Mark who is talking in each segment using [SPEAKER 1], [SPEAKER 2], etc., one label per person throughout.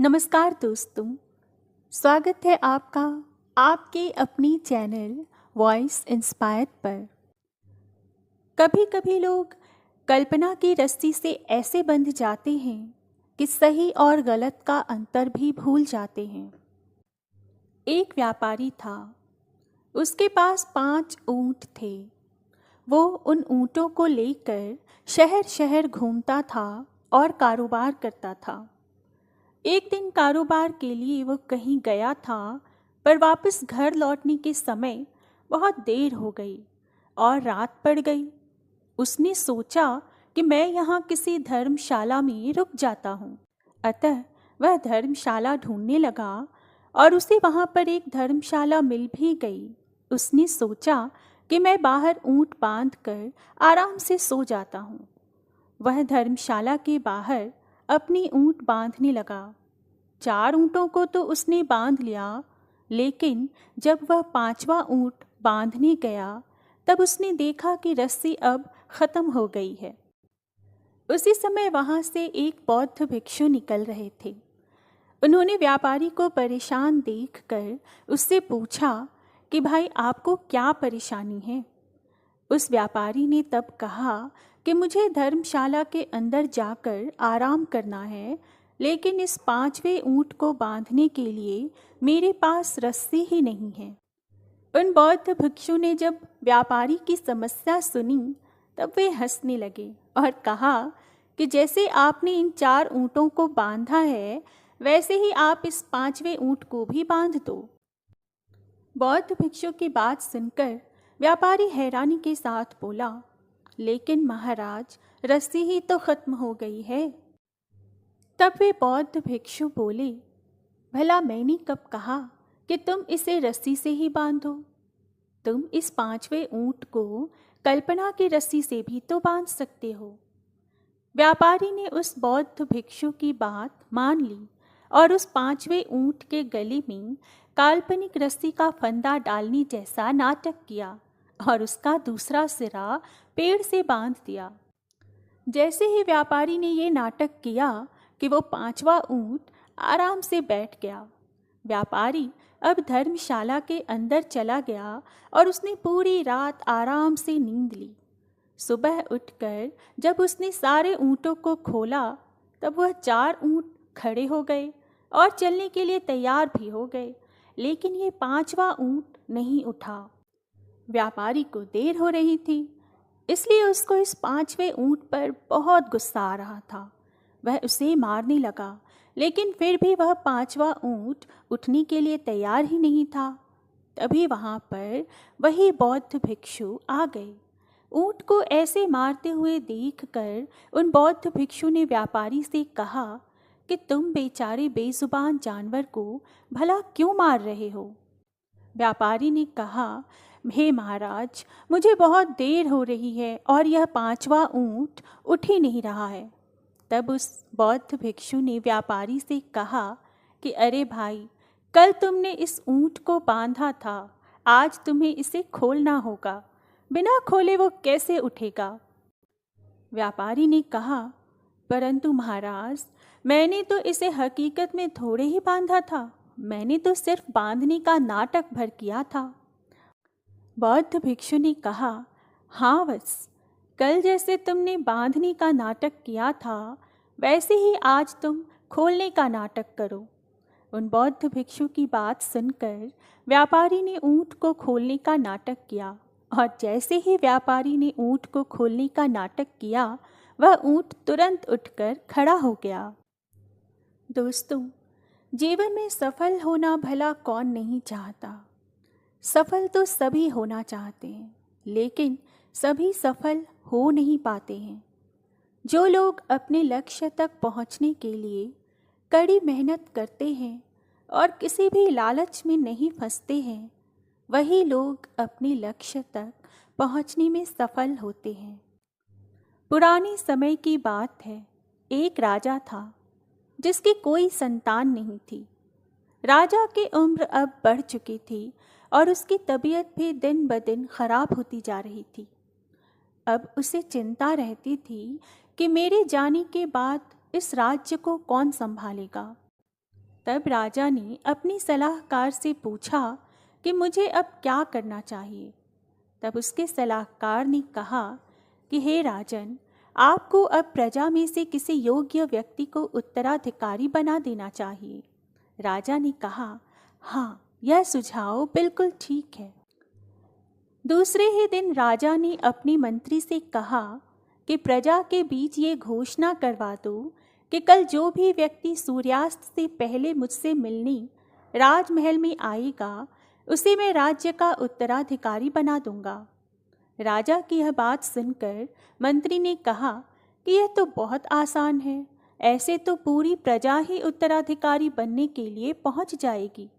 [SPEAKER 1] नमस्कार दोस्तों, स्वागत है आपका आपके अपनी चैनल वॉइस इंस्पायर पर। कभी कभी लोग कल्पना की रस्सी से ऐसे बंध जाते हैं कि सही और गलत का अंतर भी भूल जाते हैं। एक व्यापारी था, उसके पास 5 ऊंट थे। वो उन ऊंटों को लेकर शहर शहर घूमता था और कारोबार करता था। एक दिन कारोबार के लिए वो कहीं गया था, पर वापस घर लौटने के समय बहुत देर हो गई और रात पड़ गई। उसने सोचा कि मैं यहाँ किसी धर्मशाला में रुक जाता हूँ। अतः वह धर्मशाला ढूंढने लगा और उसे वहाँ पर एक धर्मशाला मिल भी गई। उसने सोचा कि मैं बाहर ऊँट बांध कर आराम से सो जाता हूँ। वह धर्मशाला के बाहर अपनी ऊँट बांधने लगा। 4 ऊँटों को तो उसने बांध लिया, लेकिन जब वह 5वां ऊँट बांधने गया तब उसने देखा कि रस्सी अब खत्म हो गई है। उसी समय वहां से एक बौद्ध भिक्षु निकल रहे थे। उन्होंने व्यापारी को परेशान देखकर उससे पूछा कि भाई, आपको क्या परेशानी है। उस व्यापारी ने तब कहा कि मुझे धर्मशाला के अंदर जाकर आराम करना है, लेकिन इस 5वें ऊँट को बांधने के लिए मेरे पास रस्सी ही नहीं है। उन बौद्ध भिक्षु ने जब व्यापारी की समस्या सुनी तब वे हंसने लगे और कहा कि जैसे आपने इन 4 ऊँटों को बांधा है, वैसे ही आप इस 5वें ऊँट को भी बांध दो। बौद्ध भिक्षु की बात सुनकर व्यापारी हैरानी के साथ बोला, लेकिन महाराज, रस्सी ही तो खत्म हो गई है। तब वे बौद्ध भिक्षु बोले, भला मैंने कब कहा कि तुम इसे रस्सी से ही बांधो। तुम इस 5वें ऊँट को कल्पना की रस्सी से भी तो बांध सकते हो। व्यापारी ने उस बौद्ध भिक्षु की बात मान ली और उस 5वें ऊँट के गले में काल्पनिक रस्सी का फंदा डालने जैसा नाटक किया और उसका दूसरा सिरा पेड़ से बांध दिया। जैसे ही व्यापारी ने ये नाटक किया कि वो 5वां ऊँट आराम से बैठ गया, व्यापारी अब धर्मशाला के अंदर चला गया और उसने पूरी रात आराम से नींद ली। सुबह उठकर जब उसने सारे ऊँटों को खोला तब वह 4 ऊँट खड़े हो गए और चलने के लिए तैयार भी हो गए, लेकिन ये 5वां ऊँट नहीं उठा। व्यापारी को देर हो रही थी, इसलिए उसको इस 5वें ऊँट पर बहुत गुस्सा आ रहा था। वह उसे मारने लगा, लेकिन फिर भी वह 5वां ऊँट उठने के लिए तैयार ही नहीं था। तभी वहाँ पर वही बौद्ध भिक्षु आ गए। ऊँट को ऐसे मारते हुए देखकर उन बौद्ध भिक्षु ने व्यापारी से कहा कि तुम बेचारे बेजुबान जानवर को भला क्यों मार रहे हो। व्यापारी ने कहा, हे महाराज, मुझे बहुत देर हो रही है और यह 5वां ऊँट उठ ही नहीं रहा है। तब उस बौद्ध भिक्षु ने व्यापारी से कहा कि अरे भाई, कल तुमने इस ऊँट को बांधा था, आज तुम्हें इसे खोलना होगा। बिना खोले वो कैसे उठेगा। व्यापारी ने कहा, परंतु महाराज, मैंने तो इसे हकीकत में थोड़े ही बांधा था, मैंने तो सिर्फ बांधने का नाटक भर किया था। बौद्ध भिक्षु ने कहा, हाँ बस, कल जैसे तुमने बांधने का नाटक किया था, वैसे ही आज तुम खोलने का नाटक करो। उन बौद्ध भिक्षु की बात सुनकर व्यापारी ने ऊँट को खोलने का नाटक किया, और जैसे ही व्यापारी ने ऊँट को खोलने का नाटक किया, वह ऊँट तुरंत उठकर खड़ा हो गया। दोस्तों, जीवन में सफल होना भला कौन नहीं चाहता। सफल तो सभी होना चाहते हैं, लेकिन सभी सफल हो नहीं पाते हैं। जो लोग अपने लक्ष्य तक पहुंचने के लिए कड़ी मेहनत करते हैं और किसी भी लालच में नहीं फंसते हैं, वही लोग अपने लक्ष्य तक पहुंचने में सफल होते हैं। पुराने समय की बात है, एक राजा था जिसकी कोई संतान नहीं थी। राजा की उम्र अब बढ़ चुकी थी और उसकी तबीयत भी दिन ब दिन खराब होती जा रही थी। अब उसे चिंता रहती थी कि मेरे जाने के बाद इस राज्य को कौन संभालेगा। तब राजा ने अपनी सलाहकार से पूछा कि मुझे अब क्या करना चाहिए। तब उसके सलाहकार ने कहा कि हे राजन, आपको अब प्रजा में से किसी योग्य व्यक्ति को उत्तराधिकारी बना देना चाहिए। राजा ने कहा, हाँ, यह सुझाव बिल्कुल ठीक है। दूसरे ही दिन राजा ने अपने मंत्री से कहा कि प्रजा के बीच ये घोषणा करवा दो कि कल जो भी व्यक्ति सूर्यास्त से पहले मुझसे मिलने राजमहल में आएगा, उसे मैं राज्य का उत्तराधिकारी बना दूंगा। राजा की यह बात सुनकर मंत्री ने कहा कि यह तो बहुत आसान है, ऐसे तो पूरी प्रजा ही उत्तराधिकारी बनने के लिए पहुंच जाएगी।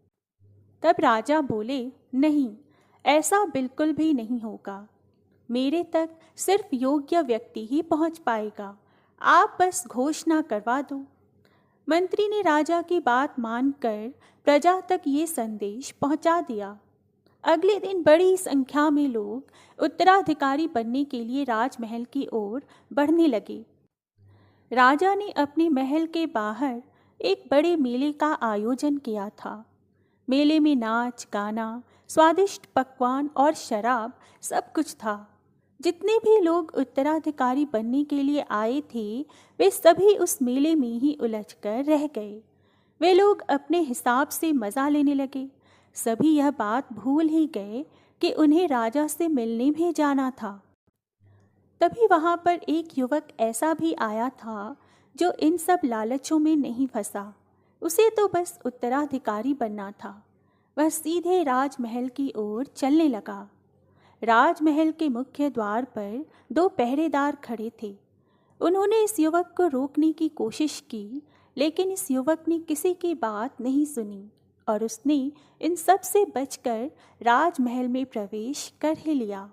[SPEAKER 1] तब राजा बोले, नहीं, ऐसा बिल्कुल भी नहीं होगा। मेरे तक सिर्फ योग्य व्यक्ति ही पहुंच पाएगा। आप बस घोषणा करवा दो। मंत्री ने राजा की बात मानकर प्रजा तक ये संदेश पहुंचा दिया। अगले दिन बड़ी संख्या में लोग उत्तराधिकारी बनने के लिए राजमहल की ओर बढ़ने लगे। राजा ने अपने महल के बाहर एक बड़े मेले का आयोजन किया था। मेले में नाच गाना, स्वादिष्ट पकवान और शराब सब कुछ था। जितने भी लोग उत्तराधिकारी बनने के लिए आए थे, वे सभी उस मेले में ही उलझकर रह गए। वे लोग अपने हिसाब से मज़ा लेने लगे। सभी यह बात भूल ही गए कि उन्हें राजा से मिलने भी जाना था। तभी वहाँ पर एक युवक ऐसा भी आया था जो इन सब लालचों में नहीं फंसा। उसे तो बस उत्तराधिकारी बनना था। वह सीधे राजमहल की ओर चलने लगा। राजमहल के मुख्य द्वार पर 2 पहरेदार खड़े थे। उन्होंने इस युवक को रोकने की कोशिश की, लेकिन इस युवक ने किसी की बात नहीं सुनी और उसने इन सब से बचकर राजमहल में प्रवेश कर ही लिया।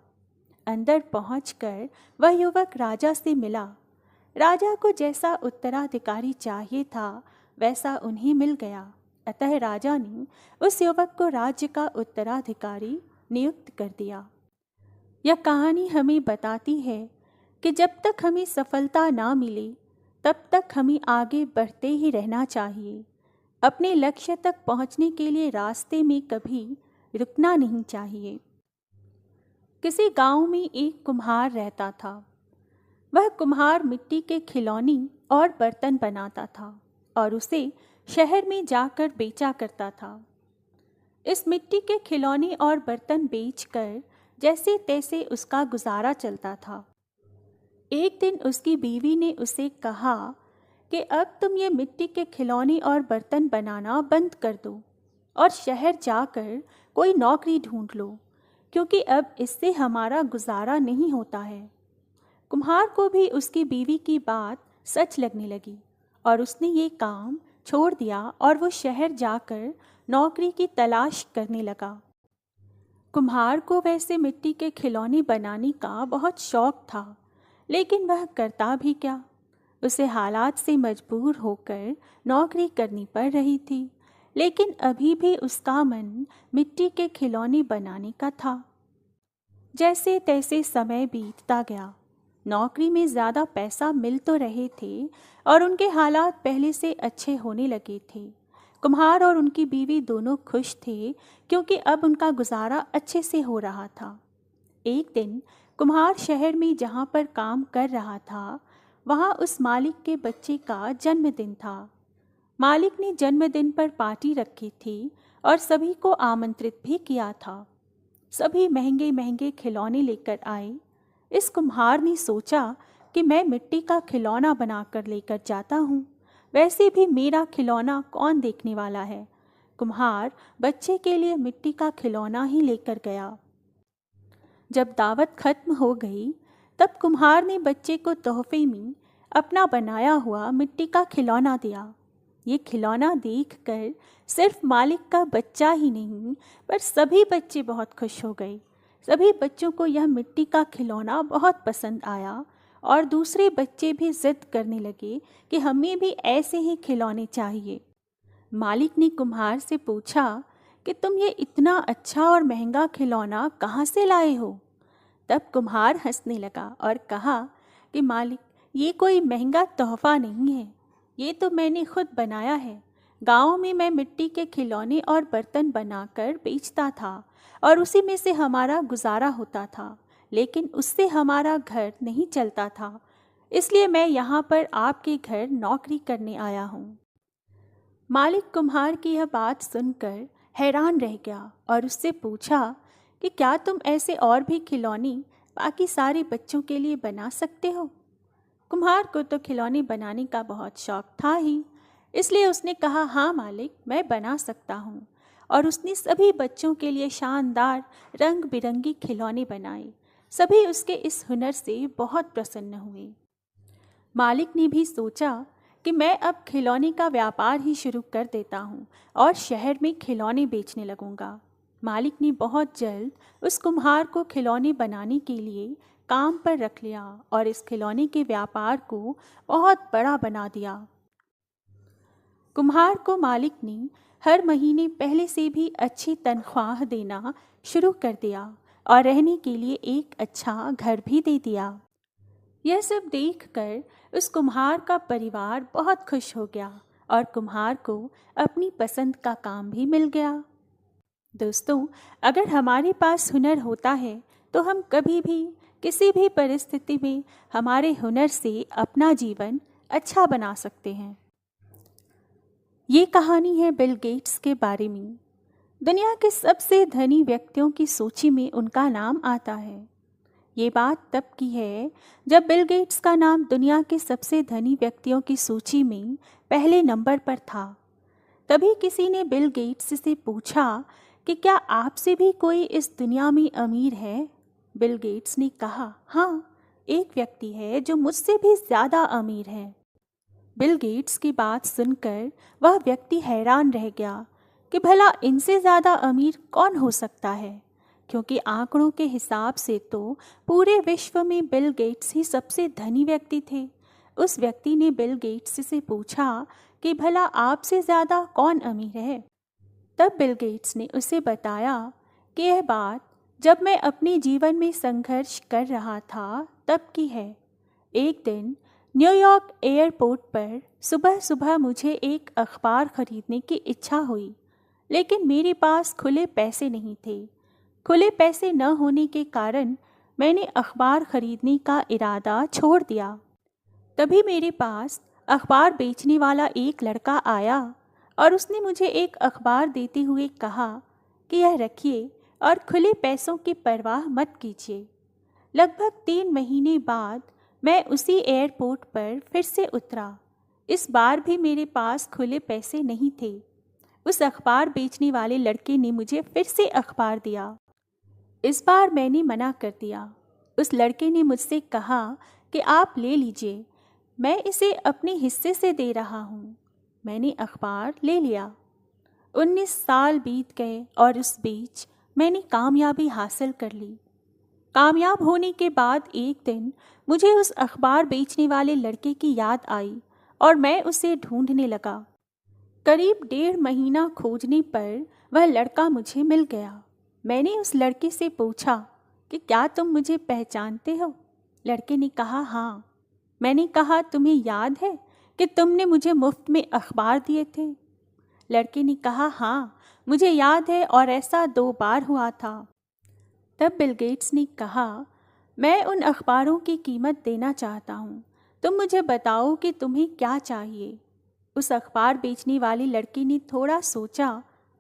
[SPEAKER 1] अंदर पहुंचकर वह युवक राजा से मिला। राजा को जैसा उत्तराधिकारी चाहिए था, वैसा उन्हें मिल गया। अतः राजा ने उस युवक को राज्य का उत्तराधिकारी नियुक्त कर दिया। यह कहानी हमें बताती है कि जब तक हमें सफलता ना मिले, तब तक हमें आगे बढ़ते ही रहना चाहिए। अपने लक्ष्य तक पहुंचने के लिए रास्ते में कभी रुकना नहीं चाहिए। किसी गांव में एक कुम्हार रहता था। वह कुम्हार मिट्टी के खिलौने और बर्तन बनाता था और उसे शहर में जाकर बेचा करता था। इस मिट्टी के खिलौने और बर्तन बेचकर जैसे तैसे उसका गुजारा चलता था। एक दिन उसकी बीवी ने उसे कहा कि अब तुम ये मिट्टी के खिलौने और बर्तन बनाना बंद कर दो और शहर जाकर कोई नौकरी ढूंढ लो, क्योंकि अब इससे हमारा गुजारा नहीं होता है। कुम्हार को भी उसकी बीवी की बात सच लगने लगी और उसने ये काम छोड़ दिया और वो शहर जाकर नौकरी की तलाश करने लगा। कुम्हार को वैसे मिट्टी के खिलौने बनाने का बहुत शौक था, लेकिन वह करता भी क्या। उसे हालात से मजबूर होकर नौकरी करनी पड़ रही थी, लेकिन अभी भी उसका मन मिट्टी के खिलौने बनाने का था। जैसे तैसे समय बीतता गया। नौकरी में ज़्यादा पैसा मिल तो रहे थे और उनके हालात पहले से अच्छे होने लगे थे। कुम्हार और उनकी बीवी दोनों खुश थे, क्योंकि अब उनका गुजारा अच्छे से हो रहा था। एक दिन कुम्हार शहर में जहाँ पर काम कर रहा था, वहाँ उस मालिक के बच्चे का जन्मदिन था। मालिक ने जन्मदिन पर पार्टी रखी थी और सभी को आमंत्रित भी किया था। सभी महंगे महंगे खिलौने लेकर आए। इस कुम्हार ने सोचा कि मैं मिट्टी का खिलौना बनाकर लेकर जाता हूँ, वैसे भी मेरा खिलौना कौन देखने वाला है। कुम्हार बच्चे के लिए मिट्टी का खिलौना ही लेकर गया। जब दावत खत्म हो गई, तब कुम्हार ने बच्चे को तोहफे में अपना बनाया हुआ मिट्टी का खिलौना दिया। ये खिलौना देखकर सिर्फ मालिक का बच्चा ही नहीं, पर सभी बच्चे बहुत खुश हो गए। सभी बच्चों को यह मिट्टी का खिलौना बहुत पसंद आया और दूसरे बच्चे भी जिद करने लगे कि हमें भी ऐसे ही खिलौने चाहिए। मालिक ने कुम्हार से पूछा कि तुम ये इतना अच्छा और महंगा खिलौना कहाँ से लाए हो। तब कुम्हार हंसने लगा और कहा कि मालिक, ये कोई महंगा तोहफा नहीं है, ये तो मैंने खुद बनाया है। गांव में मैं मिट्टी के खिलौने और बर्तन बनाकर बेचता था और उसी में से हमारा गुजारा होता था, लेकिन उससे हमारा घर नहीं चलता था। इसलिए मैं यहाँ पर आपके घर नौकरी करने आया हूँ। मालिक कुम्हार की यह बात सुनकर हैरान रह गया और उससे पूछा कि क्या तुम ऐसे और भी खिलौने बाकी सारे बच्चों के लिए बना सकते हो? कुम्हार को तो खिलौने बनाने का बहुत शौक था ही, इसलिए उसने कहा, हाँ मालिक, मैं बना सकता हूँ। और उसने सभी बच्चों के लिए शानदार रंग बिरंगी खिलौने बनाए। सभी उसके इस हुनर से बहुत प्रसन्न हुए। मालिक ने भी सोचा कि मैं अब खिलौने का व्यापार ही शुरू कर देता हूँ और शहर में खिलौने बेचने लगूंगा। मालिक ने बहुत जल्द उस कुम्हार को खिलौने बनाने के लिए काम पर रख लिया और इस खिलौने के व्यापार को बहुत बड़ा बना दिया। कुम्हार को मालिक ने हर महीने पहले से भी अच्छी तनख्वाह देना शुरू कर दिया और रहने के लिए एक अच्छा घर भी दे दिया। यह सब देखकर उस कुम्हार का परिवार बहुत खुश हो गया और कुम्हार को अपनी पसंद का काम भी मिल गया। दोस्तों, अगर हमारे पास हुनर होता है तो हम कभी भी किसी भी परिस्थिति में हमारे हुनर से अपना जीवन अच्छा बना सकते हैं। ये कहानी है बिल गेट्स के बारे में। दुनिया के सबसे धनी व्यक्तियों की सूची में उनका नाम आता है। ये बात तब की है जब बिल गेट्स का नाम दुनिया के सबसे धनी व्यक्तियों की सूची में पहले नंबर पर था। तभी किसी ने बिल गेट्स से पूछा कि क्या आपसे भी कोई इस दुनिया में अमीर है? बिल गेट्स ने कहा, हाँ, एक व्यक्ति है जो मुझसे भी ज़्यादा अमीर है। बिल गेट्स की बात सुनकर वह व्यक्ति हैरान रह गया कि भला इनसे ज़्यादा अमीर कौन हो सकता है, क्योंकि आंकड़ों के हिसाब से तो पूरे विश्व में बिल गेट्स ही सबसे धनी व्यक्ति थे। उस व्यक्ति ने बिल गेट्स से पूछा कि भला आपसे ज़्यादा कौन अमीर है? तब बिल गेट्स ने उसे बताया कि यह बात जब मैं अपने जीवन में संघर्ष कर रहा था तब की है। एक दिन न्यूयॉर्क एयरपोर्ट पर सुबह सुबह मुझे एक अखबार खरीदने की इच्छा हुई, लेकिन मेरे पास खुले पैसे नहीं थे। खुले पैसे न होने के कारण मैंने अखबार खरीदने का इरादा छोड़ दिया। तभी मेरे पास अखबार बेचने वाला एक लड़का आया और उसने मुझे एक अखबार देते हुए कहा कि यह रखिए और खुले पैसों की परवाह मत कीजिए। लगभग 3 महीने बाद मैं उसी एयरपोर्ट पर फिर से उतरा। इस बार भी मेरे पास खुले पैसे नहीं थे। उस अखबार बेचने वाले लड़के ने मुझे फिर से अखबार दिया। इस बार मैंने मना कर दिया। उस लड़के ने मुझसे कहा कि आप ले लीजिए, मैं इसे अपने हिस्से से दे रहा हूँ। मैंने अखबार ले लिया। 19 साल बीत गए और उस बीच मैंने कामयाबी हासिल कर ली। कामयाब होने के बाद एक दिन मुझे उस अखबार बेचने वाले लड़के की याद आई और मैं उसे ढूंढने लगा। करीब 1.5 महीना खोजने पर वह लड़का मुझे मिल गया। मैंने उस लड़के से पूछा कि क्या तुम मुझे पहचानते हो? लड़के ने कहा, हाँ। मैंने कहा, तुम्हें याद है कि तुमने मुझे मुफ्त में अखबार दिए थे? लड़के ने कहा, हाँ, मुझे याद है और ऐसा 2 बार हुआ था। तब बिल गेट्स ने कहा, मैं उन अखबारों की कीमत देना चाहता हूँ। तुम मुझे बताओ कि तुम्हें क्या चाहिए। उस अखबार बेचने वाले लड़के ने थोड़ा सोचा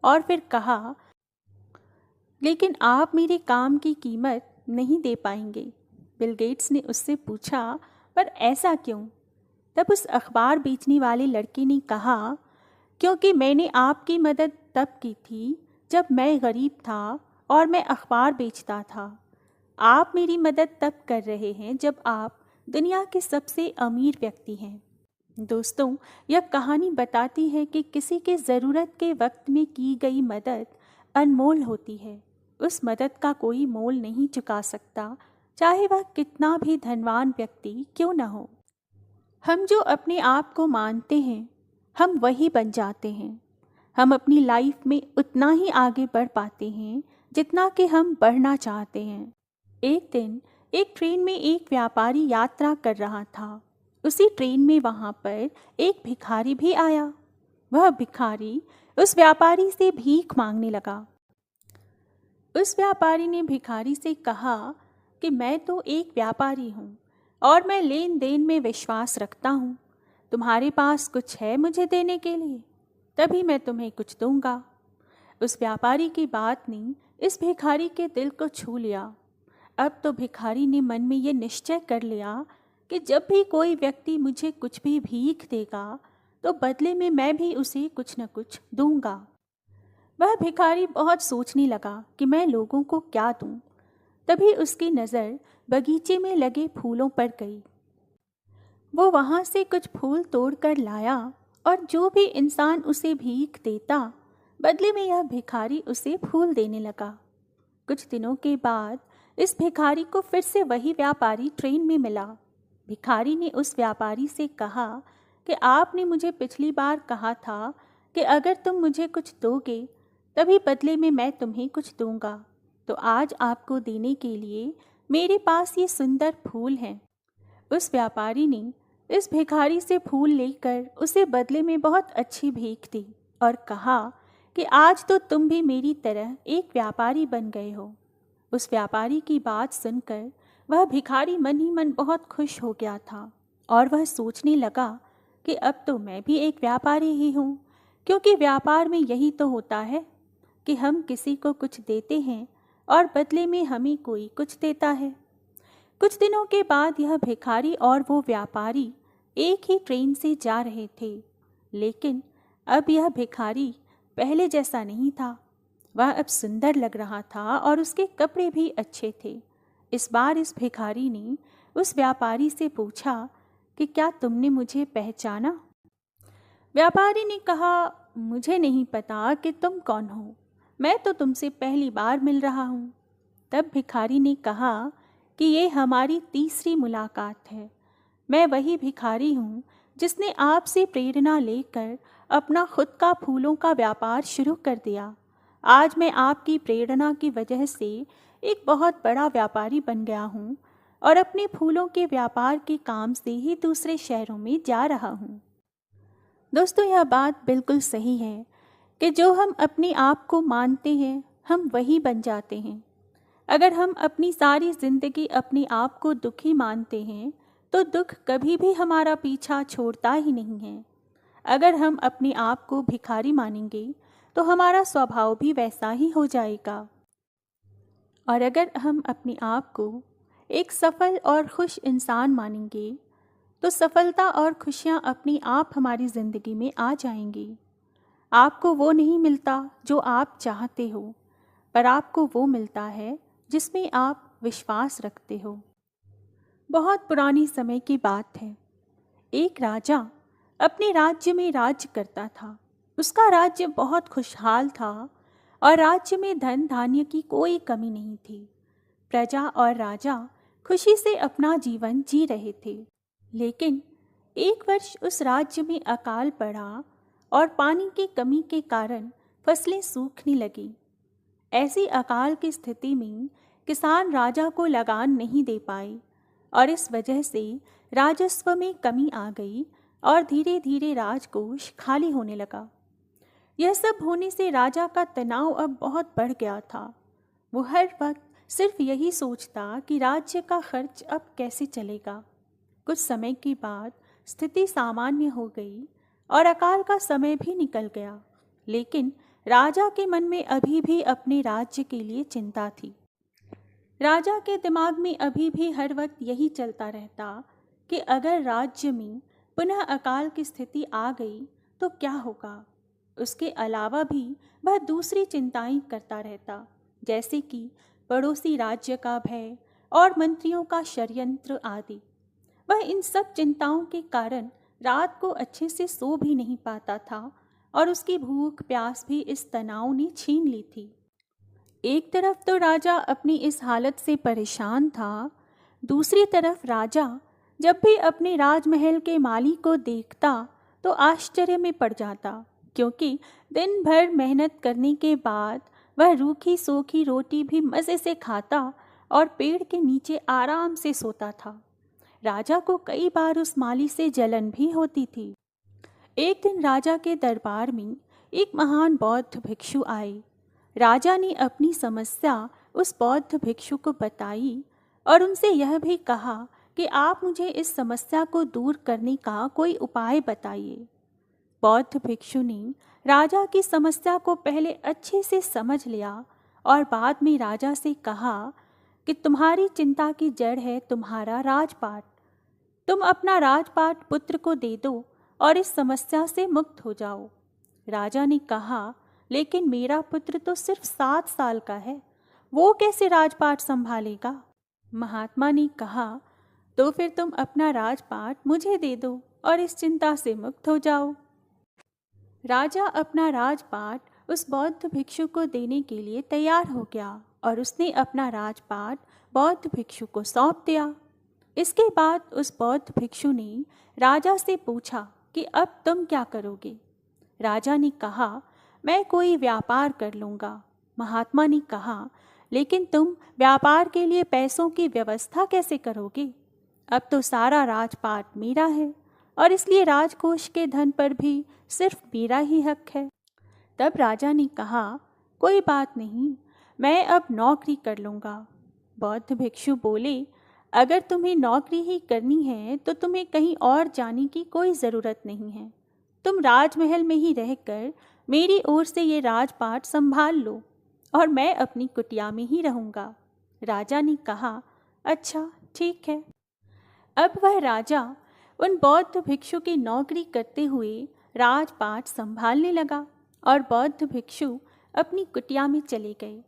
[SPEAKER 1] और फिर कहा, लेकिन आप मेरे काम की कीमत नहीं दे पाएंगे। बिल गेट्स ने उससे पूछा, पर ऐसा क्यों? तब उस अखबार बेचने वाले लड़के ने कहा, क्योंकि मैंने आपकी मदद तब की थी जब मैं गरीब था और मैं अखबार बेचता था। आप मेरी मदद तब कर रहे हैं जब आप दुनिया के सबसे अमीर व्यक्ति हैं। दोस्तों, यह कहानी बताती है कि किसी के ज़रूरत के वक्त में की गई मदद अनमोल होती है। उस मदद का कोई मोल नहीं चुका सकता, चाहे वह कितना भी धनवान व्यक्ति क्यों न हो। हम जो अपने आप को मानते हैं, हम वही बन जाते हैं। हम अपनी लाइफ में उतना ही आगे बढ़ पाते हैं जितना कि हम बढ़ना चाहते हैं। एक दिन एक ट्रेन में एक व्यापारी यात्रा कर रहा था। उसी ट्रेन में वहाँ पर एक भिखारी भी आया। वह भिखारी उस व्यापारी से भीख मांगने लगा। उस व्यापारी ने भिखारी से कहा कि मैं तो एक व्यापारी हूँ और मैं लेन देन में विश्वास रखता हूँ। तुम्हारे पास कुछ है मुझे देने के लिए? तभी मैं तुम्हें कुछ दूंगा। उस व्यापारी की बात ने इस भिखारी के दिल को छू लिया। अब तो भिखारी ने मन में ये निश्चय कर लिया कि जब भी कोई व्यक्ति मुझे कुछ भी भीख देगा तो बदले में मैं भी उसे कुछ न कुछ दूंगा। वह भिखारी बहुत सोचने लगा कि मैं लोगों को क्या दूं। तभी उसकी नज़र बगीचे में लगे फूलों पर गई। वो वहाँ से कुछ फूल तोड़ कर लाया और जो भी इंसान उसे भीख देता बदले में यह भिखारी उसे फूल देने लगा। कुछ दिनों के बाद इस भिखारी को फिर से वही व्यापारी ट्रेन में मिला। भिखारी ने उस व्यापारी से कहा कि आपने मुझे पिछली बार कहा था कि अगर तुम मुझे कुछ दोगे तभी बदले में मैं तुम्हें कुछ दूंगा, तो आज आपको देने के लिए मेरे पास ये सुंदर फूल हैं। उस व्यापारी ने इस भिखारी से फूल लेकर उसे बदले में बहुत अच्छी भीख दी और कहा कि आज तो तुम भी मेरी तरह एक व्यापारी बन गए हो। उस व्यापारी की बात सुनकर वह भिखारी मन ही मन बहुत खुश हो गया था और वह सोचने लगा कि अब तो मैं भी एक व्यापारी ही हूँ, क्योंकि व्यापार में यही तो होता है कि हम किसी को कुछ देते हैं और बदले में हमें कोई कुछ देता है। कुछ दिनों के बाद यह भिखारी और वो व्यापारी एक ही ट्रेन से जा रहे थे, लेकिन अब यह भिखारी पहले जैसा नहीं था। वह अब सुंदर लग रहा था और उसके कपड़े भी अच्छे थे। इस बार इस भिखारी ने उस व्यापारी से पूछा कि क्या तुमने मुझे पहचाना? व्यापारी ने कहा, मुझे नहीं पता कि तुम कौन हो, मैं तो तुमसे पहली बार मिल रहा हूँ। तब भिखारी ने कहा कि ये हमारी तीसरी मुलाकात है। मैं वही भिखारी हूँ जिसने आपसे प्रेरणा लेकर अपना खुद का फूलों का व्यापार शुरू कर दिया। आज मैं आपकी प्रेरणा की वजह से एक बहुत बड़ा व्यापारी बन गया हूँ और अपने फूलों के व्यापार के काम से ही दूसरे शहरों में जा रहा हूँ। दोस्तों, यह बात बिल्कुल सही है कि जो हम अपने आप को मानते हैं हम वही बन जाते हैं। अगर हम अपनी सारी ज़िंदगी अपने आप को दुखी मानते हैं तो दुख कभी भी हमारा पीछा छोड़ता ही नहीं है। अगर हम अपने आप को भिखारी मानेंगे तो हमारा स्वभाव भी वैसा ही हो जाएगा। और अगर हम अपने आप को एक सफल और खुश इंसान मानेंगे तो सफलता और खुशियाँ अपने आप हमारी ज़िंदगी में आ जाएंगी। आपको वो नहीं मिलता जो आप चाहते हो, पर आपको वो मिलता है जिसमें आप विश्वास रखते हो। बहुत पुरानी समय की बात है। एक राजा अपने राज्य में राज्य करता था। उसका राज्य बहुत खुशहाल था और राज्य में धन धान्य की कोई कमी नहीं थी। प्रजा और राजा खुशी से अपना जीवन जी रहे थे। लेकिन एक वर्ष उस राज्य में अकाल पड़ा और पानी की कमी के कारण फसलें सूखने लगीं। ऐसी अकाल की स्थिति में किसान राजा को लगान नहीं दे पाए और इस वजह से राजस्व में कमी आ गई और धीरे धीरे राजकोष खाली होने लगा। यह सब होने से राजा का तनाव अब बहुत बढ़ गया था। वो हर वक्त सिर्फ यही सोचता कि राज्य का खर्च अब कैसे चलेगा। कुछ समय के बाद स्थिति सामान्य हो गई और अकाल का समय भी निकल गया, लेकिन राजा के मन में अभी भी अपने राज्य के लिए चिंता थी। राजा के दिमाग में अभी भी हर वक्त यही चलता रहता कि अगर राज्य में पुनः अकाल की स्थिति आ गई तो क्या होगा। उसके अलावा भी वह दूसरी चिंताएं करता रहता, जैसे कि पड़ोसी राज्य का भय और मंत्रियों का षड्यंत्र आदि। वह इन सब चिंताओं के कारण रात को अच्छे से सो भी नहीं पाता था और उसकी भूख प्यास भी इस तनाव ने छीन ली थी। एक तरफ तो राजा अपनी इस हालत से परेशान था, दूसरी तरफ राजा जब भी अपने राजमहल के माली को देखता तो आश्चर्य में पड़ जाता, क्योंकि दिन भर मेहनत करने के बाद वह रूखी सूखी रोटी भी मज़े से खाता और पेड़ के नीचे आराम से सोता था। राजा को कई बार उस माली से जलन भी होती थी। एक दिन राजा के दरबार में एक महान बौद्ध भिक्षु आए। राजा ने अपनी समस्या उस बौद्ध भिक्षु को बताई और उनसे यह भी कहा कि आप मुझे इस समस्या को दूर करने का कोई उपाय बताइए। बौद्ध भिक्षु ने राजा की समस्या को पहले अच्छे से समझ लिया और बाद में राजा से कहा कि तुम्हारी चिंता की जड़ है तुम्हारा राजपाट। तुम अपना राजपाट पुत्र को दे दो और इस समस्या से मुक्त हो जाओ। राजा ने कहा, लेकिन मेरा पुत्र तो सिर्फ 7 साल का है, वो कैसे राजपाट संभालेगा? महात्मा ने कहा, तो फिर तुम अपना राजपाट मुझे दे दो और इस चिंता से मुक्त हो जाओ। राजा अपना राजपाट उस बौद्ध भिक्षु को देने के लिए तैयार हो गया और उसने अपना राजपाट बौद्ध भिक्षु को सौंप दिया। इसके बाद उस बौद्ध भिक्षु ने राजा से पूछा कि अब तुम क्या करोगे? राजा ने कहा, मैं कोई व्यापार कर लूँगा। महात्मा ने कहा, लेकिन तुम व्यापार के लिए पैसों की व्यवस्था कैसे करोगे? अब तो सारा राजपाट मेरा है और इसलिए राजकोष के धन पर भी सिर्फ मेरा ही हक है। तब राजा ने कहा, कोई बात नहीं, मैं अब नौकरी कर लूँगा। बौद्ध भिक्षु बोले, अगर तुम्हें नौकरी ही करनी है तो तुम्हें कहीं और जाने की कोई ज़रूरत नहीं है। तुम राजमहल में ही रहकर मेरी ओर से ये राजपाट संभाल लो और मैं अपनी कुटिया में ही रहूँगा। राजा ने कहा, अच्छा ठीक है। अब वह राजा उन बौद्ध भिक्षु की नौकरी करते हुए राजपाट संभालने लगा और बौद्ध भिक्षु अपनी कुटिया में चले गए।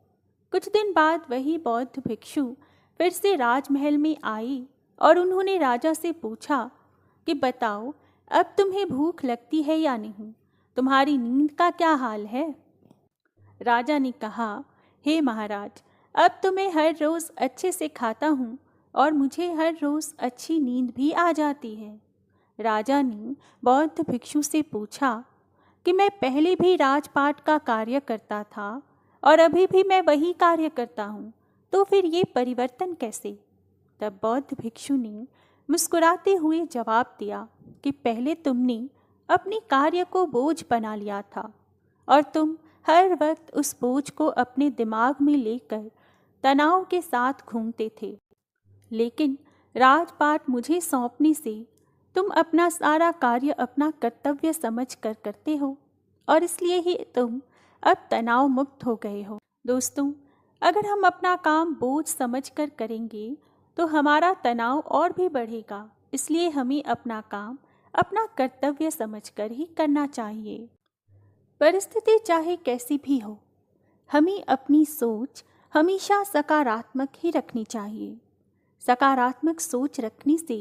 [SPEAKER 1] कुछ दिन बाद वही बौद्ध भिक्षु फिर से राजमहल में आई और उन्होंने राजा से पूछा कि बताओ, अब तुम्हें भूख लगती है या नहीं? तुम्हारी नींद का क्या हाल है? राजा ने कहा, हे महाराज, अब तो मैं हर रोज़ अच्छे से खाता हूँ और मुझे हर रोज़ अच्छी नींद भी आ जाती है। राजा ने बौद्ध भिक्षु से पूछा कि मैं पहले भी राजपाट का कार्य करता था और अभी भी मैं वही कार्य करता हूँ, तो फिर ये परिवर्तन कैसे? तब बौद्ध भिक्षु ने मुस्कुराते हुए जवाब दिया कि पहले तुमने अपने कार्य को बोझ बना लिया था और तुम हर वक्त उस बोझ को अपने दिमाग में लेकर तनाव के साथ घूमते थे, लेकिन राजपाट मुझे सौंपने से तुम अपना सारा कार्य अपना कर्तव्य समझकर करते हो और इसलिए ही तुम अब तनाव मुक्त हो गए हो। दोस्तों, अगर हम अपना काम बोझ समझकर करेंगे तो हमारा तनाव और भी बढ़ेगा, इसलिए हमें अपना काम अपना कर्तव्य समझकर ही करना चाहिए। परिस्थिति चाहे कैसी भी हो, हमें अपनी सोच हमेशा सकारात्मक ही रखनी चाहिए। सकारात्मक सोच रखने से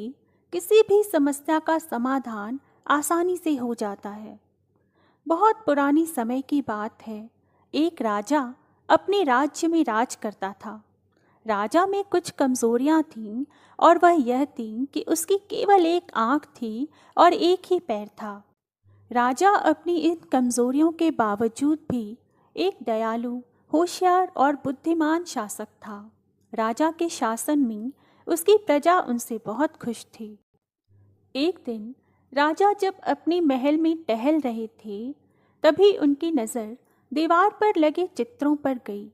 [SPEAKER 1] किसी भी समस्या का समाधान आसानी से हो जाता है। बहुत पुरानी समय की बात है, एक राजा अपने राज्य में राज करता था। राजा में कुछ कमज़ोरियाँ थीं और वह यह थी कि उसकी केवल एक आँख थी और एक ही पैर था। राजा अपनी इन कमज़ोरियों के बावजूद भी एक दयालु, होशियार और बुद्धिमान शासक था। राजा के शासन में उसकी प्रजा उनसे बहुत खुश थी। एक दिन राजा जब अपने महल में टहल रहे थे, तभी उनकी नज़र दीवार पर लगे चित्रों पर गई।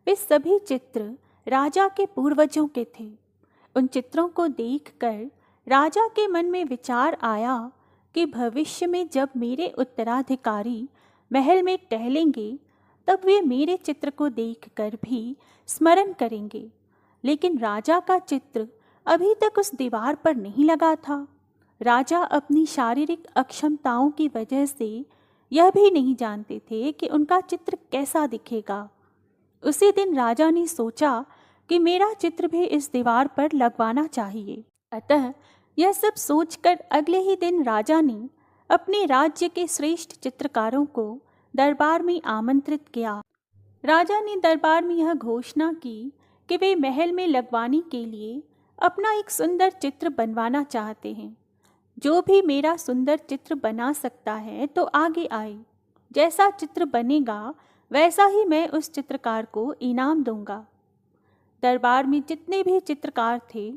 [SPEAKER 1] वे सभी चित्र राजा के पूर्वजों के थे। उन चित्रों को देखकर राजा के मन में विचार आया कि भविष्य में जब मेरे उत्तराधिकारी महल में टहलेंगे, तब वे मेरे चित्र को देखकर भी स्मरण करेंगे। लेकिन राजा का चित्र अभी तक उस दीवार पर नहीं लगा था। राजा अपनी शारीरिक अक्षमताओं की वजह से यह भी नहीं जानते थे कि उनका चित्र कैसा दिखेगा। उसी दिन राजा ने सोचा कि मेरा चित्र भी इस दीवार पर लगवाना चाहिए। अतः यह सब सोचकर अगले ही दिन राजा ने अपने राज्य के श्रेष्ठ चित्रकारों को दरबार में आमंत्रित किया। राजा ने दरबार में यह घोषणा की कि वे महल में लगवाने के लिए अपना एक सुंदर चित्र बनवाना चाहते हैं। जो भी मेरा सुंदर चित्र बना सकता है तो आगे आए। जैसा चित्र बनेगा वैसा ही मैं उस चित्रकार को इनाम दूंगा। दरबार में जितने भी चित्रकार थे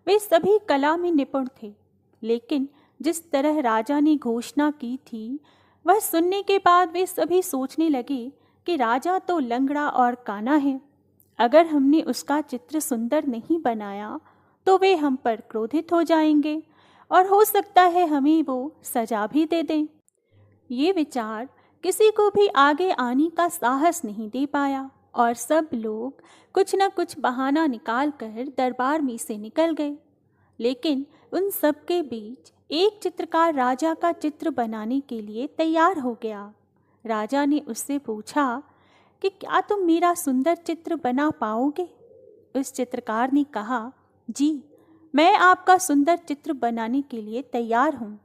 [SPEAKER 1] वे सभी कला में निपुण थे, लेकिन जिस तरह राजा ने घोषणा की थी, वह सुनने के बाद वे सभी सोचने लगे कि राजा तो लंगड़ा और काना है। अगर हमने उसका चित्र सुंदर नहीं बनाया तो वे हम पर क्रोधित हो जाएंगे और हो सकता है हमें वो सजा भी दे दें। ये विचार किसी को भी आगे आने का साहस नहीं दे पाया और सब लोग कुछ न कुछ बहाना निकाल कर दरबार में से निकल गए। लेकिन उन सब के बीच एक चित्रकार राजा का चित्र बनाने के लिए तैयार हो गया। राजा ने उससे पूछा कि क्या तुम मेरा सुंदर चित्र बना पाओगे? उस चित्रकार ने कहा, जी, मैं आपका सुंदर चित्र बनाने के लिए तैयार हूँ।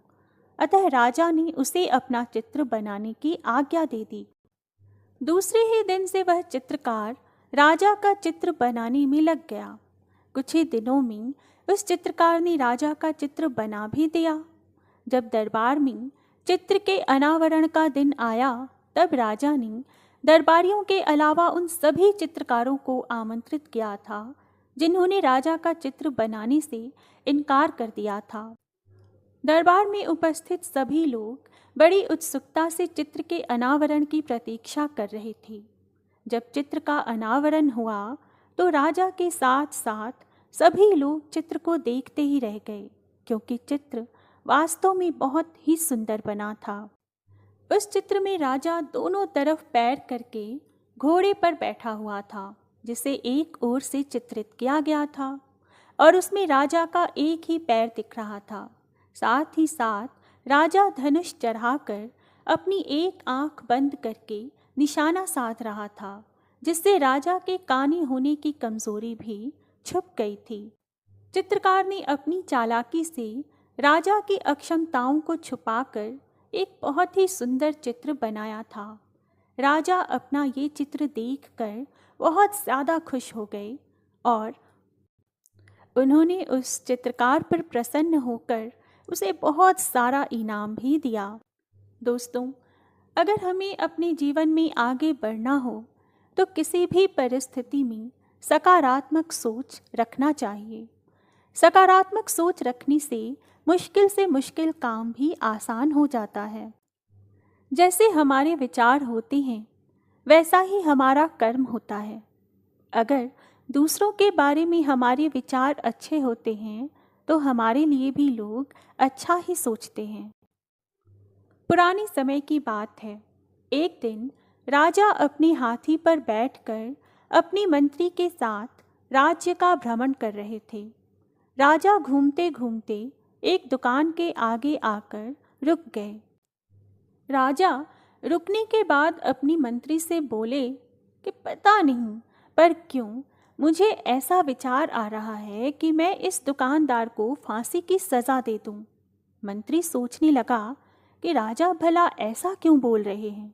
[SPEAKER 1] अतः राजा ने उसे अपना चित्र बनाने की आज्ञा दे दी। दूसरे ही दिन से वह चित्रकार राजा का चित्र बनाने में लग गया। कुछ ही दिनों में उस चित्रकार ने राजा का चित्र बना भी दिया। जब दरबार में चित्र के अनावरण का दिन आया, तब राजा ने दरबारियों के अलावा उन सभी चित्रकारों को आमंत्रित किया था जिन्होंने राजा का चित्र बनाने से इनकार कर दिया था। दरबार में उपस्थित सभी लोग बड़ी उत्सुकता से चित्र के अनावरण की प्रतीक्षा कर रहे थे। जब चित्र का अनावरण हुआ तो राजा के साथ साथ सभी लोग चित्र को देखते ही रह गए, क्योंकि चित्र वास्तव में बहुत ही सुंदर बना था। उस चित्र में राजा दोनों तरफ पैर करके घोड़े पर बैठा हुआ था, जिसे एक ओर से चित्रित किया गया था और उसमें राजा का एक ही पैर दिख रहा था। साथ ही साथ राजा धनुष चढ़ाकर अपनी एक आंख बंद करके निशाना साध रहा था, जिससे राजा के काने होने की कमजोरी भी छुप गई थी। चित्रकार ने अपनी चालाकी से राजा की अक्षमताओं को छुपाकर एक बहुत ही सुंदर चित्र बनाया था। राजा अपना ये चित्र देखकर बहुत ज़्यादा खुश हो गए और उन्होंने उस चित्रकार पर प्रसन्न होकर उसे बहुत सारा इनाम भी दिया। दोस्तों, अगर हमें अपने जीवन में आगे बढ़ना हो तो किसी भी परिस्थिति में सकारात्मक सोच रखना चाहिए। सकारात्मक सोच रखने से मुश्किल काम भी आसान हो जाता है। जैसे हमारे विचार होते हैं, वैसा ही हमारा कर्म होता है। अगर दूसरों के बारे में हमारे विचार अच्छे होते हैं तो हमारे लिए भी लोग अच्छा ही सोचते हैं। पुराने समय की बात है। एक दिन राजा अपने हाथी पर बैठकर अपने मंत्री के साथ राज्य का भ्रमण कर रहे थे। राजा घूमते घूमते एक दुकान के आगे आकर रुक गए। राजा रुकने के बाद अपनी मंत्री से बोले कि पता नहीं पर क्यों मुझे ऐसा विचार आ रहा है कि मैं इस दुकानदार को फांसी की सज़ा दे दूं। मंत्री सोचने लगा कि राजा भला ऐसा क्यों बोल रहे हैं,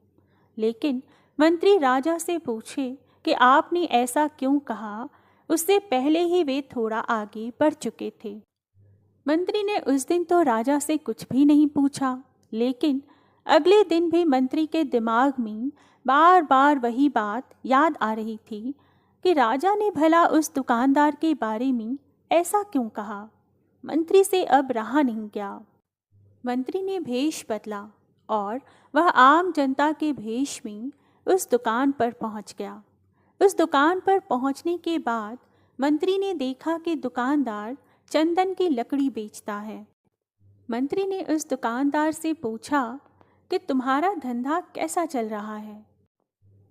[SPEAKER 1] लेकिन मंत्री राजा से पूछे कि आपने ऐसा क्यों कहा, उससे पहले ही वे थोड़ा आगे बढ़ चुके थे। मंत्री ने उस दिन तो राजा से कुछ भी नहीं पूछा, लेकिन अगले दिन भी मंत्री के दिमाग में बार बार वही बात याद आ रही थी कि राजा ने भला उस दुकानदार के बारे में ऐसा क्यों कहा। मंत्री से अब रहा नहीं गया। मंत्री ने भेष बदला और वह आम जनता के भेष में उस दुकान पर पहुंच गया। उस दुकान पर पहुंचने के बाद मंत्री ने देखा कि दुकानदार चंदन की लकड़ी बेचता है। मंत्री ने उस दुकानदार से पूछा कि तुम्हारा धंधा कैसा चल रहा है।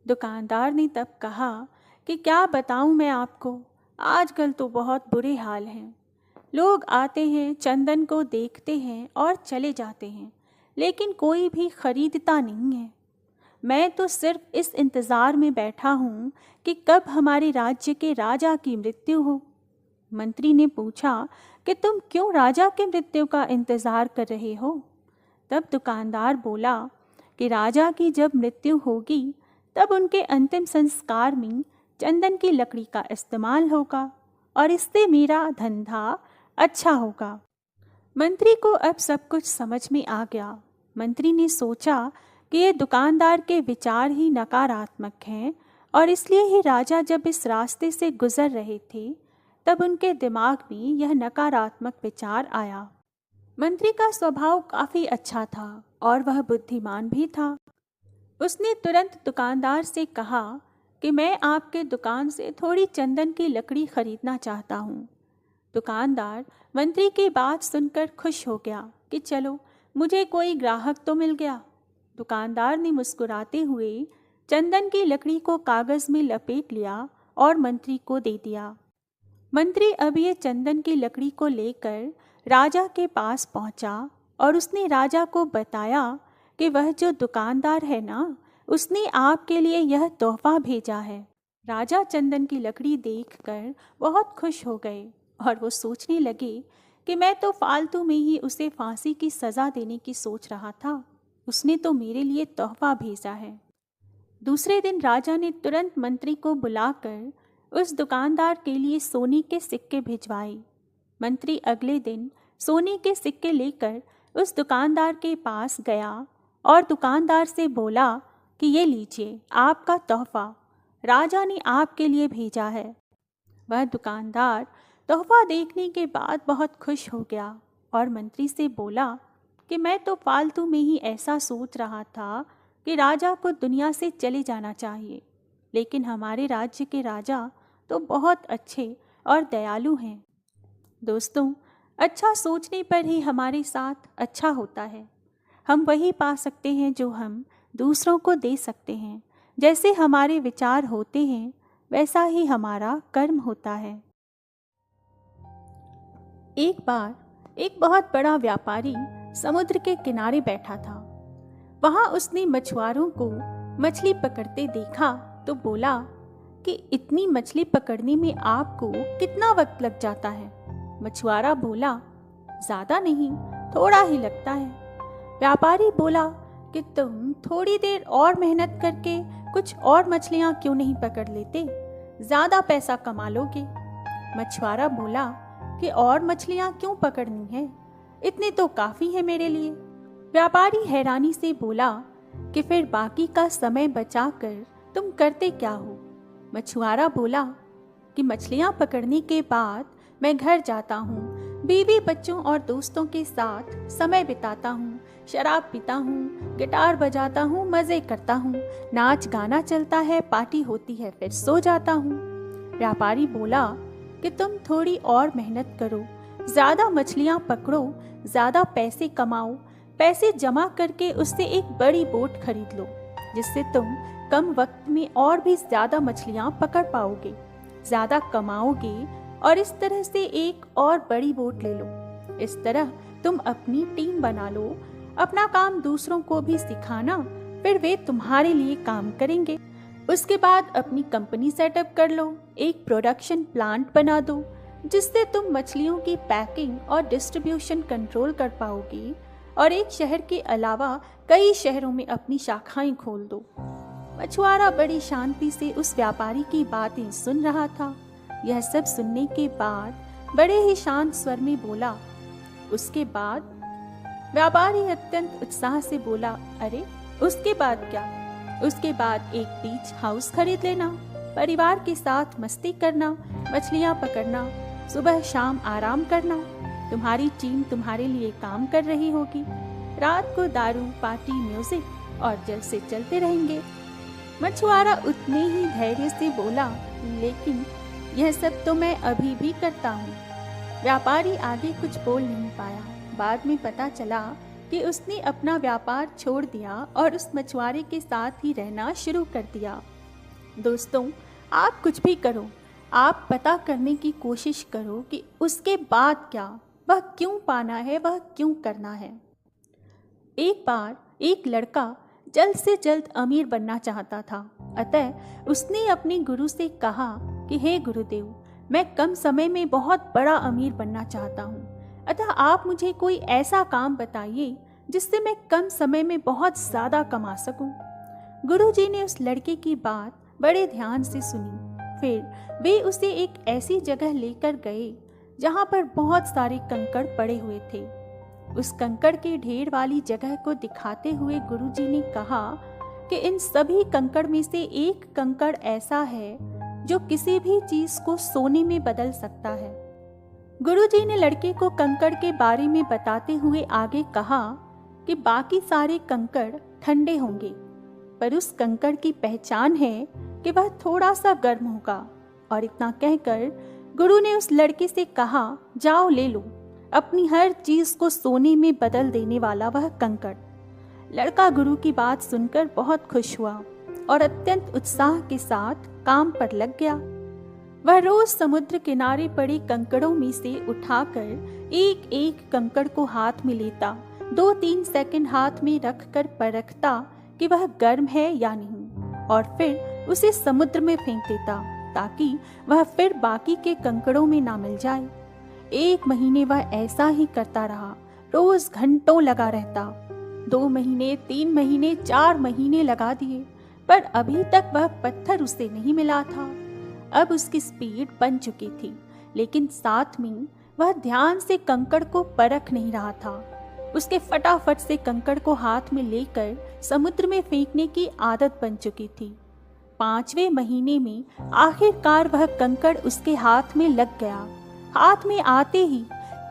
[SPEAKER 1] दुकानदार ने तब कहा कि क्या बताऊं मैं आपको, आजकल तो बहुत बुरे हाल हैं। लोग आते हैं, चंदन को देखते हैं और चले जाते हैं, लेकिन कोई भी खरीदता नहीं है। मैं तो सिर्फ इस इंतज़ार में बैठा हूँ कि कब हमारे राज्य के राजा की मृत्यु हो। मंत्री ने पूछा कि तुम क्यों राजा के मृत्यु का इंतज़ार कर रहे हो। तब दुकानदार बोला कि राजा की जब मृत्यु होगी तब उनके अंतिम संस्कार में चंदन की लकड़ी का इस्तेमाल होगा और इससे मेरा धंधा अच्छा होगा। मंत्री को अब सब कुछ समझ में आ गया। मंत्री ने सोचा कि ये दुकानदार के विचार ही नकारात्मक हैं और इसलिए ही राजा जब इस रास्ते से गुजर रहे थे तब उनके दिमाग में यह नकारात्मक विचार आया। मंत्री का स्वभाव काफी अच्छा था और वह बुद्धिमान भी था। उसने तुरंत दुकानदार से कहा कि मैं आपके दुकान से थोड़ी चंदन की लकड़ी खरीदना चाहता हूँ। दुकानदार मंत्री की बात सुनकर खुश हो गया कि चलो, मुझे कोई ग्राहक तो मिल गया। दुकानदार ने मुस्कुराते हुए चंदन की लकड़ी को कागज में लपेट लिया और मंत्री को दे दिया। मंत्री अब ये चंदन की लकड़ी को लेकर राजा के पास पहुंचा और उसने राजा को बताया कि वह जो दुकानदार है ना, उसने आपके लिए यह तोहफा भेजा है। राजा चंदन की लकड़ी देखकर बहुत खुश हो गए और वो सोचने लगे कि मैं तो फालतू में ही उसे फांसी की सज़ा देने की सोच रहा था, उसने तो मेरे लिए तोहफा भेजा है। दूसरे दिन राजा ने तुरंत मंत्री को बुलाकर उस दुकानदार के लिए सोने के सिक्के भिजवाए। मंत्री अगले दिन सोने के सिक्के लेकर उस दुकानदार के पास गया और दुकानदार से बोला कि ये लीजिए, आपका तोहफा राजा ने आपके लिए भेजा है। वह दुकानदार तोहफा देखने के बाद बहुत खुश हो गया और मंत्री से बोला कि मैं तो फालतू में ही ऐसा सोच रहा था कि राजा को दुनिया से चले जाना चाहिए, लेकिन हमारे राज्य के राजा तो बहुत अच्छे और दयालु हैं। दोस्तों, अच्छा सोचने पर ही हमारे साथ अच्छा होता है। हम वही पा सकते हैं जो हम दूसरों को दे सकते हैं। जैसे हमारे विचार होते हैं, वैसा ही हमारा कर्म होता है। एक बार एक बहुत बड़ा व्यापारी समुद्र के किनारे बैठा था। वहां उसने मछुआरों को मछली पकड़ते देखा तो बोला कि इतनी मछली पकड़ने में आपको कितना वक्त लग जाता है? मछुआरा बोला, ज्यादा नहीं, थोड़ा ही लगता है। व्यापारी बोला कि तुम थोड़ी देर और मेहनत करके कुछ और मछलियां क्यों नहीं पकड़ लेते, ज्यादा पैसा कमा लोगे। मछुआरा बोला कि और मछलियां क्यों पकड़नी है, इतनी तो काफी है मेरे लिए। व्यापारी हैरानी से बोला कि फिर बाकी का समय बचाकर तुम करते क्या हो? मछुआरा बोला कि मछलियां पकड़ने के बाद मैं घर जाता हूँ, बीवी बच्चों और दोस्तों के साथ समय बिताता हूँ, शराब पीता हूँ, गिटार बजाता हूँ, मज़े करता हूँ, नाच गाना चलता है, पार्टी होती है, फिर सो जाता हूँ। व्यापारी बोला कि तुम थोड़ी और मेहनत करो, ज़्यादा मछलियाँ पकड़ो, ज़्यादा पैसे कमाओ, पैसे जमा करके उससे एक बड़ी बोट खरीद लो, जिससे तुम कम वक्त में और भी ज़्यादा मछलियाँ पकड़ पाओगे, ज़्यादा कमाओगे और इस तरह से एक और बड़ी बोट ले लो। इस तरह तुम अपनी टीम बना लो, अपना काम दूसरों को भी सिखाना, फिर वे तुम्हारे लिए काम करेंगे। उसके बाद अपनी कंपनी सेटअप कर लो, एक प्रोडक्शन प्लांट बना दो, जिससे तुम मछलियों की पैकिंग और डिस्ट्रीब्यूशन कंट्रोल कर पाओगे और एक शहर के अलावा कई शहरों में अपनी शाखाएं खोल दो। मछुआरा बड़ी शांति से उस व्यापारी की बातें सुन रहा था। यह सब सुनने के बाद बड़े ही शांत स्वर में बोला। उसके बाद व्यापारी अत्यंत उत्साह से बोला, अरे उसके बाद क्या? उसके बाद एक बीच हाउस खरीद लेना, परिवार के साथ मस्ती करना, मछलियाँ पकड़ना, सुबह शाम आराम करना, तुम्हारी टीम तुम्हारे लिए काम कर रही होगी, रात को दारू, पार्टी, म्यूजिक और जलसे चलते रहेंगे। मछुआरा उतने ही धैर्य से बोला, लेकिन यह सब तो मैं अभी भी करता हूँ। व्यापारी आगे कुछ बोल नहीं पाया। बाद में पता चला कि उसने अपना व्यापार छोड़ दिया और उस मछुआरे के साथ ही रहना शुरू कर दिया। दोस्तों, आप कुछ भी करो, आप पता करने की कोशिश करो कि उसके बाद क्या, वह क्यों पाना है, वह क्यों करना है। एक बार एक लड़का जल्द से जल्द अमीर बनना चाहता था, अतः उसने अपने गुरु से कहा कि हे गुरुदेव, मैं कम समय में बहुत बड़ा अमीर बनना चाहता हूँ, अतः आप मुझे कोई ऐसा काम बताइए जिससे मैं कम समय में बहुत ज़्यादा कमा सकूं। गुरुजी ने उस लड़के की बात बड़े ध्यान से सुनी। फिर वे उसे एक ऐसी जगह लेकर गए जहाँ पर बहुत सारे कंकड़ पड़े हुए थे। उस कंकड़ के ढेर वाली जगह को दिखाते हुए गुरुजी ने कहा कि इन सभी कंकड़ में से एक कंकड़ ऐसा है जो किसी भी चीज़ को सोने में बदल सकता है। गुरुजी ने लड़के को कंकड़ के बारे में बताते हुए आगे कहा कि बाकी सारे कंकड़ ठंडे होंगे, पर उस कंकड़ की पहचान है कि वह थोड़ा सा गर्म होगा। और इतना कहकर गुरु ने उस लड़के से कहा, जाओ ले लो अपनी हर चीज को सोने में बदल देने वाला वह कंकड़। लड़का गुरु की बात सुनकर बहुत खुश हुआ और अत्यंत उत्साह के साथ काम पर लग गया। वह रोज समुद्र किनारे पड़े कंकड़ों में से उठाकर एक एक कंकड़ को हाथ में लेता, 2-3 सेकंड हाथ में रखकर परखता कि वह गर्म है या नहीं, और फिर उसे समुद्र में फेंक देता ताकि वह फिर बाकी के कंकड़ों में ना मिल जाए। 1 महीने वह ऐसा ही करता रहा, रोज घंटों लगा रहता। 2 महीने, 3 महीने, 4 महीने लगा दिए, पर अभी तक वह पत्थर उसे नहीं मिला था। अब उसकी स्पीड बन चुकी थी, लेकिन साथ में वह ध्यान से कंकड़ को परख नहीं रहा था। उसके फटाफट से कंकड़ को हाथ में लेकर समुद्र में फेंकने की आदत बन चुकी थी। 5वें महीने में आखिरकार वह कंकड़ उसके हाथ में लग गया। हाथ में आते ही,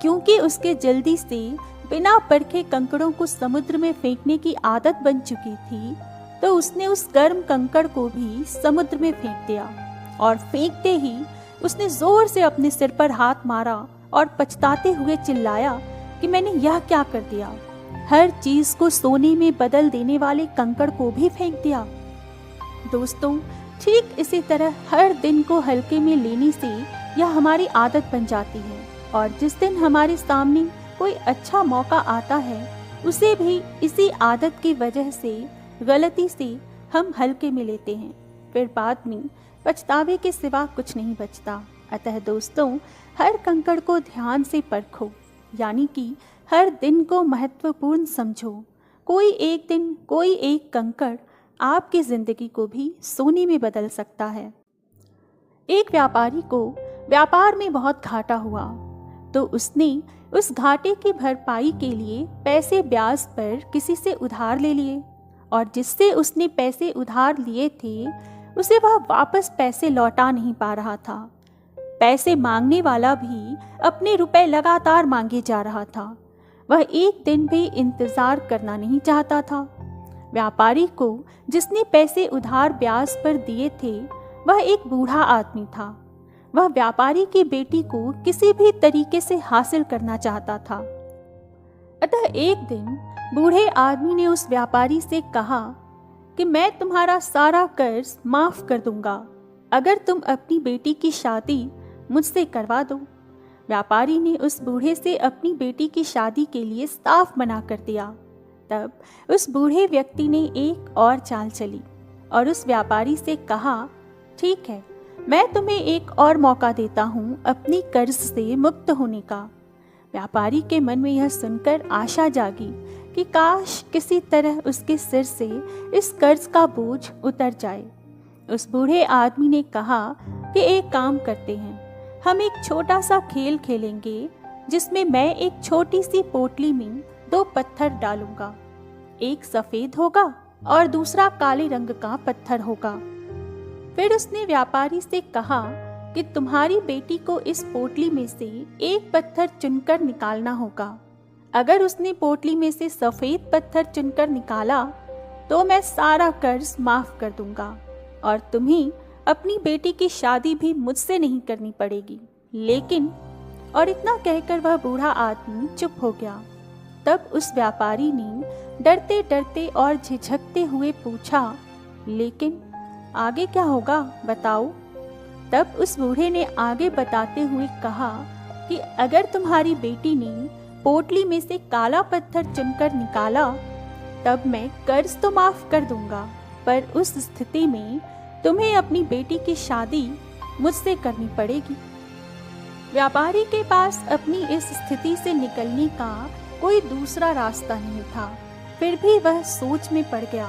[SPEAKER 1] क्योंकि उसके जल्दी से बिना परखे कंकड़ों को समुद्र में फेंकने की आदत बन चुकी थी, तो उसने उस गर्म कंकड़ को भी समुद्र में फेंक दिया। और फेंकते ही उसने जोर से अपने सिर पर हाथ मारा और पछताते हुए चिल्लाया कि मैंने यह क्या कर दिया, हर चीज को सोने में बदल देने वाले कंकड़ को भी फेंक दिया। दोस्तों, ठीक इसी तरह हर दिन को हल्के में लेने से यह हमारी आदत बन जाती है, और जिस दिन हमारे सामने कोई अच्छा मौका आता है, उसे भी इसी आदत की वजह से गलती से हम हल्के में लेते हैं। फिर बाद में पछतावे के सिवा कुछ नहीं बचता। अतः दोस्तों, हर कंकड़ को ध्यान से परखो, यानी कि हर दिन को महत्वपूर्ण समझो। कोई एक दिन, कोई एक कंकड़ आपकी जिंदगी को भी सोने में बदल सकता है। एक व्यापारी को व्यापार में बहुत घाटा हुआ, तो उसने उस घाटे की भरपाई के लिए पैसे ब्याज पर किसी से उधार ले लिए, और जिससे उसने पैसे उधार लिए थे उसे वह वापस पैसे लौटा नहीं पा रहा था। पैसे मांगने वाला भी अपने रुपए लगातार मांगे जा रहा था। वह एक दिन भी इंतजार करना नहीं चाहता था। व्यापारी को जिसने पैसे उधार ब्याज पर दिए थे, वह एक बूढ़ा आदमी था। वह व्यापारी की बेटी को किसी भी तरीके से हासिल करना चाहता था। अतः एक दिन बूढ़े आदमी ने उस व्यापारी से कहा कि मैं तुम्हारा सारा कर्ज माफ कर दूंगा अगर तुम अपनी बेटी की शादी मुझसे करवा दो। व्यापारी ने उस बूढ़े से अपनी बेटी की शादी के लिए साफ मना कर दिया। तब उस बूढ़े व्यक्ति ने एक और चाल चली और उस व्यापारी से कहा, ठीक है, मैं तुम्हें एक और मौका देता हूँ अपनी कर्ज से मुक्त होने का। व्यापारी के मन में यह सुनकर आशा जागी कि काश किसी तरह उसके सिर से इस कर्ज का बोझ उतर जाए। उस बूढ़े आदमी ने कहा कि एक काम करते हैं, हम एक छोटा सा खेल खेलेंगे जिसमें मैं एक छोटी सी पोटली में 2 पत्थर डालूंगा, एक सफेद होगा और दूसरा काले रंग का पत्थर होगा। फिर उसने व्यापारी से कहा कि तुम्हारी बेटी को इस पोटली में से एक पत्थर चुनकर निकालना होगा। अगर उसने पोटली में से सफेद पत्थर चुनकर निकाला तो मैं सारा कर्ज माफ कर दूंगा और तुम्हें अपनी बेटी की शादी भी मुझसे नहीं करनी पड़ेगी। लेकिन, और इतना कहकर वह बूढ़ा आदमी चुप हो गया। तब उस व्यापारी ने डरते डरते और झिझकते हुए पूछा, लेकिन आगे क्या होगा बताओ। तब उस बूढ़े ने आगे बताते हुए कहा कि अगर तुम्हारी बेटी ने पोटली में से काला पत्थर चुनकर निकाला तब मैं कर्ज तो माफ कर दूंगा, पर उस स्थिति में तुम्हें अपनी बेटी की शादी मुझसे करनी पड़ेगी। व्यापारी के पास अपनी इस स्थिति से निकलने का कोई दूसरा रास्ता नहीं था। फिर भी वह सोच में पड़ गया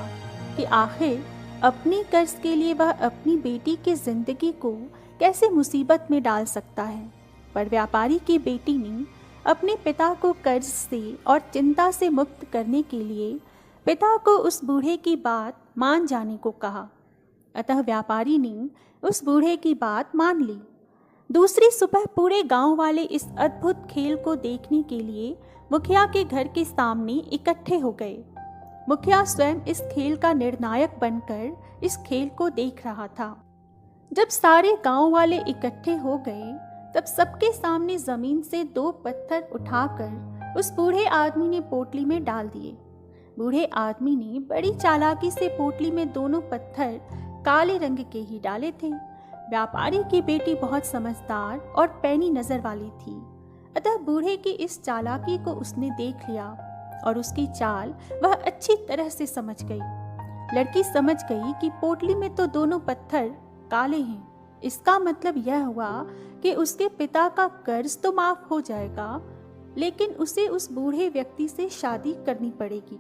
[SPEAKER 1] कि आखिर अपनी कर्ज के लिए वह अपनी बेटी की जिंदगी को कैसे मुसीबत में डाल सकता है। पर व्यापारी की बेटी ने अपने पिता को कर्ज से और चिंता से मुक्त करने के लिए पिता को उस बूढ़े की बात मान जाने को कहा। अतः व्यापारी ने उस बूढ़े की बात मान ली। दूसरी सुबह पूरे गांव वाले इस अद्भुत खेल को देखने के लिए मुखिया के घर के सामने इकट्ठे हो गए। मुखिया स्वयं इस खेल का निर्णायक बनकर इस खेल को देख रहा था। जब सारे गांव वाले इकट्ठे हो गए तब सबके सामने जमीन से 2 पत्थर उठाकर उस बूढ़े आदमी ने पोटली में डाल दिए। बूढ़े आदमी ने बड़ी चालाकी से पोटली में दोनों पत्थर काले रंग के ही डाले थे। व्यापारी की बेटी बहुत समझदार और पैनी नजर वाली थी, अतः बूढ़े की इस चालाकी को उसने देख लिया और उसकी चाल वह अच्छी तरह से समझ गई। लड़की समझ गई कि पोटली में तो दोनों पत्थर काले हैं। इसका मतलब यह हुआ कि उसके पिता का कर्ज तो माफ हो जाएगा, लेकिन उसे उस बूढ़े व्यक्ति से शादी करनी पड़ेगी।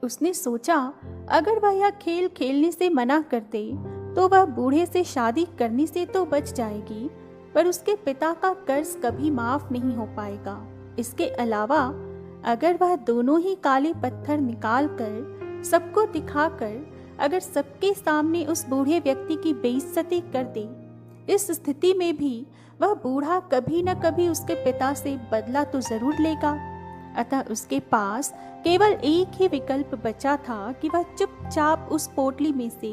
[SPEAKER 1] उसने सोचा अगर वह यह खेल खेलने से मना कर दे तो वह बूढ़े से शादी करने से तो बच जाएगी, पर उसके पिता का कर्ज कभी माफ नहीं हो पाएगा। इसके अलावा अगर वह दोनों ही काले पत्थर निकाल कर सबको दिखाकर अगर सबके सामने उस बूढ़े व्यक्ति की बेइज्जती कर दे, इस स्थिति में भी वह बूढ़ा कभी न कभी उसके पिता से बदला तो जरूर लेगा। अतः उसके पास केवल एक ही विकल्प बचा था कि वह चुपचाप उस पोटली में से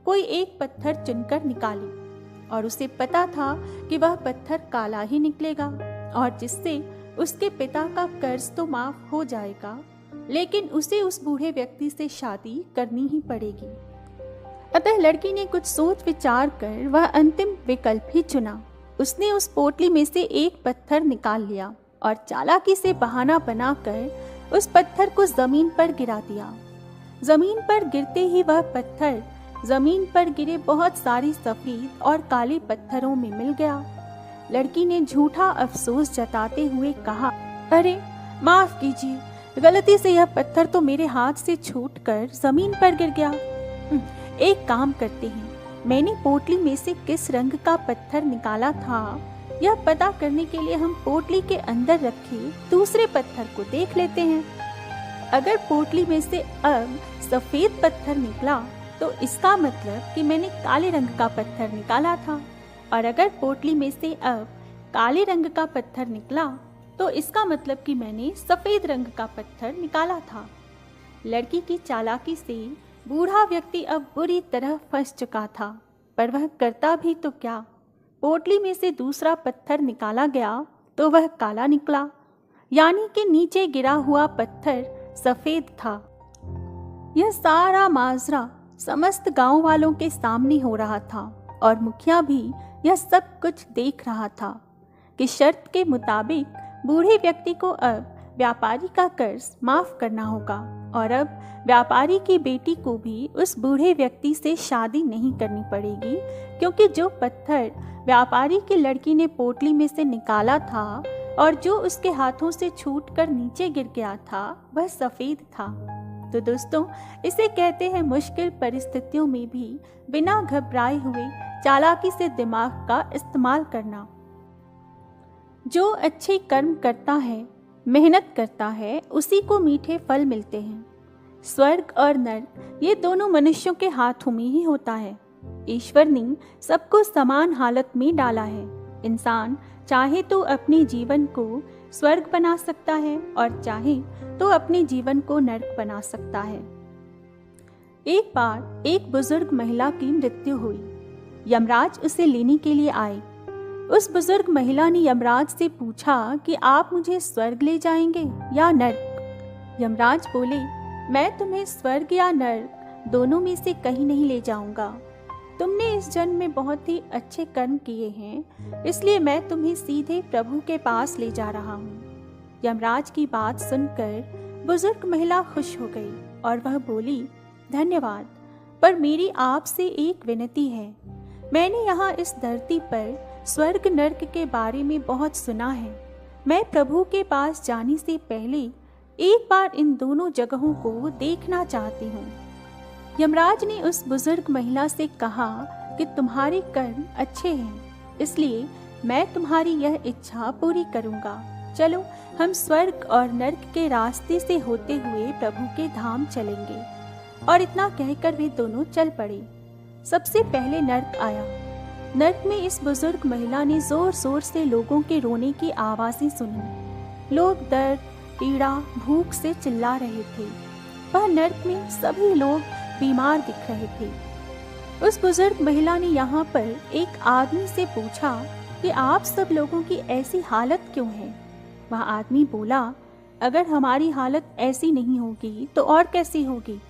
[SPEAKER 1] कोई एक पत्थर चुनकर निकाले, और उसे पता था कि वह पत्थर काला ही निकलेगा और जिससे उसके पिता का कर्ज तो माफ हो जाएगा, लेकिन उसे उस बूढ़े व्यक्ति से शादी करनी ही पड़ेगी। अतः लड़की ने कुछ सोच विचार कर वह अंतिम विकल्प ही चुना। उसने उस पोटली में से एक पत्थर निकाल लिया और चालाकी से बहाना बनाकर उस पत्थर को जमीन पर गिरा दिया। जमीन पर गिरते ही वह पत्थर जमीन पर गिरे बहुत सारी सफेद और काले पत्थरों में मिल गया। लड़की ने झूठा अफसोस जताते हुए कहा, अरे माफ कीजिए, गलती से यह पत्थर तो मेरे हाथ से छूटकर जमीन पर गिर गया। एक काम करते हैं, मैंने पोटली में से किस रंग का पत्थर निकाला था यह पता करने के लिए हम पोटली के अंदर रखे दूसरे पत्थर को देख लेते हैं। अगर पोटली में से अब सफेद पत्थर निकला तो इसका मतलब कि मैंने काले रंग का पत्थर निकाला था, और अगर पोटली में से अब काले रंग का पत्थर निकला तो इसका मतलब कि मैंने सफेद रंग का पत्थर निकाला था। लड़की की चालाकी से बूढ़ा व्यक्ति अब बुरी तरह फंस चुका था, पर वह करता भी तो क्या। पोटली में से दूसरा पत्थर निकाला गया तो वह काला निकला, यानी कि नीचे गिरा हुआ पत्थर सफेद था। यह सारा माजरा समस्त गांव वालों के सामने हो रहा था और मुखिया भी यह सब कुछ देख रहा था कि शर्त के मुताबिक बूढ़े व्यक्ति को अब व्यापारी का कर्ज माफ करना होगा, और अब व्यापारी की बेटी को भी उस बूढ़े व्यक्ति से शादी नहीं करनी पड़ेगी, क्योंकि जो पत्थर व्यापारी की लड़की ने पोटली में से निकाला था और जो उसके हाथों से छूटकर नीचे गिर गया था वह सफेद था। तो दोस्तों, इसे कहते हैं मुश्किल परिस्थितियों में भी बिना घबराए हुए चालाकी से दिमाग का इस्तेमाल करना। जो अच्छे कर्म करता है, मेहनत करता है, उसी को मीठे फल मिलते हैं। स्वर्ग और नर्क ये दोनों मनुष्यों के हाथों में ही होता है। ईश्वर ने सबको समान हालत में डाला है। इंसान चाहे तो अपने जीवन को स्वर्ग बना सकता है और चाहे तो अपने जीवन को नर्क बना सकता है। एक बार एक बुजुर्ग महिला की मृत्यु हुई। यमराज उसे लेने के लिए आए। उस बुजुर्ग महिला ने यमराज से पूछा कि आप मुझे स्वर्ग ले जाएंगे या नर्क। यमराज बोले, मैं तुम्हें स्वर्ग या नर्क दोनों में से कहीं नहीं ले जाऊंगा। तुमने इस जन्म में बहुत ही अच्छे कर्म किए हैं, इसलिए मैं तुम्हें सीधे प्रभु के पास ले जा रहा हूँ। यमराज की बात सुनकर बुजुर्ग महिला खुश हो गई और वह बोली, धन्यवाद, पर मेरी आपसे एक विनती है। मैंने यहाँ इस धरती पर स्वर्ग नर्क के बारे में बहुत सुना है। मैं प्रभु के पास जाने से पहले एक बार इन दोनों जगहों को देखना चाहती हूँ। यमराज ने उस बुजुर्ग महिला से कहा कि तुम्हारे कर्म अच्छे हैं, इसलिए मैं तुम्हारी यह इच्छा पूरी करूँगा। चलो हम स्वर्ग और नर्क के रास्ते से होते हुए प्रभु के धाम चलेंगे। और इतना कहकर वे दोनों चल पड़े। सबसे पहले नर्क आया। नर्क में इस बुजुर्ग महिला ने जोर जोर से लोगों के रोने की आवाजें सुनी। लोग दर्द, पीड़ा, भूख से चिल्ला रहे थे। वह नर्क में सभी लोग बीमार दिख रहे थे। उस बुजुर्ग महिला ने यहाँ पर एक आदमी से पूछा कि आप सब लोगों की ऐसी हालत क्यों है। वह आदमी बोला, अगर हमारी हालत ऐसी नहीं होगी तो और कैसी होगी।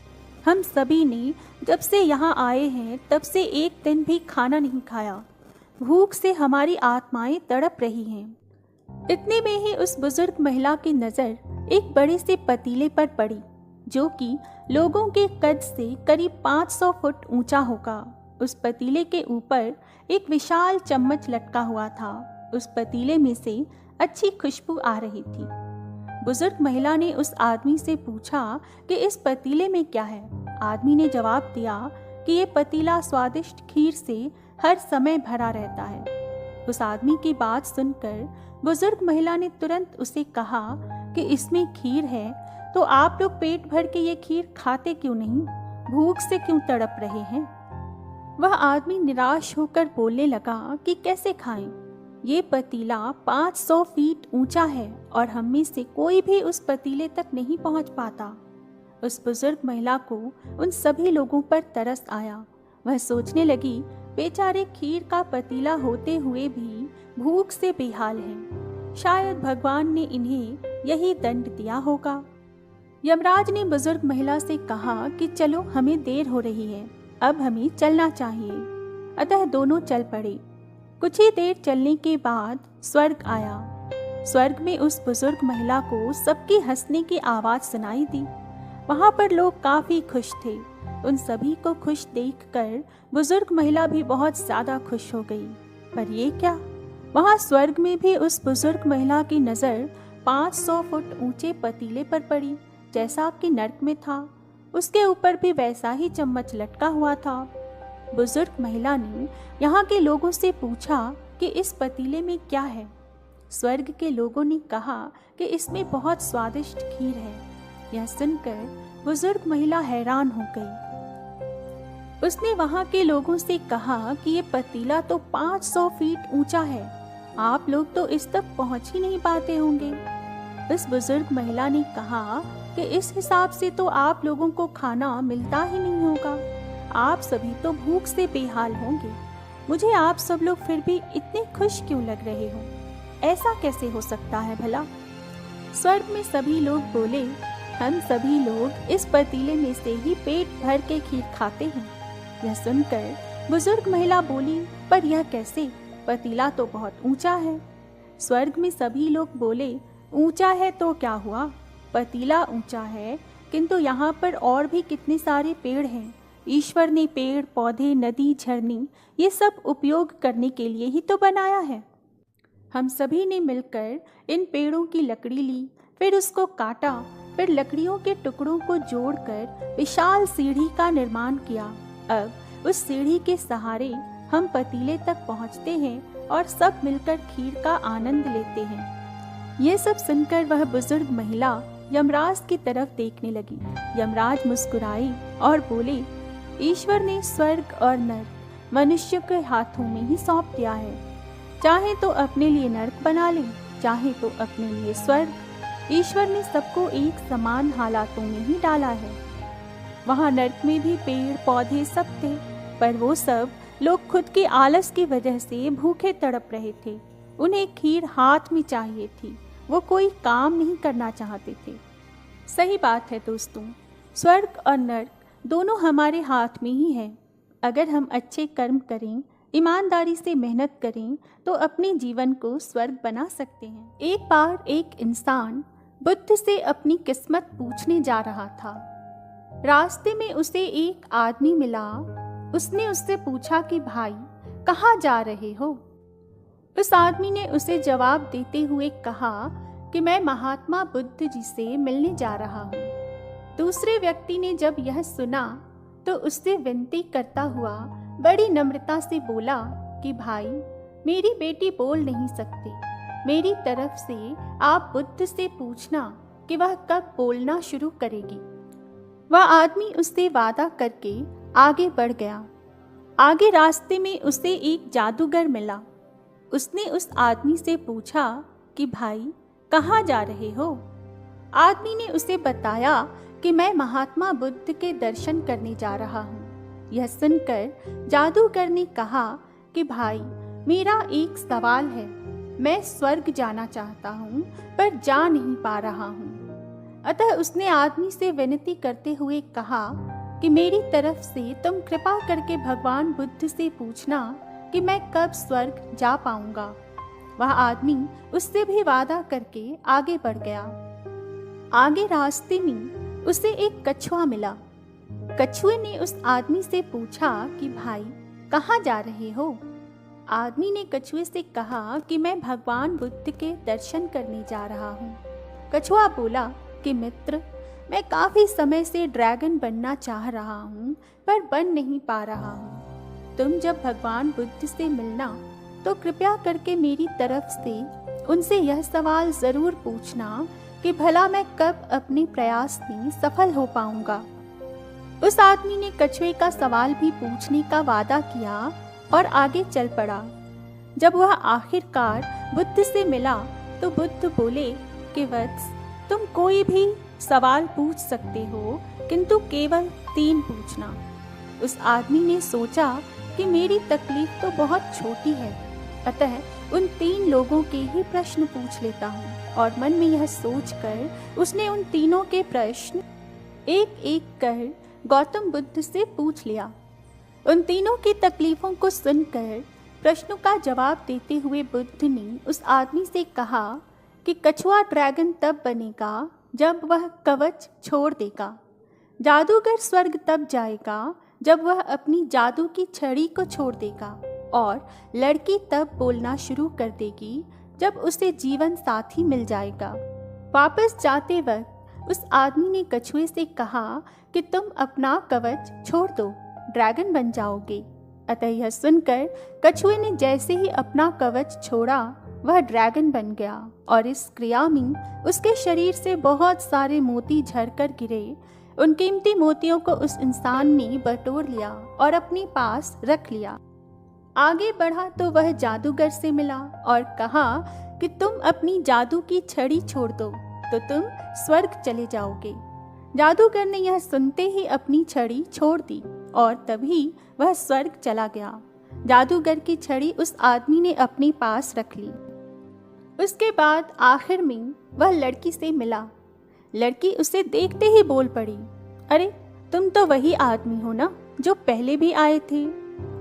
[SPEAKER 1] हम सभी ने जब से यहाँ आए हैं तब से एक दिन भी खाना नहीं खाया। भूख से हमारी आत्माएं तड़प रही हैं। इतने में ही उस बुजुर्ग महिला की नज़र एक बड़े से पतीले पर पड़ी, जो कि लोगों के कद से करीब 500 फुट ऊंचा होगा। उस पतीले के ऊपर एक विशाल चम्मच लटका हुआ था। उस पतीले में से अच्छी खुशबू आ रही थी। बुजुर्ग महिला ने उस आदमी से पूछा कि इस पतीले में क्या है। आदमी ने जवाब दिया कि ये पतीला स्वादिष्ट खीर से हर समय भरा रहता है। उस आदमी की बात सुनकर बुजुर्ग महिला ने तुरंत उसे कहा कि इसमें खीर है तो आप लोग पेट भर के ये खीर खाते क्यों नहीं, भूख से क्यों तड़प रहे हैं। वह आदमी निराश होकर बोलने लगा कि कैसे खाएं, ये पतीला 500 फीट ऊंचा है और हम में से कोई भी उस पतीले तक नहीं पहुंच पाता। उस बुजुर्ग महिला को उन सभी लोगों पर तरस आया। वह सोचने लगी, बेचारे खीर का पतीला होते हुए भी भूख से बेहाल हैं। शायद भगवान ने इन्हें यही दंड दिया होगा। यमराज ने बुजुर्ग महिला से कहा कि चलो, हमें देर हो रही है, अब हमें चलना चाहिए। अतः दोनों चल पड़े। कुछ ही देर चलने के बाद स्वर्ग आया। स्वर्ग में उस बुजुर्ग महिला को सबकी हंसने की आवाज सुनाई दी। वहां पर लोग काफी खुश थे। उन सभी को खुश देखकर बुजुर्ग महिला भी बहुत ज्यादा खुश हो गई। पर ये क्या, वहां स्वर्ग में भी उस बुजुर्ग महिला की नजर 500 फुट ऊंचे पतीले पर पड़ी, जैसा कि नर्क में था। उसके ऊपर भी वैसा ही चम्मच लटका हुआ था। बुजुर्ग महिला ने यहाँ के लोगों से पूछा कि इस पतीले में क्या है। स्वर्ग के लोगों ने कहा कि इसमें बहुत स्वादिष्ट खीर है। यह सुनकर बुजुर्ग महिला हैरान हो गई। उसने वहाँ के लोगों से कहा कि ये पतीला तो 500 फीट ऊंचा है, आप लोग तो इस तक पहुँच ही नहीं पाते होंगे। उस बुजुर्ग महिला ने कहा कि इस हिसाब से तो आप लोगों को खाना मिलता ही नहीं होगा, आप सभी तो भूख से बेहाल होंगे। मुझे आप सब लोग फिर भी इतने खुश क्यों लग रहे हो, ऐसा कैसे हो सकता है भला। स्वर्ग में सभी लोग बोले, हम सभी लोग इस पतीले में से ही पेट भर के खीर खाते हैं। यह सुनकर बुजुर्ग महिला बोली, पर यह कैसे, पतीला तो बहुत ऊंचा है। स्वर्ग में सभी लोग बोले, ऊंचा है तो क्या हुआ, पतीला ऊंचा है, किंतु यहाँ पर और भी कितने सारे पेड़ हैं। ईश्वर ने पेड़ पौधे, नदी, झरने ये सब उपयोग करने के लिए ही तो बनाया है। हम सभी ने मिलकर इन पेड़ों की लकड़ी ली, फिर उसको काटा, फिर लकड़ियों के टुकड़ों को जोड़कर विशाल सीढ़ी का निर्माण किया। अब उस सीढ़ी के सहारे हम पतीले तक पहुँचते हैं और सब मिलकर खीर का आनंद लेते हैं। ये सब सुनकर वह बुजुर्ग महिला यमराज की तरफ देखने लगी। यमराज मुस्कुराई और बोले, ईश्वर ने स्वर्ग और नर्क मनुष्य के हाथों में ही सौंप दिया है। चाहे तो अपने लिए नर्क बना ले, चाहे तो अपने लिए स्वर्ग। ईश्वर ने सबको एक समान हालातों में ही डाला है। वहाँ नर्क में भी पेड़ पौधे सब थे, पर वो सब लोग खुद के आलस की वजह से भूखे तड़प रहे थे। उन्हें खीर हाथ में चाहिए थी, वो कोई काम नहीं करना चाहते थे। सही बात है दोस्तों, स्वर्ग और नर्क दोनों हमारे हाथ में ही है। अगर हम अच्छे कर्म करें, ईमानदारी से मेहनत करें तो अपने जीवन को स्वर्ग बना सकते हैं। एक बार एक इंसान बुद्ध से अपनी किस्मत पूछने जा रहा था। रास्ते में उसे एक आदमी मिला। उसने उससे पूछा कि भाई, कहाँ जा रहे हो। उस आदमी ने उसे जवाब देते हुए कहा कि मैं महात्मा बुद्ध जी से मिलने जा रहा हूँ। दूसरे व्यक्ति ने जब यह सुना तो उससे विनती करता हुआ बड़ी नम्रता से बोला कि भाई, मेरी बेटी बोल नहीं सकती, मेरी तरफ से आप बुद्ध से पूछना कि वह कब बोलना शुरू करेगी। वह आदमी उससे वादा करके आगे बढ़ गया। आगे रास्ते में उसे एक जादूगर मिला। उसने उस आदमी से पूछा कि भाई कहाँ जा रहे हो? आदमी ने उसे बताया कि मैं महात्मा बुद्ध के दर्शन करने जा रहा हूँ। यह सुनकर जादूगर ने कहा कि भाई मेरा एक सवाल है, मैं स्वर्ग जाना चाहता हूँ पर जा नहीं पा रहा हूँ। अतः उसने आदमी से विनती करते हुए कहा कि मेरी तरफ से तुम कृपा करके भगवान बुद्ध से पूछना कि मैं कब स्वर्ग जा पाऊंगा। वह आदमी उससे भी वादा करके आगे बढ़ गया। आगे रास्ते में उसे एक कछुआ मिला। कछुए ने उस आदमी से पूछा कि भाई कहाँ जा रहे हो? आदमी ने कछुए से कहा कि मैं भगवान बुद्ध के दर्शन करने जा रहा हूँ। कछुआ बोला कि मित्र, मैं काफी समय से ड्रैगन बनना चाह रहा हूँ पर बन नहीं पा रहा हूँ। तुम जब भगवान बुद्ध से मिलना तो कृपया करके मेरी तरफ से उनसे यह सवाल जरूर पूछना कि भला मैं कब अपने प्रयास में सफल हो पाऊंगा। उस आदमी ने कछुए का सवाल भी पूछने का वादा किया और आगे चल पड़ा। जब वह आखिरकार बुद्ध से मिला तो बुद्ध बोले कि वत्स, तुम कोई भी सवाल पूछ सकते हो किंतु केवल 3 पूछना। उस आदमी ने सोचा कि मेरी तकलीफ तो बहुत छोटी है, अतः उन 3 लोगों के ही प्रश्न पूछ लेता हूँ। और मन में यह सोचकर उसने उन तीनों के प्रश्न एक एक कर गौतम बुद्ध से पूछ लिया। उन तीनों की तकलीफों को सुनकर प्रश्नों का जवाब देते हुए बुद्ध ने उस आदमी से कहा कि कछुआ ड्रैगन तब बनेगा जब वह कवच छोड़ देगा। जादूगर स्वर्ग तब जाएगा जब वह अपनी जादू की छड़ी को छोड़ देगा। और लड़की तब बोलना शुरू कर देगी जब उसे जीवन साथी मिल जाएगा। वापस जाते वक्त उस आदमी ने कछुए से कहा कि तुम अपना कवच छोड़ दो, ड्रैगन बन जाओगे। अतः यह सुनकर कछुए ने जैसे ही अपना कवच छोड़ा वह ड्रैगन बन गया और इस क्रिया में उसके शरीर से बहुत सारे मोती झरकर गिरे। उन कीमती मोतियों को उस इंसान ने बटोर लिया और अपने पास रख लिया। आगे बढ़ा तो वह जादूगर से मिला और कहा कि तुम अपनी जादू की छड़ी छोड़ दो तो तुम स्वर्ग चले जाओगे। जादूगर ने यह सुनते ही अपनी छड़ी छोड़ दी और तभी वह स्वर्ग चला गया। जादूगर की छड़ी उस आदमी ने अपने पास रख ली। उसके बाद आखिर में वह लड़की से मिला। लड़की उसे देखते ही बोल पड़ी, अरे तुम तो वही आदमी हो ना जो पहले भी आए थे।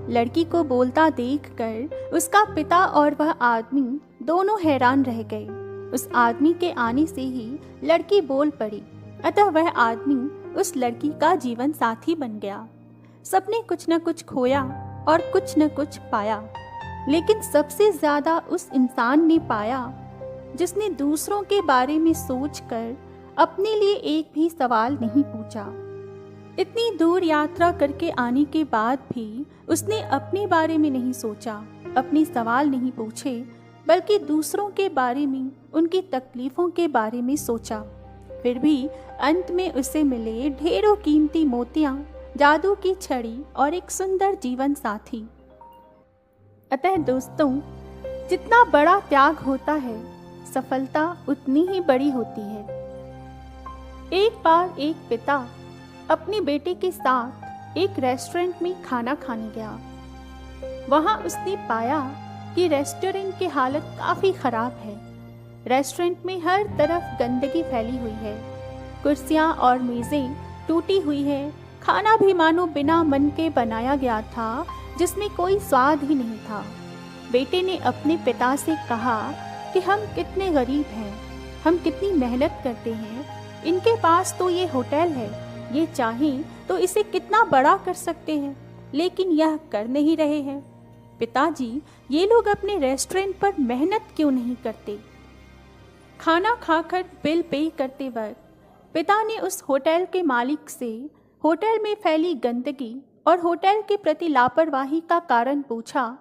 [SPEAKER 1] लड़की को बोलता देखकर उसका पिता और वह आदमी दोनों हैरान रह गए। उस आदमी के आने से ही लड़की बोल पड़ी, अतः वह आदमी उस लड़की का जीवन साथी बन गया। सबने कुछ न कुछ खोया और कुछ न कुछ पाया, लेकिन सबसे ज्यादा उस इंसान ने पाया जिसने दूसरों के बारे में सोचकर अपने लिए एक भी सवाल नहीं पूछा। इतनी दूर यात्रा करके आने के बाद भी उसने अपने बारे में नहीं सोचा, अपने सवाल नहीं पूछे, बल्कि दूसरों के बारे में, उनकी तकलीफों के बारे में सोचा। फिर भी अंत में उसे मिले ढेरों कीमती मोतियां, जादू की छड़ी और एक सुंदर जीवन साथी। अतः दोस्तों, जितना बड़ा त्याग होता है, सफलता उतनी ही बड़ी होती है। एक बार एक पिता अपने बेटे के साथ एक रेस्टोरेंट में खाना खाने गया। वहां उसने पाया कि रेस्टोरेंट की हालत काफी खराब है। रेस्टोरेंट में हर तरफ गंदगी फैली हुई है, कुर्सियां और मेजें टूटी हुई है। खाना भी मानो बिना मन के बनाया गया था, जिसमें कोई स्वाद ही नहीं था। बेटे ने अपने पिता से कहा कि हम कितने गरीब हैं, हम कितनी मेहनत करते हैं, इनके पास तो ये होटल है, ये चाहें तो इसे कितना बड़ा कर सकते हैं, लेकिन यह कर नहीं रहे हैं। पिताजी, ये लोग अपने रेस्टोरेंट पर मेहनत क्यों नहीं करते? खाना खाकर बिल पे करते वक्त पिता ने उस होटल के मालिक से होटल में फैली गंदगी और होटल के प्रति लापरवाही का कारण पूछा,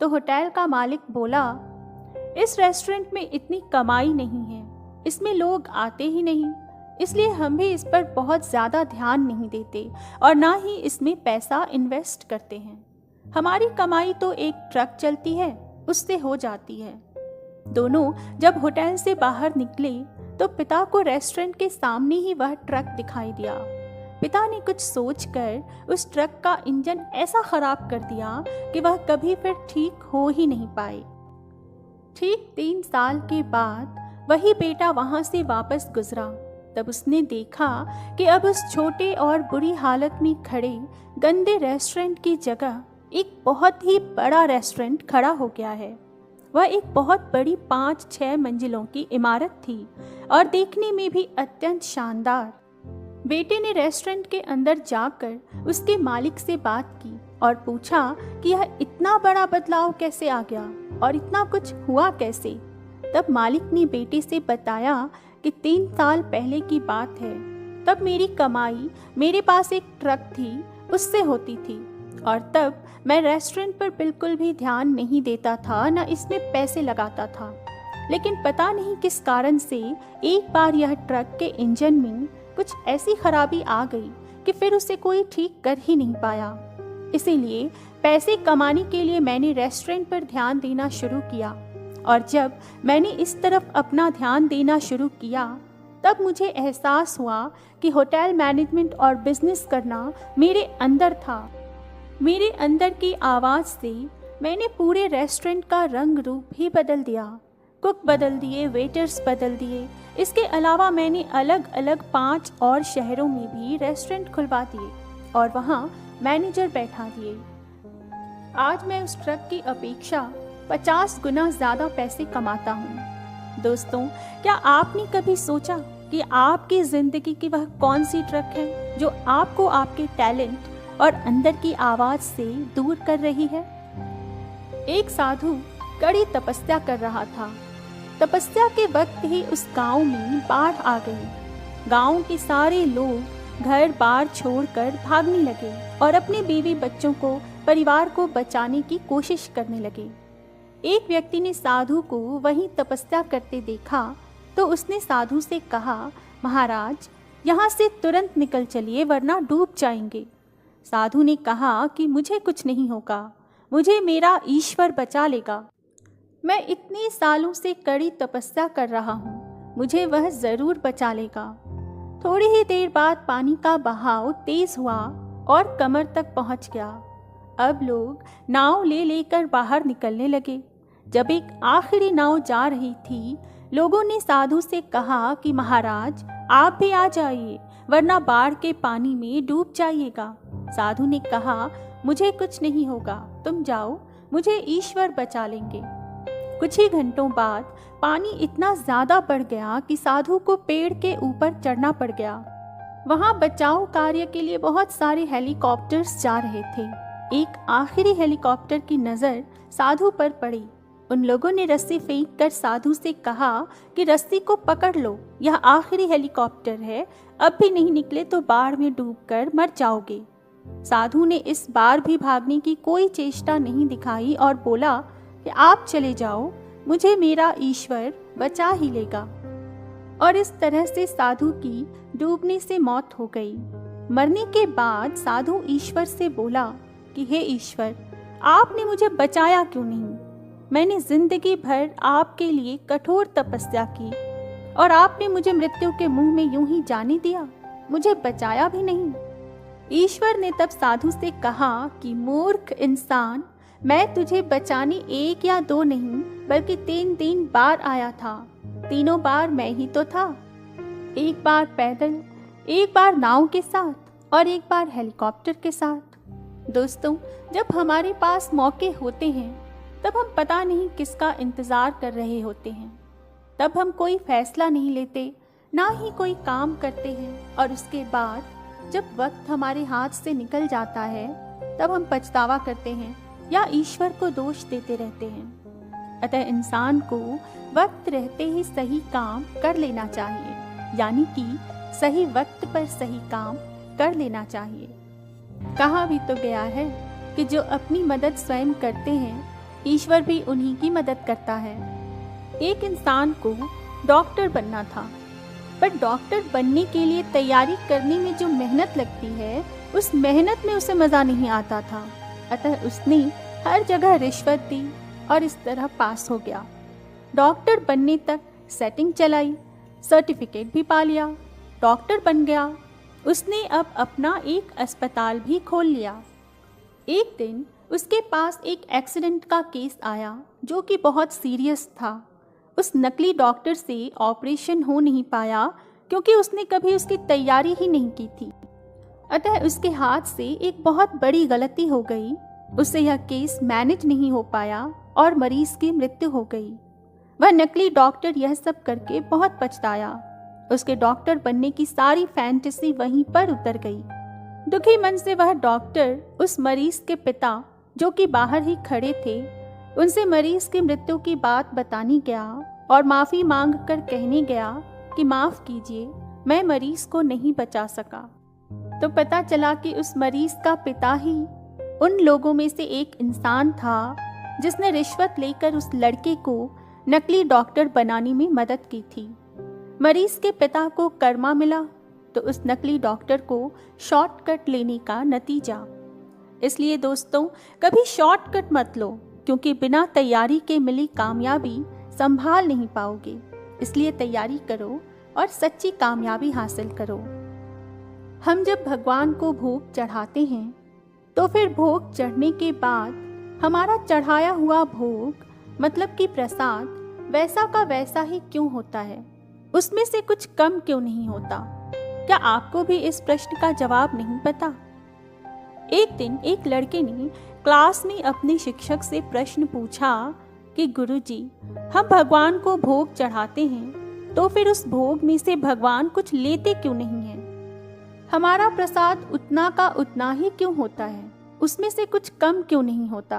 [SPEAKER 1] तो होटल का मालिक बोला, इस रेस्टोरेंट में इतनी कमाई नहीं है, इसमें लोग आते ही नहीं, इसलिए हम भी इस पर बहुत ज़्यादा ध्यान नहीं देते और ना ही इसमें पैसा इन्वेस्ट करते हैं। हमारी कमाई तो एक ट्रक चलती है, उससे हो जाती है। दोनों जब होटल से बाहर निकले तो पिता को रेस्टोरेंट के सामने ही वह ट्रक दिखाई दिया। पिता ने कुछ सोचकर उस ट्रक का इंजन ऐसा खराब कर दिया कि वह कभी फिर ठीक हो ही नहीं पाए। ठीक 3 साल के बाद वही बेटा वहां से वापस गुजरा। तब उसने देखा कि अब उस छोटे और बुरी हालत में खड़े गंदे रेस्टोरेंट की जगह एक बहुत ही बड़ा रेस्टोरेंट खड़ा हो गया है। वह एक बहुत बड़ी 5-6 मंजिलों की इमारत थी और देखने में भी अत्यंत शानदार। बेटे ने रेस्टोरेंट के अंदर जाकर उसके मालिक से बात की और पूछा कि यह इतना बड़ा बदलाव कैसे आ गया और इतना कुछ हुआ कैसे। तब मालिक ने बेटे से बताया कि 3 साल पहले की बात है। तब मेरी कमाई, मेरे पास एक ट्रक थी, उससे होती थी और तब मैं रेस्टोरेंट पर बिल्कुल भी ध्यान नहीं देता था, न इसमें पैसे लगाता था। लेकिन पता नहीं किस कारण से एक बार यह ट्रक के इंजन में कुछ ऐसी खराबी आ गई कि फिर उसे कोई ठीक कर ही नहीं पाया। इसीलिए पैसे कमाने के लिए मैंने रेस्टोरेंट पर ध्यान देना शुरू किया और जब मैंने इस तरफ अपना ध्यान देना शुरू किया तब मुझे एहसास हुआ कि होटल मैनेजमेंट और बिजनेस करना मेरे अंदर था। मेरे अंदर की आवाज़ से मैंने पूरे रेस्टोरेंट का रंग रूप ही बदल दिया। कुक बदल दिए, वेटर्स बदल दिए। इसके अलावा मैंने अलग अलग 5 और शहरों में भी रेस्टोरेंट खुलवा दिए और वहाँ मैनेजर बैठा दिए। आज मैं उस ट्रक की अपेक्षा 50 गुना ज़्यादा पैसे कमाता हूँ। दोस्तों, क्या आपने कभी सोचा कि आपकी ज़िंदगी की वह कौन सी ट्रक है जो आपको आपके टैलेंट और अंदर की आवाज़ से दूर कर रही है? एक साधु कड़ी तपस्या कर रहा था। तपस्या के वक्त ही उस गांव में बाढ़ आ गई। गांव के सारे लोग घर बार छोड़कर भागने लगे और अपने बीवी बच्चों को, परिवार को बचाने की कोशिश करने लगे। एक व्यक्ति ने साधु को वहीं तपस्या करते देखा तो उसने साधु से कहा, महाराज, यहाँ से तुरंत निकल चलिए वरना डूब जाएंगे। साधु ने कहा कि मुझे कुछ नहीं होगा, मुझे मेरा ईश्वर बचा लेगा। मैं इतने सालों से कड़ी तपस्या कर रहा हूँ, मुझे वह ज़रूर बचा लेगा। थोड़ी ही देर बाद पानी का बहाव तेज हुआ और कमर तक पहुँच गया। अब लोग नाव ले लेकर बाहर निकलने लगे। जब एक आखिरी नाव जा रही थी, लोगों ने साधु से कहा कि महाराज, आप भी आ जाइए वरना बाढ़ के पानी में डूब जाइएगा। साधु ने कहा, मुझे कुछ नहीं होगा, तुम जाओ, मुझे ईश्वर बचा लेंगे। कुछ ही घंटों बाद पानी इतना ज़्यादा बढ़ गया कि साधु को पेड़ के ऊपर चढ़ना पड़ गया। वहाँ बचाव कार्य के लिए बहुत सारे हेलीकॉप्टर्स जा रहे थे। एक आखिरी हेलीकॉप्टर की नज़र साधु पर पड़ी। उन लोगों ने रस्सी फेंक कर साधु से कहा कि रस्सी को पकड़ लो, यह आखिरी हेलीकॉप्टर है, अब भी नहीं निकले तो बाढ़ में डूबकर मर जाओगे। साधु ने इस बार भी भागने की कोई चेष्टा नहीं दिखाई और बोला कि आप चले जाओ, मुझे मेरा ईश्वर बचा ही लेगा। और इस तरह से साधु की डूबने से मौत हो गई। मरने के बाद साधु ईश्वर से बोला कि हे ईश्वर, आपने मुझे बचाया क्यों नहीं? मैंने जिंदगी भर आपके लिए कठोर तपस्या की और आपने मुझे मृत्यु के मुंह में यूं ही जाने दिया, मुझे बचाया भी नहीं। ईश्वर ने तब साधु से कहा कि मूर्ख इंसान, मैं तुझे बचाने 1 या 2 नहीं बल्कि 3 बार आया था। तीनों बार मैं ही तो था। एक बार पैदल, एक बार नाव के साथ और एक बार हेलीकॉप्टर के साथ। दोस्तों, जब हमारे पास मौके होते हैं तब हम पता नहीं किसका इंतज़ार कर रहे होते हैं। तब हम कोई फैसला नहीं लेते, ना ही कोई काम करते हैं और उसके बाद जब वक्त हमारे हाथ से निकल जाता है तब हम पछतावा करते हैं या ईश्वर को दोष देते रहते हैं। अतः इंसान को वक्त रहते ही सही काम कर लेना चाहिए, यानी कि सही वक्त पर सही काम कर लेना चाहिए। कहा भी तो गया है कि जो अपनी मदद स्वयं करते हैं, ईश्वर भी उन्हीं की मदद करता है। एक इंसान को डॉक्टर बनना था, पर डॉक्टर बनने के लिए तैयारी करने में जो मेहनत लगती है, उस मेहनत में उसे मज़ा नहीं आता था। अतः उसने हर जगह रिश्वत दी और इस तरह पास हो गया। डॉक्टर बनने तक सेटिंग चलाई, सर्टिफिकेट भी पा लिया, डॉक्टर बन गया। उसने अब अपना एक अस्पताल भी खोल लिया। एक दिन उसके पास एक एक्सीडेंट का केस आया जो कि बहुत सीरियस था। उस नकली डॉक्टर से ऑपरेशन हो नहीं पाया क्योंकि उसने कभी उसकी तैयारी ही नहीं की थी। अतः उसके हाथ से एक बहुत बड़ी गलती हो गई। उससे यह केस मैनेज नहीं हो पाया और मरीज की मृत्यु हो गई। वह नकली डॉक्टर यह सब करके बहुत पछताया। उसके डॉक्टर बनने की सारी फैंटेसी वहीं पर उतर गई। दुखी मन से वह डॉक्टर उस मरीज के पिता, जो कि बाहर ही खड़े थे, उनसे मरीज की मृत्यु की बात बताने गया और माफ़ी मांग कर कहने गया कि माफ़ कीजिए, मैं मरीज को नहीं बचा सका। तो पता चला कि उस मरीज का पिता ही उन लोगों में से एक इंसान था जिसने रिश्वत लेकर उस लड़के को नकली डॉक्टर बनाने में मदद की थी। मरीज के पिता को कर्मा मिला तो उस नकली डॉक्टर को शॉर्टकट लेने का नतीजा। इसलिए दोस्तों, कभी शॉर्टकट मत लो, क्योंकि बिना तैयारी के मिली कामयाबी संभाल नहीं पाओगे। इसलिए तैयारी करो और सच्ची कामयाबी हासिल करो। हम जब भगवान को भोग चढ़ाते हैं तो फिर भोग चढ़ने के बाद हमारा चढ़ाया हुआ भोग, मतलब कि प्रसाद, वैसा का वैसा ही क्यों होता है? उसमें से कुछ कम क्यों नहीं होता? क्या आपको भी इस प्रश्न का जवाब नहीं पता? एक दिन एक लड़के ने क्लास में अपने शिक्षक से प्रश्न पूछा कि गुरुजी, हम भगवान को भोग चढ़ाते हैं तो फिर उस भोग में से भगवान कुछ लेते क्यों नहीं हैं? हमारा प्रसाद उतना का उतना ही क्यों होता है? उसमें से कुछ कम क्यों नहीं होता?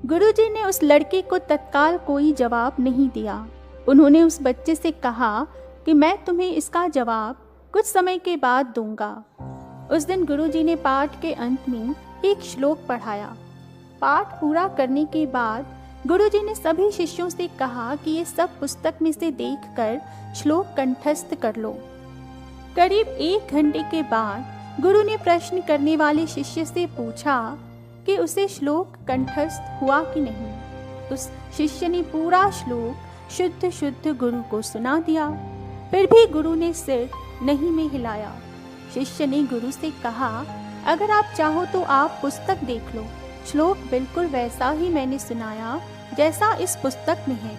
[SPEAKER 1] गुरुजी ने उस लड़के को तत्काल कोई जवाब नहीं दिया। उन्होंने उस बच्चे से कहा कि मैं तुम्हें इसका जवाब कुछ समय के बाद दूंगा। उस दिन गुरुजी ने पाठ के अंत में एक श्लोक पढ़ाया। पाठ पूरा करने के बाद गुरुजी ने सभी शिष्यों से कहा कि ये सब पुस्तक में से देखकर श्लोक कंठस्थ कर लो। करीब 1 घंटे के बाद गुरु ने प्रश्न करने वाले शिष्य से पूछा कि उसे श्लोक कंठस्थ हुआ कि नहीं। उस शिष्य ने पूरा श्लोक शुद्ध शुद्ध गुरु को सुना दिया। फिर भी गुरु ने सिर नहीं में हिलाया। शिष्य ने गुरु से कहा, अगर आप चाहो तो आप पुस्तक देख लो, श्लोक बिल्कुल वैसा ही मैंने सुनाया जैसा इस पुस्तक में है।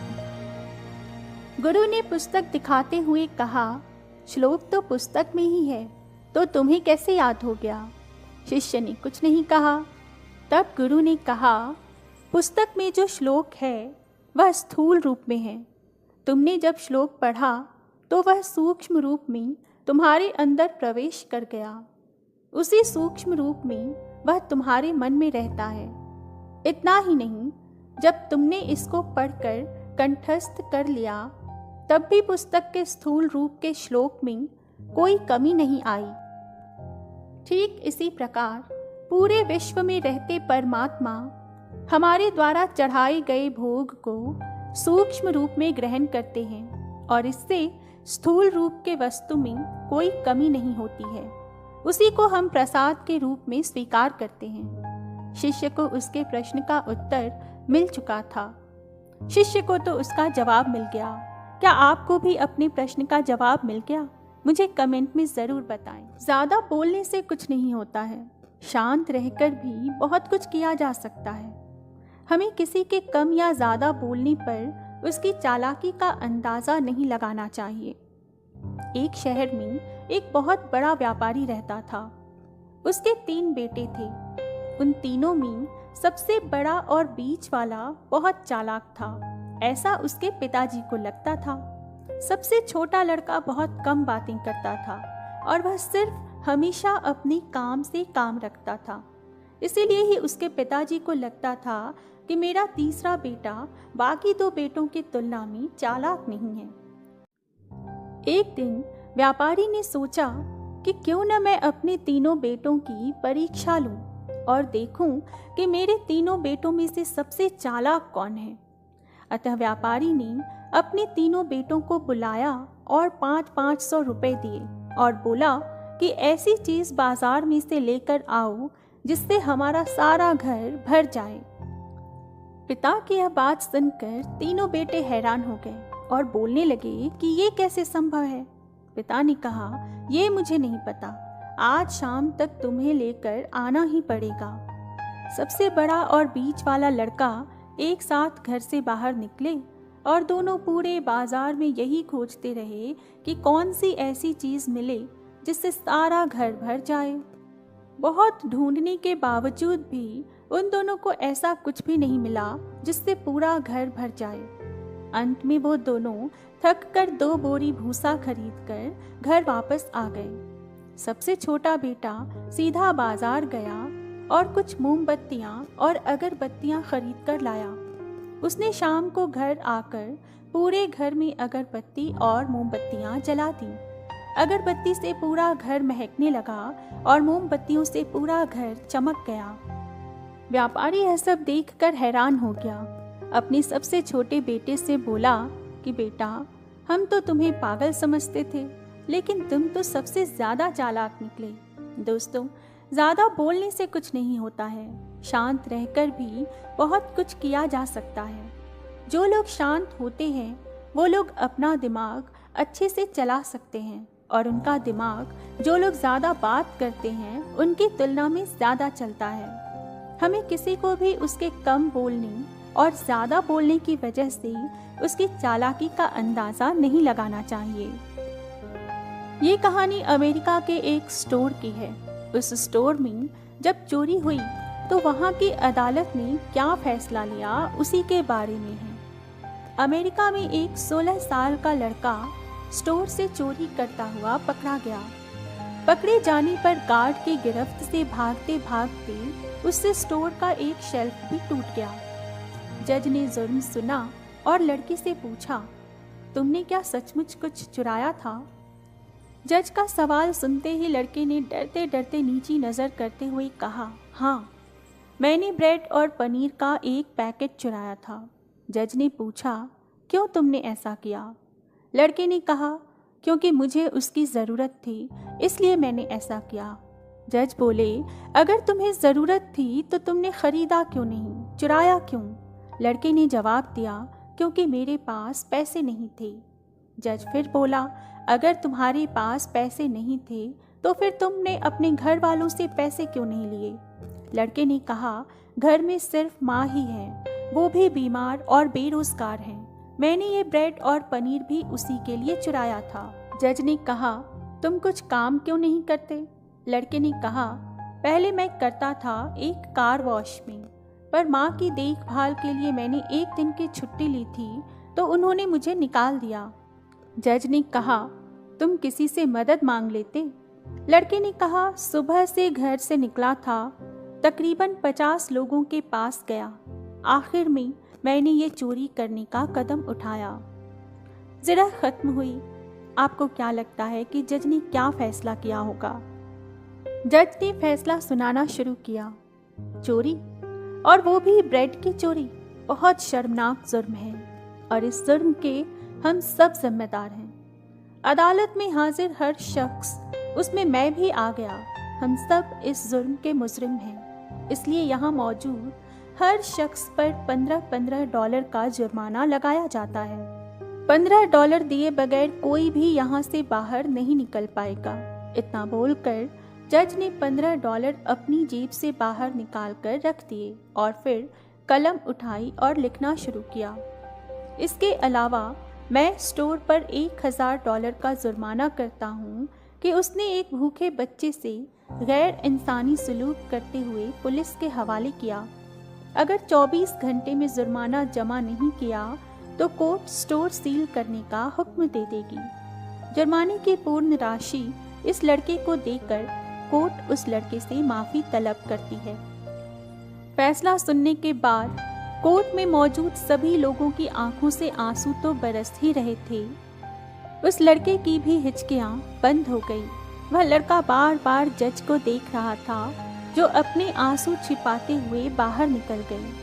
[SPEAKER 1] गुरु ने पुस्तक दिखाते हुए कहा, श्लोक तो पुस्तक में ही है, तो तुम्हें कैसे याद हो गया? शिष्य ने कुछ नहीं कहा। तब गुरु ने कहा, पुस्तक में जो श्लोक है वह स्थूल रूप में है। तुमने जब श्लोक पढ़ा तो वह सूक्ष्म रूप में तुम्हारे अंदर प्रवेश कर गया। उसी सूक्ष्म रूप में वह तुम्हारे मन में रहता है। इतना ही नहीं, जब तुमने इसको पढ़कर कंठस्थ कर लिया तब भी पुस्तक के स्थूल रूप के श्लोक में कोई कमी नहीं आई। ठीक इसी प्रकार पूरे विश्व में रहते परमात्मा हमारे द्वारा चढ़ाए गए भोग को सूक्ष्म रूप में ग्रहण करते हैं और इससे स्थूल रूप के वस्तु में कोई कमी नहीं होती है। उसी को हम प्रसाद के रूप में स्वीकार करते हैं। शिष्य को उसके प्रश्न का उत्तर मिल चुका था। शिष्य को तो उसका जवाब मिल गया। क्या आपको भी अपने प्रश्न का जवाब मिल गया? मुझे कमेंट में ज़रूर बताएं। ज़्यादा बोलने से कुछ नहीं होता है। शांत रहकर भी बहुत कुछ किया जा सकता है। हमें किसी के कम या ज़्यादा बोलने पर उसकी चालाकी का अंदाज़ा नहीं लगाना चाहिए। एक शहर में एक बहुत बड़ा व्यापारी रहता था। उसके 3 बेटे थे। उन तीनों में सबसे बड़ा और बीच वाला बहुत चालाक था, ऐसा उसके पिताजी को लगता था। सबसे छोटा लड़का बहुत कम बातें करता था और वह सिर्फ हमेशा अपने काम से काम रखता था। इसीलिए ही उसके पिताजी को लगता था कि मेरा तीसरा बेटा बाकी 2 बेटों की तुलना में चालाक नहीं है। एक दिन व्यापारी ने सोचा कि क्यों न मैं अपने तीनों बेटों की परीक्षा लूं और देखूं कि मेरे तीनों बेटों में से सबसे चालाक कौन है। अतः व्यापारी ने अपने तीनों बेटों को बुलाया और 500-500 रुपए दिए और बोला कि ऐसी चीज़ बाजार में से लेकर आओ जिससे हमारा सारा घर भर जाए। पिता की यह बात सुनकर तीनों बेटे हैरान हो गए और बोलने लगे कि ये कैसे संभव है। पिता ने कहा, ये मुझे नहीं पता, आज शाम तक तुम्हें लेकर आना ही पड़ेगा। सबसे बड़ा और बीच वाला लड़का एक साथ घर से बाहर निकले और दोनों पूरे बाजार में यही खोजते रहे कि कौन सी ऐसी चीज मिले जिससे सारा घर भर जाए। बहुत ढूंढने के बावजूद भी उन दोनों को ऐसा कुछ भी नहीं मिला जिससे पूरा घर भर जाए। अंत में वो दोनों थक कर 2 बोरी भूसा खरीदकर घर वापस आ गए। सबसे छोटा बेटा सीधा बाजार गया और कुछ मोमबत्तियां और अगरबत्तियां खरीद कर लाया। उसने शाम को घर आकर पूरे घर में अगरबत्ती और मोमबत्तियां जला दी। अगरबत्ती से पूरा घर महकने लगा और मोमबत्तियों से पूरा घर चमक गया। व्यापारी यह सब देखकर हैरान हो गया। अपने सबसे छोटे बेटे से बोला कि बेटा, हम तो तुम्हें पागल समझते थे, लेकिन तुम तो सबसे ज्यादा चालाक निकले। दोस्तों, ज्यादा बोलने से कुछ नहीं होता है, शांत रहकर भी बहुत कुछ किया जा सकता है। जो लोग शांत होते हैं वो लोग अपना दिमाग अच्छे से चला सकते हैं, और उनका दिमाग जो लोग ज़्यादा बात करते हैं उनकी तुलना में ज़्यादा चलता है। हमें किसी को भी उसके कम बोलने और ज़्यादा बोलने की वजह से उसकी चालाकी का अंदाज़ा नहीं लगाना चाहिए। ये कहानी अमेरिका के एक स्टोर की है। उस स्टोर में जब चोरी हुई तो वहाँ की अदालत ने क्या फैसला लिया उसी के बारे में है। अमेरिका में एक 16 साल का लड़का स्टोर से चोरी करता हुआ पकड़ा गया। पकड़े जाने पर गार्ड की गिरफ्त से भागते भागते उससे स्टोर का एक शेल्फ भी टूट गया। जज ने जुर्म सुना और लड़के से पूछा, तुमने क्या सचमुच कुछ चुराया था? जज का सवाल सुनते ही लड़के ने डरते डरते नीची नज़र करते हुए कहा, हाँ, मैंने ब्रेड और पनीर का एक पैकेट चुराया था। जज ने पूछा, क्यों तुमने ऐसा किया? लड़के ने कहा, क्योंकि मुझे उसकी ज़रूरत थी, इसलिए मैंने ऐसा किया। जज बोले, अगर तुम्हें ज़रूरत थी तो तुमने ख़रीदा क्यों नहीं, चुराया क्यों? लड़के ने जवाब दिया, क्योंकि मेरे पास पैसे नहीं थे। जज फिर बोला, अगर तुम्हारे पास पैसे नहीं थे तो फिर तुमने अपने घर वालों से पैसे क्यों नहीं लिए? लड़के ने कहा, घर में सिर्फ माँ ही है, वो भी बीमार और बेरोजगार हैं। मैंने ये ब्रेड और पनीर भी उसी के लिए चुराया था। जज ने कहा, तुम कुछ काम क्यों नहीं करते? लड़के ने कहा, पहले मैं करता था एक कार वॉश में, पर माँ की देखभाल के लिए मैंने एक दिन की छुट्टी ली थी तो उन्होंने मुझे निकाल दिया। जज ने कहा, तुम किसी से मदद मांग लेते? लड़के ने कहा, सुबह से घर से निकला था, तकरीबन 50 लोगों के पास गया, आखिर में मैंने ये चोरी करने का कदम उठाया। ज़रा ख़त्म हुई। आपको क्या लगता है कि जज ने क्या फ़ैसला किया होगा? जज ने फैसला सुनाना शुरू किया, चोरी, और वो भी ब्रेड की चोरी, बहुत शर्मनाक जुर्म है और इस जुर्म के हम सब जिम्मेदार हैं। अदालत में हाजिर हर शख्स, उसमें मैं भी आ गया, हम सब इस जुर्म के मुजरिम हैं। इसलिए यहाँ मौजूद हर शख्स पर $15 का जुर्माना लगाया जाता है। $15 दिए बगैर कोई भी यहाँ से बाहर नहीं निकल पाएगा। इतना बोलकर जज ने $15 अपनी जेब से बाहर निकाल कर रख दिए और फिर कलम उठाई और लिखना शुरू किया। इसके अलावा मैं स्टोर पर $1000 का जुर्माना करता हूँ कि उसने एक भूखे बच्चे से गैर इंसानी सलूक करते हुए पुलिस के हवाले किया। अगर 24 घंटे में जुर्माना जमा नहीं किया तो कोर्ट स्टोर सील करने का हुक्म दे देगी। जुर्माने की पूर्ण राशि इस लड़के को देकर कोर्ट उस लड़के से माफ़ी तलब करती है। फैसला सुनने के बाद कोर्ट में मौजूद सभी लोगों की आंखों से आंसू तो बरस ही रहे थे। उस लड़के की भी हिचकियां बंद हो गई। वह लड़का बार बार जज को देख रहा था, जो अपने आंसू छिपाते हुए बाहर निकल गई।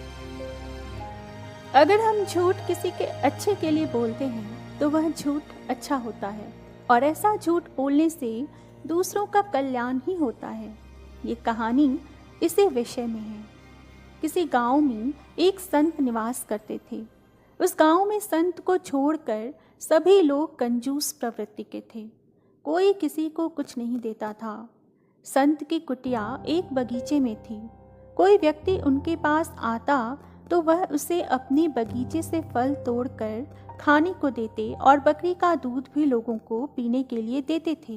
[SPEAKER 1] अगर हम झूठ किसी के अच्छे के लिए बोलते हैं तो वह झूठ अच्छा होता है, और ऐसा झूठ बोलने से दूसरों का कल्याण ही होता है। ये कहानी इसी विषय में है। किसी गांव में एक संत निवास करते थे। उस गांव में संत को छोड़कर सभी लोग कंजूस प्रवृत्ति के थे। कोई किसी को कुछ नहीं देता था। संत की कुटिया एक बगीचे में थी। कोई व्यक्ति उनके पास आता तो वह उसे अपने बगीचे से फल तोड़कर खाने को देते और बकरी का दूध भी लोगों को पीने के लिए देते थे।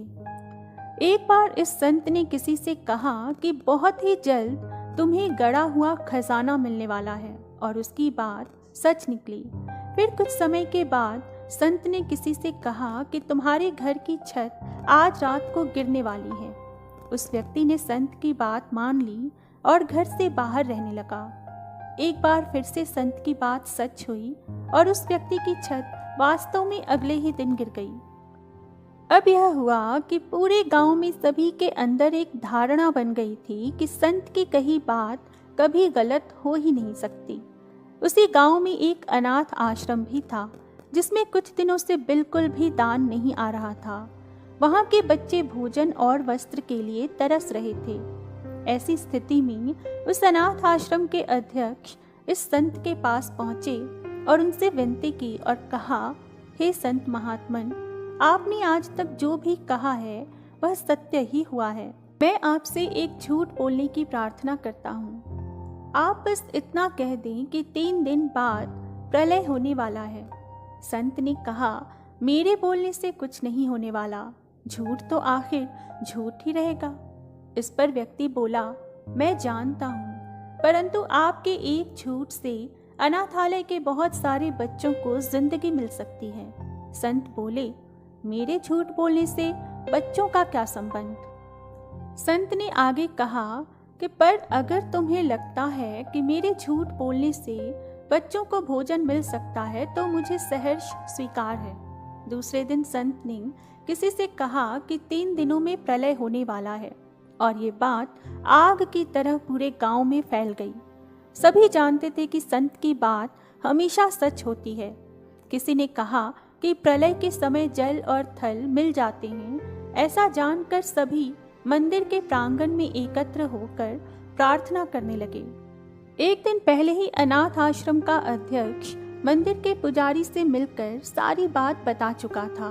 [SPEAKER 1] एक बार इस संत ने किसी से कहा कि बहुत ही जल्द तुम्हें गड़ा हुआ खजाना मिलने वाला है, और उसकी बात सच निकली। फिर कुछ समय के बाद संत ने किसी से कहा कि तुम्हारे घर की छत आज रात को गिरने वाली है। उस व्यक्ति ने संत की बात मान ली और घर से बाहर रहने लगा। एक बार फिर से संत की बात सच हुई और उस व्यक्ति की छत वास्तव में अगले ही दिन गिर गई। अब यह हुआ कि पूरे गांव में सभी के अंदर एक धारणा बन गई थी कि संत की कही बात कभी गलत हो ही नहीं सकती। उसी गांव में एक अनाथ आश्रम भी था जिसमें कुछ दिनों से बिल्कुल भी दान नहीं आ रहा था। वहां के बच्चे भोजन और वस्त्र के लिए तरस रहे थे। ऐसी स्थिति में उस अनाथ आश्रम के अध्यक्ष इस संत के पास पहुंचे और उनसे विनती की और कहा, हे संत महात्मन, आपने आज तक जो भी कहा है वह सत्य ही हुआ है। मैं आपसे एक झूठ बोलने की प्रार्थना करता हूँ। आप बस इतना कह दें कि 3 दिन बाद प्रलय होने वाला है। संत ने कहा, मेरे बोलने से कुछ नहीं होने वाला, झूठ तो आखिर झूठ ही रहेगा। इस पर व्यक्ति बोला, मैं जानता हूँ, परंतु आपके एक झूठ से अनाथालय के बहुत सारे बच्चों को जिंदगी मिल सकती है। संत बोले, मेरे झूठ बोलने से बच्चों का क्या संबंध? संत ने आगे कहा कि पर अगर तुम्हें लगता है कि मेरे झूठ बोलने से बच्चों को भोजन मिल सकता है तो मुझे सहर्ष स्वीकार है। दूसरे दिन संत ने किसी से कहा कि 3 दिनों में प्रलय होने वाला है, और ये बात आग की तरह पूरे गांव में फैल गई। सभी जानते थे कि संत की बात हमेशा सच होती है। किसी ने कहा कि प्रलय के समय जल और थल मिल जाते हैं। ऐसा जानकर सभी मंदिर के प्रांगण में एकत्र होकर प्रार्थना करने लगे। एक दिन पहले ही अनाथ आश्रम का अध्यक्ष मंदिर के पुजारी से मिलकर सारी बात बता चुका था।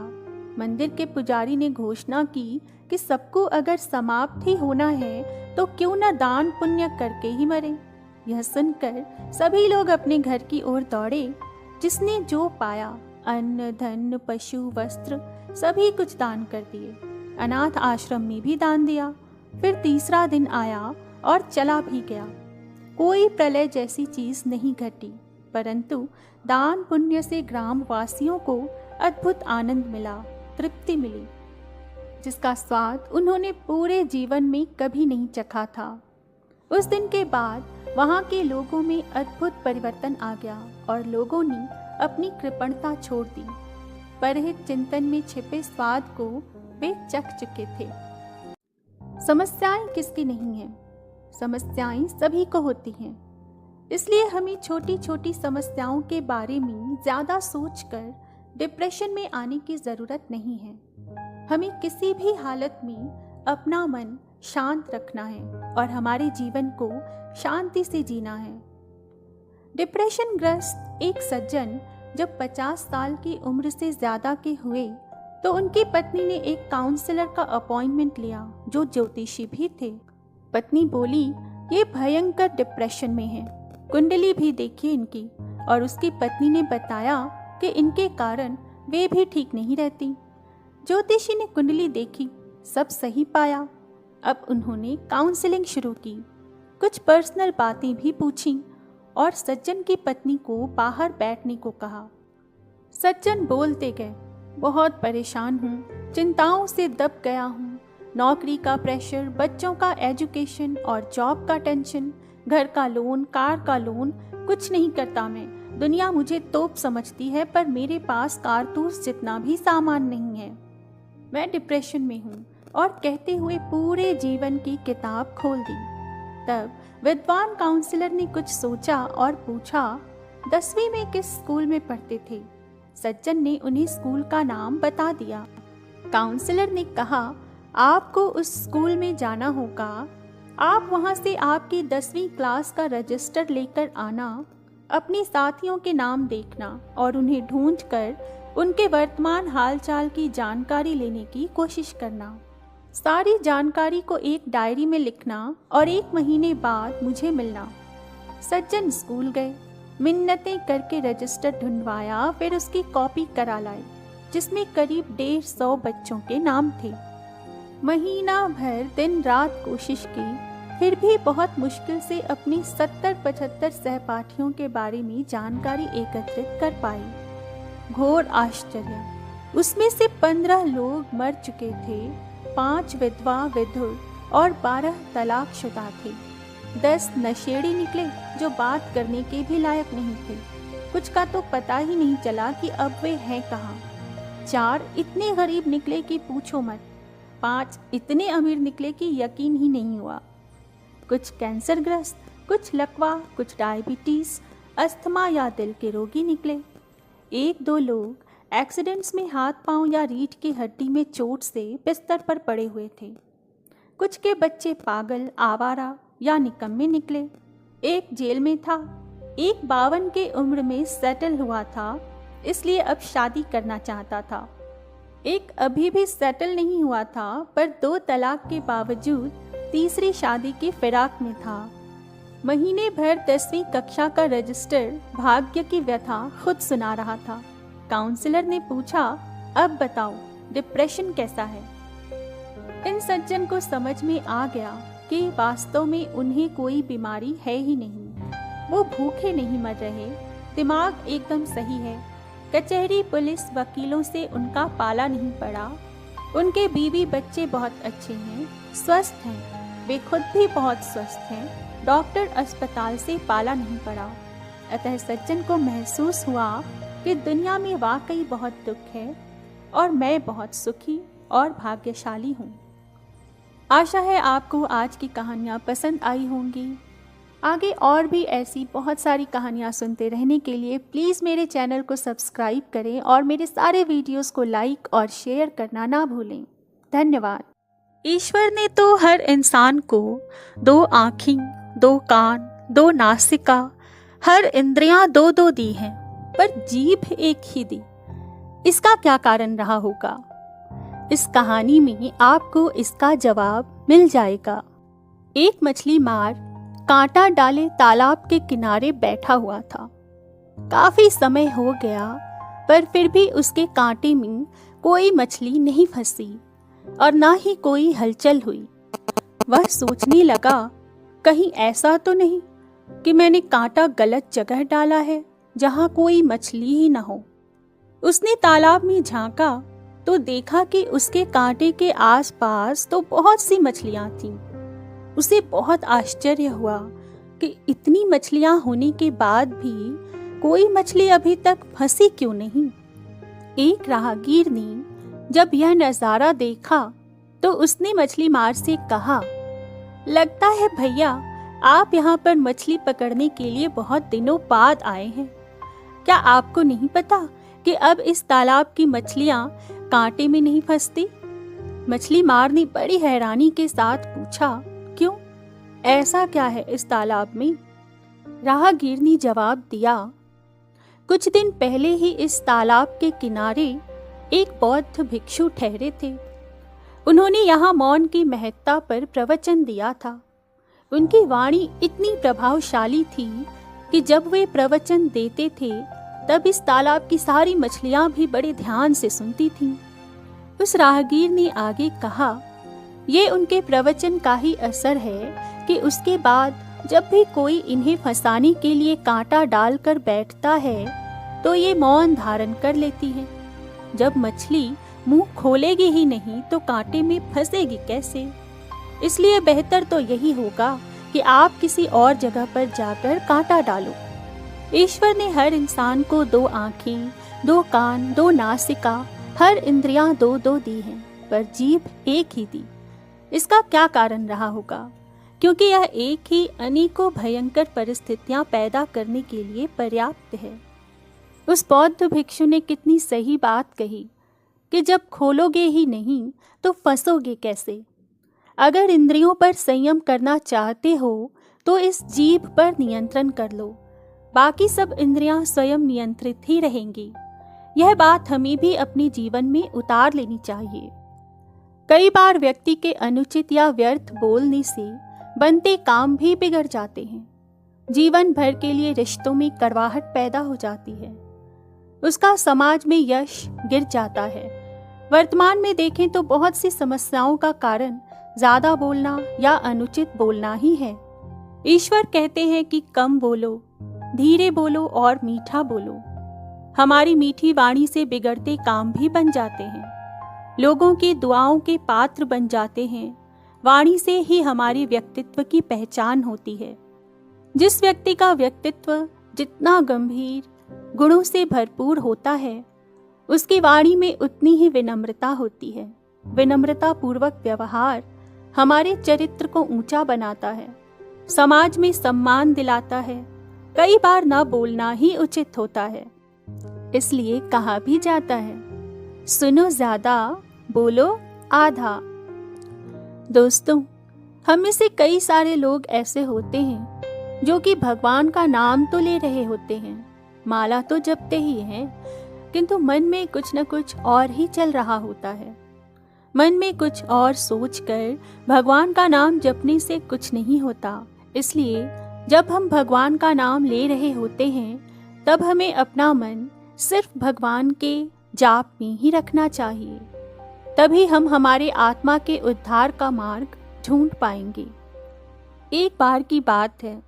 [SPEAKER 1] मंदिर के पुजारी ने घोषणा की कि सबको अगर समाप्त ही होना है तो क्यों न दान पुण्य करके ही मरे। यह सुनकर सभी लोग अपने घर की ओर दौड़े। जिसने जो पाया, अन्न, धन, पशु, वस्त्र, सभी कुछ दान कर दिए। अनाथ आश्रम में भी दान दिया। फिर तीसरा दिन आया और चला भी गया। कोई प्रलय जैसी चीज नहीं घटी, परंतु दान पुण्य से ग्राम वासियों को अद्भुत आनंद मिला, तृप्ति मिली, जिसका स्वाद उन्होंने पूरे जीवन में कभी नहीं चखा था। उस दिन के बाद वहाँ के लोगों में अद्भुत परिवर्तन आ गया और लोगों ने अपनी कृपणता छोड़ दी। परहित चिंतन में छिपे स्वाद को वे चख चुके थे। समस्याएं किसकी नहीं हैं? समस्याएं सभी को होती हैं। इसलिए हमें छोटी छोटी समस्याओं के बारे में ज़्यादा सोचकर डिप्रेशन में आने की ज़रूरत नहीं है। हमें किसी भी हालत में अपना मन शांत रखना है और हमारे जीवन को शांति से जीना है। डिप्रेशन ग्रस्त एक सज्जन जब 50 साल की उम्र से ज़्यादा के हुए तो उनकी पत्नी ने एक काउंसलर का अपॉइंटमेंट लिया जो ज्योतिषी भी थे। पत्नी बोली, ये भयंकर डिप्रेशन में है, कुंडली भी देखिए इनकी। और उसकी पत्नी ने बताया कि इनके कारण वे भी ठीक नहीं रहती। ज्योतिषी ने कुंडली देखी, सब सही पाया। अब उन्होंने काउंसलिंग शुरू की, कुछ पर्सनल बातें भी पूछी और सज्जन की पत्नी को बाहर बैठने को कहा। सज्जन बोलते गए, बहुत परेशान हूँ, चिंताओं से दब गया हूँ, नौकरी का प्रेशर, बच्चों का एजुकेशन और जॉब का टेंशन, घर का लोन, कार का लोन, कुछ नहीं करता मैं। दुनिया मुझे तोप समझती है पर मेरे पास कारतूस जितना भी सामान नहीं है। मैं डिप्रेशन में हूँ। और कहते हुए पूरे जीवन की किताब खोल दी। तब विद्वान काउंसलर ने कुछ सोचा और पूछा, 10वीं में किस स्कूल में पढ़ते थे? सज्जन ने उन्हें स्कूल का नाम बता दिया। काउंसलर ने कहा, आपको उस स्कूल में जाना होगा, आप वहाँ से आपकी 10वीं क्लास का रजिस्टर लेकर आना, अपने साथियों के नाम देखना और उन्हें ढूंढकर उनके वर्तमान हालचाल की जानकारी लेने की कोशिश करना। सारी जानकारी को एक डायरी में लिखना और 1 महीने बाद मुझे मिलना। सज्जन स्कूल गए, मिन्नतें करके रजिस्टर ढूंढवाया, फिर उसकी कॉपी करा लाए जिसमें करीब 150 बच्चों के नाम थे। महीना भर दिन रात कोशिश की, फिर भी बहुत मुश्किल से अपने 70-75 सहपाठियों के बारे में जानकारी एकत्रित कर पाई। घोर आश्चर्य, उसमें से 15 लोग मर चुके थे, 5 विधवा विधुर और 12 तलाकशुदा थे। 10 नशेड़ी निकले जो बात करने के भी लायक नहीं थे। कुछ का तो पता ही नहीं चला कि अब वे हैं कहाँ। 4 इतने गरीब निकले कि पूछो मत। 5 इतने अमीर निकले कि यकीन ही नहीं हुआ। कुछ कैंसरग्रस्त, कुछ लकवा, कुछ डायबिटीज, अस्थमा या दिल के रोगी निकले। 1-2 लोग एक्सीडेंट्स में हाथ पांव या रीढ़ की हड्डी में चोट से बिस्तर पर पड़े हुए थे। कुछ के बच्चे पागल, आवारा या निकम्मे निकले। एक जेल में था, एक 52 के उम्र में सेटल हुआ था, इसलिए अब शादी करना चाहता था। एक अभी भी सेटल नहीं हुआ था पर 2 तलाक के बावजूद तीसरी शादी की फिराक में था। महीने भर 10वीं कक्षा का रजिस्टर भाग्य की व्यथा खुद सुना रहा था। काउंसलर ने पूछा, अब बताओ डिप्रेशन कैसा है। इन सज्जन को समझ में आ गया कि वास्तव में उन्हें कोई बीमारी है ही नहीं। वो भूखे नहीं मर रहे, दिमाग एकदम सही है। कचहरी, पुलिस, वकीलों से उनका पाला नहीं पड़ा। उनके बीवी बच्चे बहुत अच्छे हैं, स्वस्थ हैं, वे खुद भी बहुत स्वस्थ हैं। डॉक्टर, अस्पताल से पाला नहीं पड़ा। अतः सज्जन को महसूस हुआ कि दुनिया में वाकई बहुत दुख है और मैं बहुत सुखी और भाग्यशाली हूँ। आशा है आपको आज की कहानियाँ पसंद आई होंगी। आगे और भी ऐसी बहुत सारी कहानियाँ सुनते रहने के लिए प्लीज़ मेरे चैनल को सब्सक्राइब करें और मेरे सारे वीडियोस को लाइक और शेयर करना ना भूलें। धन्यवाद। ईश्वर ने तो हर इंसान को 2 आँखें, 2 कान, 2 नासिका, हर इंद्रियां 2-2 दी हैं, पर जीभ एक ही दी। इसका क्या कारण रहा होगा? इस कहानी में आपको इसका जवाब मिल जाएगा। एक मछली मार कांटा डाले तालाब के किनारे बैठा हुआ था। काफी समय हो गया पर फिर भी उसके कांटे में कोई मछली नहीं फंसी और ना ही कोई हलचल हुई। वह सोचने लगा, कहीं ऐसा तो नहीं कि मैंने कांटा गलत जगह डाला है जहां कोई मछली ही न हो। उसने तालाब में झांका तो देखा कि उसके कांटे के आसपास तो बहुत सी मछलियां थीं। उसे बहुत आश्चर्य हुआ कि इतनी मछलियां होने के बाद भी कोई मछली अभी तक फंसी क्यों नहीं। एक राहगीर ने जब यह नज़ारा देखा तो उसने मछली मार से कहा, लगता है भैया आप यहाँ पर मछली पकड़ने के लिए बहुत दिनों बाद आए हैं। क्या आपको नहीं पता कि अब इस तालाब की मछलियाँ कांटे में नहीं फंसती? मछली मार ने बड़ी हैरानी के साथ पूछा, क्यों, ऐसा क्या है इस तालाब में? राहगीर ने जवाब दिया, कुछ दिन पहले ही इस तालाब के किनारे एक बौद्ध भिक्षु ठहरे थे। उन्होंने यहाँ मौन की महत्ता पर प्रवचन दिया था। उनकी वाणी इतनी प्रभावशाली थी कि जब वे प्रवचन देते थे तब इस तालाब की सारी मछलियां भी बड़े ध्यान से सुनती थीं। उस राहगीर ने आगे कहा, ये उनके प्रवचन का ही असर है कि उसके बाद जब भी कोई इन्हें फंसाने के लिए कांटा डालकर बैठता है तो ये मौन धारण कर लेती है। जब मछली मुंह खोलेगी ही नहीं तो कांटे में फंसेगी कैसे? इसलिए बेहतर तो यही होगा कि आप किसी और जगह पर जाकर कांटा डालो। ईश्वर ने हर इंसान को 2 आँखें, 2 कान, 2 नासिका, हर इंद्रियां 2-2 दी हैं, पर जीभ एक ही दी। इसका क्या कारण रहा होगा? क्योंकि यह एक ही अनेकों भयंकर परिस्थितियां पैदा करने के लिए पर्याप्त है। उस बौद्ध भिक्षु ने कितनी सही बात कही कि जब खोलोगे ही नहीं तो फंसोगे कैसे। अगर इंद्रियों पर संयम करना चाहते हो तो इस जीभ पर नियंत्रण कर लो, बाकी सब इंद्रियां स्वयं नियंत्रित ही रहेंगी। यह बात हमें भी अपने जीवन में उतार लेनी चाहिए। कई बार व्यक्ति के अनुचित या व्यर्थ बोलने से बनते काम भी बिगड़ जाते हैं। जीवन भर के लिए रिश्तों में कड़वाहट पैदा हो जाती है, उसका समाज में यश गिर जाता है। वर्तमान में देखें तो बहुत सी समस्याओं का कारण ज्यादा बोलना या अनुचित बोलना ही है। ईश्वर कहते हैं कि कम बोलो, धीरे बोलो और मीठा बोलो। हमारी मीठी वाणी से बिगड़ते काम भी बन जाते हैं, लोगों की दुआओं के पात्र बन जाते हैं। वाणी से ही हमारे व्यक्तित्व की पहचान होती है। जिस व्यक्ति का व्यक्तित्व जितना गंभीर गुणों से भरपूर होता है, उसकी वाणी में उतनी ही विनम्रता होती है। विनम्रता पूर्वक व्यवहार हमारे चरित्र को ऊंचा बनाता है, समाज में सम्मान दिलाता है। कई बार न बोलना ही उचित होता है। इसलिए कहा भी जाता है, सुनो ज्यादा, बोलो आधा। दोस्तों, हम में से कई सारे लोग ऐसे होते हैं जो कि भगवान का नाम तो ले रहे होते हैं, माला तो जपते ही हैं, किंतु मन में कुछ न कुछ और ही चल रहा होता है। मन में कुछ और सोचकर भगवान का नाम जपने से कुछ नहीं होता। इसलिए जब हम भगवान का नाम ले रहे होते हैं तब हमें अपना मन सिर्फ भगवान के जाप में ही रखना चाहिए। तभी हम हमारे आत्मा के उद्धार का मार्ग ढूंढ पाएंगे। एक बार की बात है,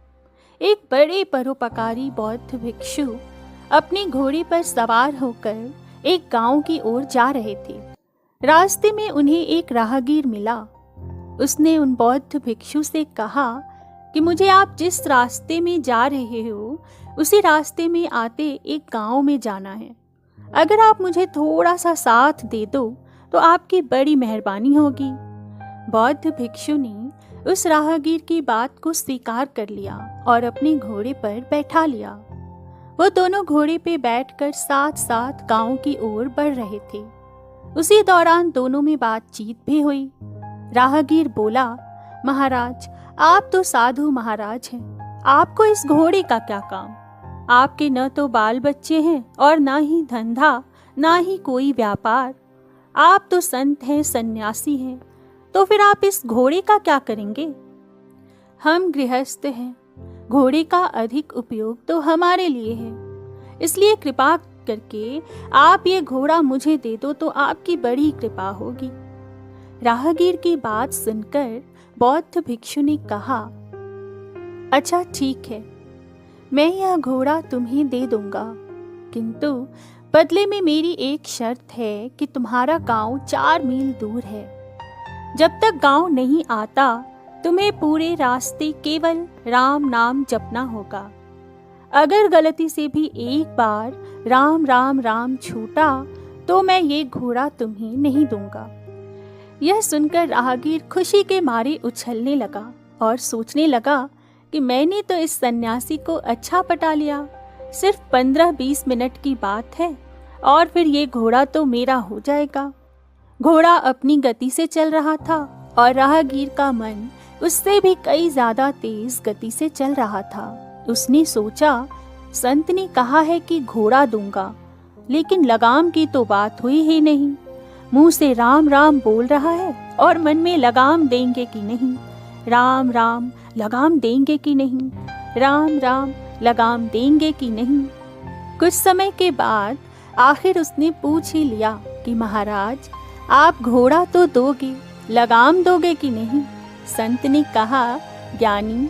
[SPEAKER 1] एक बड़े परोपकारी बौद्ध भिक्षु अपने घोड़े पर सवार होकर एक गांव की ओर जा रहे थे। रास्ते में उन्हें एक राहगीर मिला। उसने उन बौद्ध भिक्षु से कहा कि मुझे आप जिस रास्ते में जा रहे हो उसी रास्ते में आते एक गांव में जाना है। अगर आप मुझे थोड़ा सा साथ दे दो तो आपकी बड़ी मेहरबानी होगी। बौद्ध भिक्षु ने उस राहगीर की बात को स्वीकार कर लिया और अपने घोड़े पर बैठा लिया। वो दोनों घोड़े पे बैठकर साथ साथ गांव की ओर बढ़ रहे थे। उसी दौरान दोनों में बातचीत भी हुई। राहगीर बोला, महाराज, आप तो साधु महाराज हैं, आपको इस घोड़े का क्या काम? आपके न तो बाल बच्चे हैं और ना ही धंधा, ना ही कोई व्यापार। आप तो संत हैं, सन्यासी हैं, तो फिर आप इस घोड़े का क्या करेंगे? हम गृहस्थ हैं, घोड़े का अधिक उपयोग तो हमारे लिए है। इसलिए कृपा करके आप ये घोड़ा मुझे दे दो तो आपकी बड़ी कृपा होगी। राहगीर की बात सुनकर बौद्ध भिक्षु ने कहा, अच्छा ठीक है, मैं यह घोड़ा तुम्हें दे दूंगा, किंतु बदले में मेरी एक शर्त है कि तुम्हारा गांव 4 मील दूर है। जब तक गांव नहीं आता तुम्हें पूरे रास्ते केवल राम नाम जपना होगा। अगर गलती से भी एक बार राम राम राम छूटा तो मैं ये घोड़ा तुम्हें नहीं दूंगा। यह सुनकर राहगीर खुशी के मारे उछलने लगा और सोचने लगा कि मैंने तो इस सन्यासी को अच्छा पटा लिया। सिर्फ 15-20 मिनट की बात है और फिर ये घोड़ा तो मेरा हो जाएगा। घोड़ा अपनी गति से चल रहा था और राहगीर का मन उससे भी कई ज्यादा तेज गति से चल रहा था। उसने सोचा, संत ने कहा है कि घोड़ा दूंगा, लेकिन लगाम की तो बात हुई ही नहीं। मुंह से राम राम बोल रहा है और मन में लगाम देंगे कि नहीं, राम राम लगाम देंगे कि नहीं, राम राम लगाम देंगे कि नहीं। कुछ समय के बाद आखिर उसने पूछ ही लिया कि महाराज, आप घोड़ा तो दोगे, लगाम दोगे कि नहीं? संत ने कहा, ज्ञानी,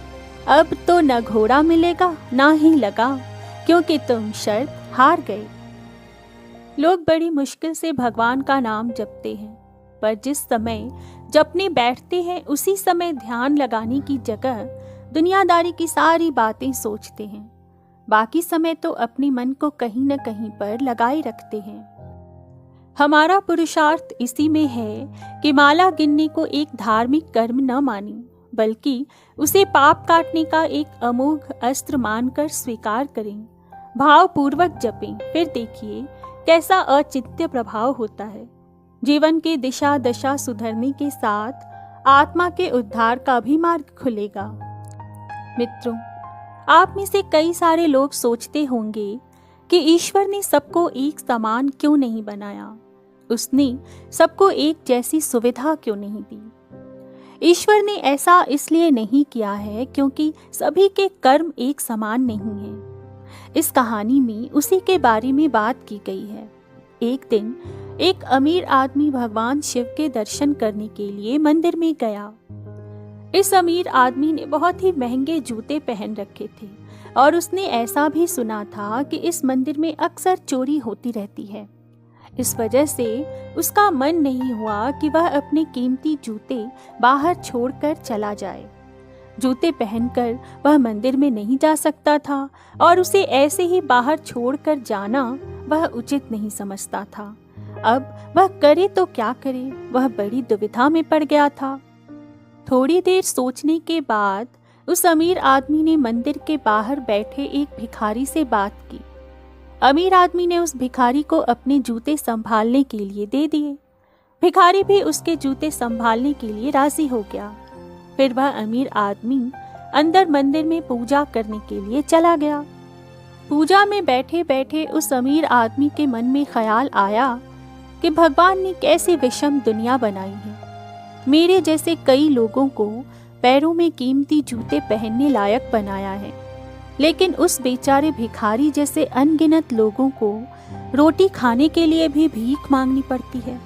[SPEAKER 1] अब तो न घोड़ा मिलेगा ना ही लगाम, क्योंकि तुम शर्त हार गए। लोग बड़ी मुश्किल से भगवान का नाम जपते हैं, पर जिस समय जपने बैठते हैं उसी समय ध्यान लगाने की जगह दुनियादारी की सारी बातें सोचते हैं। बाकी समय तो अपने मन को कहीं न कहीं पर लगाए रखते हैं। हमारा पुरुषार्थ इसी में है कि माला गिनने को एक धार्मिक कर्म न मानें, बल्कि उसे पाप काटने का एक अमोघ अस्त्र मानकर स्वीकार करें। भावपूर्वक जपें, फिर देखिए कैसा अचिंत्य प्रभाव होता है। जीवन की दिशा दशा सुधरने के साथ आत्मा के उद्धार का भी मार्ग खुलेगा। मित्रों, आप में से कई सारे लोग सोचते होंगे कि ईश्वर ने सबको एक समान क्यों नहीं बनाया, उसने सबको एक जैसी सुविधा क्यों नहीं दी। ईश्वर ने ऐसा इसलिए नहीं किया है क्योंकि सभी के कर्म एक समान नहीं हैं। इस कहानी में उसी के बारे में बात की गई है। एक दिन एक अमीर आदमी भगवान शिव के दर्शन करने के लिए मंदिर में गया। इस अमीर आदमी ने बहुत ही महंगे जूते पहन रखे थे और उसने ऐसा भी सुना था कि इस मंदिर में अक्सर चोरी होती रहती है। इस वजह से उसका मन नहीं हुआ कि वह अपने कीमती जूते बाहर छोड़कर चला जाए। जूते पहनकर वह मंदिर में नहीं जा सकता था और उसे ऐसे ही बाहर छोड़कर जाना वह उचित नहीं समझता था। अब वह करे तो क्या करे, वह बड़ी दुविधा में पड़ गया था। थोड़ी देर सोचने के बाद उस अमीर आदमी ने मंदिर के बाहर बैठे एक भिखारी से बात की। अमीर आदमी ने उस भिखारी को अपने जूते संभालने के लिए दे दिए। भिखारी भी उसके जूते संभालने के लिए राजी हो गया। फिर वह अमीर आदमी अंदर मंदिर में पूजा करने के लिए चला गया। पूजा में बैठे बैठे उस अमीर आदमी के मन में ख्याल आया कि भगवान ने कैसी विषम दुनिया बनाई है। मेरे जैसे कई लोगों को पैरों में कीमती जूते पहनने लायक बनाया है, लेकिन उस बेचारे भिखारी जैसे अनगिनत लोगों को रोटी खाने के लिए भी भीख मांगनी पड़ती है।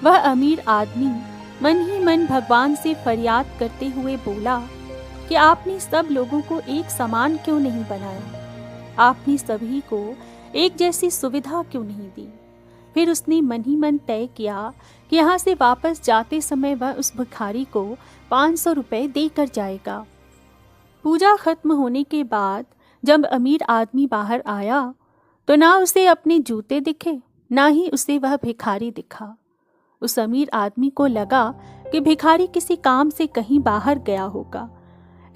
[SPEAKER 1] वह अमीर आदमी मन ही मन भगवान से फरियाद करते हुए बोला कि आपने सब लोगों को एक समान क्यों नहीं बनाया, आपने सभी को एक जैसी सुविधा क्यों नहीं दी। फिर उसने मन ही मन तय किया कि यहाँ से वापस जाते समय वह उस भिखारी को 500 रुपये देकर जाएगा। पूजा खत्म होने के बाद जब अमीर आदमी बाहर आया तो ना उसे अपने जूते दिखे, ना ही उसे वह भिखारी दिखा। उस अमीर आदमी को लगा कि भिखारी किसी काम से कहीं बाहर गया होगा,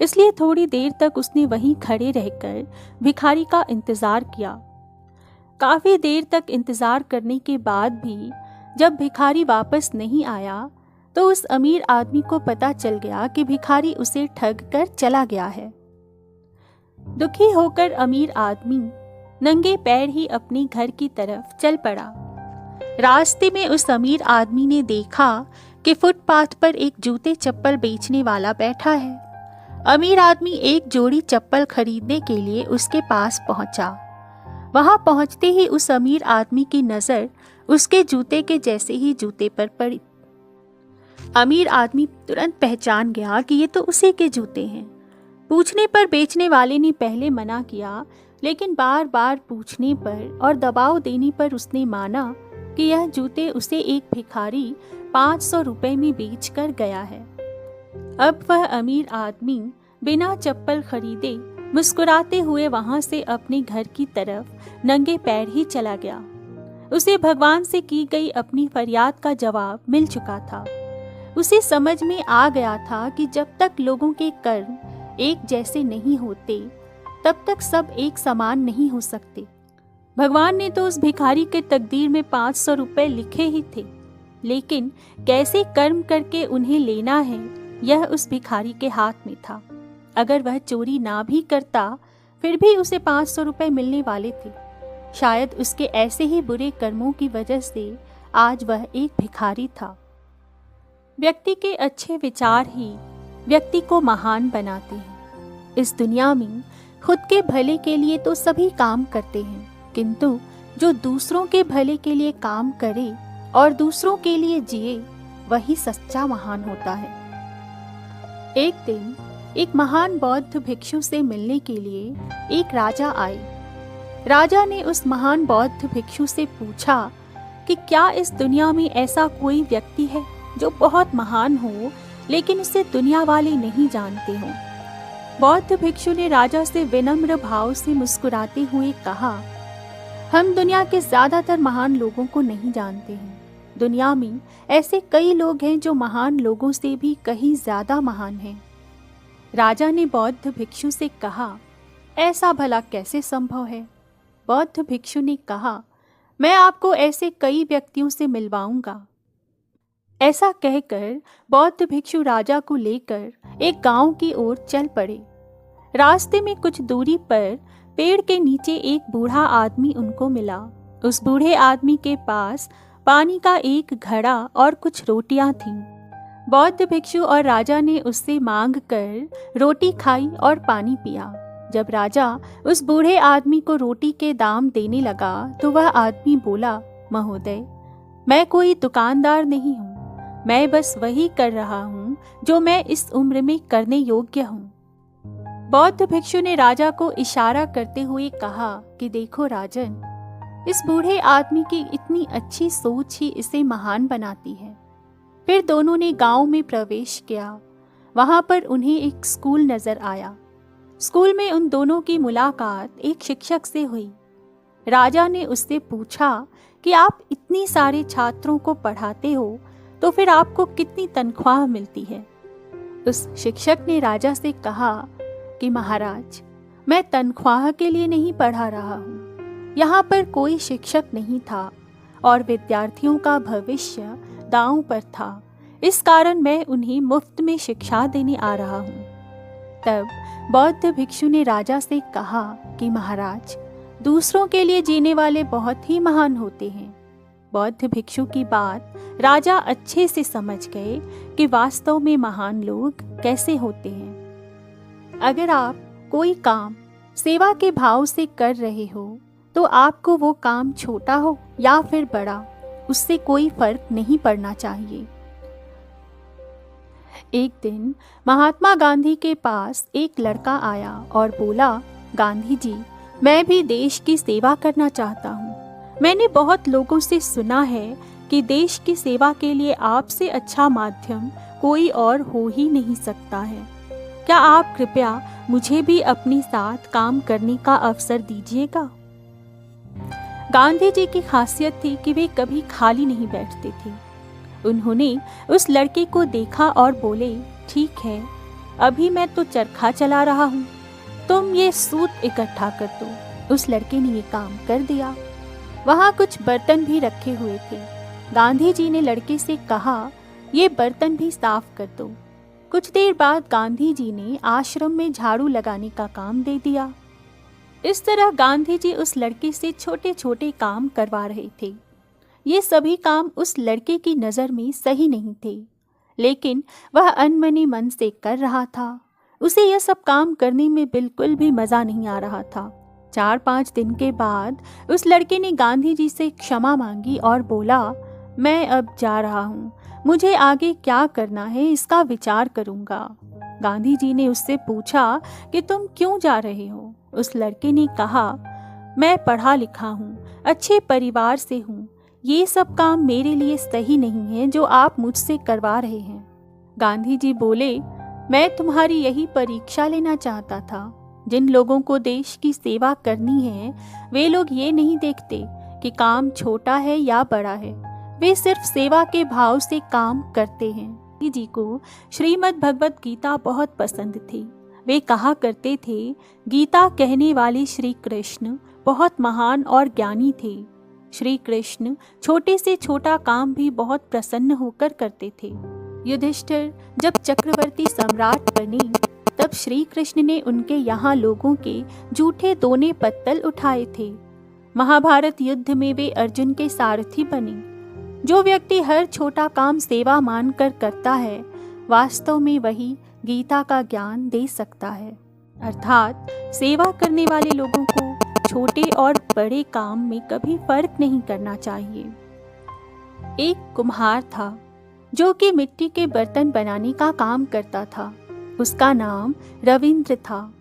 [SPEAKER 1] इसलिए थोड़ी देर तक उसने वहीं खड़े रहकर भिखारी का इंतजार किया। काफी देर तक इंतजार करने के बाद भी जब भिखारी वापस नहीं आया तो उस अमीर आदमी को पता चल गया कि भिखारी उसे ठग कर चला गया है। दुखी होकर अमीर आदमी नंगे पैर ही अपने घर की तरफ चल पड़ा। रास्ते में उस अमीर आदमी ने देखा कि फुटपाथ पर एक जूते चप्पल बेचने वाला बैठा है। अमीर आदमी एक जोड़ी चप्पल खरीदने के लिए उसके पास पहुंचा। वहां पहुंचते ही उस अमीर आदमी की नजर उसके जूते के जैसे ही जूते पर पड़ी। अमीर आदमी तुरंत पहचान गया कि ये तो उसी के जूते हैं। पूछने पर बेचने वाले ने पहले मना किया, लेकिन बार बार पूछने पर और दबाव देने पर उसने माना कि यह जूते उसे एक भिखारी 500 रुपए में बेच कर गया है। अब वह अमीर आदमी बिना चप्पल खरीदे मुस्कुराते हुए वहां से अपने घर की तरफ नंगे पैर ही चला गया। उसे भगवान से की गई अपनी फरियाद का जवाब मिल चुका था। उसे समझ में आ गया था कि जब तक लोगों के कर्म एक जैसे नहीं होते तब तक सब एक समान नहीं हो सकते। भगवान ने तो उस भिखारी के तकदीर में 500 रुपए लिखे ही थे, लेकिन कैसे कर्म करके उन्हें लेना है यह उस भिखारी के हाथ में था। अगर वह चोरी ना भी करता फिर भी उसे 500 रुपए मिलने वाले थे। शायद उसके ऐसे ही बुरे कर्मों की वजह से आज वह एक भिखारी था। व्यक्ति के अच्छे विचार ही व्यक्ति को महान बनाते हैं। इस दुनिया में खुद के भले के लिए तो सभी काम करते हैं, किंतु जो दूसरों के भले के लिए काम करे और दूसरों के लिए जिए वही सच्चा महान होता है। एक दिन एक महान बौद्ध भिक्षु से मिलने के लिए एक राजा आए। राजा ने उस महान बौद्ध भिक्षु से पूछा कि क्या इस दुनिया में ऐसा कोई व्यक्ति है जो बहुत महान हो लेकिन उसे दुनिया वाले नहीं जानते हों। बौद्ध भिक्षु ने राजा से विनम्र भाव से मुस्कुराते हुए कहा, हम दुनिया के ज्यादातर महान लोगों को नहीं जानते हैं। दुनिया में ऐसे कई लोग हैं जो महान लोगों से भी कहीं ज्यादा महान हैं। राजा ने बौद्ध भिक्षु से कहा, ऐसा भला कैसे संभव है? बौद्ध भिक्षु ने कहा, मैं आपको ऐसे कई व्यक्तियों से मिलवाऊंगा। ऐसा कहकर बौद्ध भिक्षु राजा को लेकर एक गांव की ओर चल पड़े। रास्ते में कुछ दूरी पर पेड़ के नीचे एक बूढ़ा आदमी उनको मिला। उस बूढ़े आदमी के पास पानी का एक घड़ा और कुछ रोटियां थीं। बौद्ध भिक्षु और राजा ने उससे मांग कर रोटी खाई और पानी पिया। जब राजा उस बूढ़े आदमी को रोटी के दाम देने लगा तो वह आदमी बोला, महोदय, मैं कोई दुकानदार नहीं हूँ, मैं बस वही कर रहा हूँ जो मैं इस उम्र में करने योग्य हूँ। बौद्ध भिक्षु ने राजा को इशारा करते हुए कहा कि देखो राजन, इस बूढ़े आदमी की इतनी अच्छी सोच ही इसे महान बनाती है। फिर दोनों ने गांव में प्रवेश किया। वहां पर उन्हें एक स्कूल नजर आया। स्कूल में उन दोनों की मुलाकात एक शिक्षक से हुई। राजा ने उससे पूछा कि आप इतनी सारे छात्रों को पढ़ाते हो तो फिर आपको कितनी तनख्वाह मिलती है। उस शिक्षक ने राजा से कहा कि महाराज, मैं तनख्वाह के लिए नहीं पढ़ा रहा हूँ। यहाँ पर कोई शिक्षक नहीं था और विद्यार्थियों का भविष्य दांव पर था, इस कारण मैं उन्हें मुफ्त में शिक्षा देने आ रहा हूँ। तब बौद्ध भिक्षु ने राजा से कहा कि महाराज, दूसरों के लिए जीने वाले बहुत ही महान होते हैं। बौद्ध भिक्षु की बात राजा अच्छे से समझ गए कि वास्तव में महान लोग कैसे होते हैं। अगर आप कोई काम सेवा के भाव से कर रहे हो तो आपको वो काम छोटा हो या फिर बड़ा, उससे कोई फर्क नहीं पड़ना चाहिए। एक दिन महात्मा गांधी के पास एक लड़का आया और बोला, गांधी जी, मैं भी देश की सेवा करना चाहता हूँ। मैंने बहुत लोगों से सुना है कि देश की सेवा के लिए आपसे अच्छा माध्यम कोई और हो ही नहीं सकता है। क्या आप कृपया मुझे भी अपने साथ काम करने का अवसर दीजिएगा। गांधी जी की खासियत थी कि वे कभी खाली नहीं बैठते थे। उन्होंने उस लड़के को देखा और बोले, ठीक है, अभी मैं तो चरखा चला रहा हूँ, तुम ये सूत इकट्ठा कर दो। उस लड़के ने ये काम कर दिया। वहाँ कुछ बर्तन भी रखे हुए थे। गांधी जी ने लड़के से कहा, ये बर्तन भी साफ कर दो। कुछ देर बाद गांधी जी ने आश्रम में झाड़ू लगाने का काम दे दिया। इस तरह गांधी जी उस लड़के से छोटे छोटे काम करवा रहे थे। ये सभी काम उस लड़के की नज़र में सही नहीं थे, लेकिन वह अनमने मन से कर रहा था। उसे यह सब काम करने में बिल्कुल भी मज़ा नहीं आ रहा था। 4-5 दिन के बाद उस लड़के ने गांधी जी से क्षमा मांगी और बोला, मैं अब जा रहा हूँ, मुझे आगे क्या करना है इसका विचार करूँगा। गांधी जी ने उससे पूछा कि तुम क्यों जा रहे हो। उस लड़के ने कहा, मैं पढ़ा लिखा हूँ, अच्छे परिवार से हूँ, ये सब काम मेरे लिए सही नहीं है जो आप मुझसे करवा रहे हैं। गांधी जी बोले, मैं तुम्हारी यही परीक्षा लेना चाहता था। जिन लोगों को देश की सेवा करनी है वे लोग ये नहीं देखते कि काम छोटा है या बड़ा है, वे सिर्फ सेवा के भाव से काम करते हैं। गांधी जी को श्रीमद् भगवत गीता बहुत पसंद थी। वे कहा करते थे, गीता कहने वाले श्री कृष्ण बहुत महान और ज्ञानी थे। श्री कृष्ण छोटे से छोटा काम भी बहुत प्रसन्न होकर करते थे। युधिष्ठिर जब चक्रवर्ती सम्राट बने तब श्री कृष्ण ने उनके यहाँ लोगों के जूठे दोने पत्तल उठाए थे। महाभारत युद्ध में वे अर्जुन के सारथी बने। जो व्यक्ति हर छोटा काम सेवा मानकर करता है, वास्तव में वही गीता का ज्ञान दे सकता है। अर्थात सेवा करने वाले लोगों को छोटे और बड़े काम में कभी फर्क नहीं करना चाहिए। एक कुम्हार था जो कि मिट्टी के बर्तन बनाने का काम करता था। उसका नाम रविंद्र था।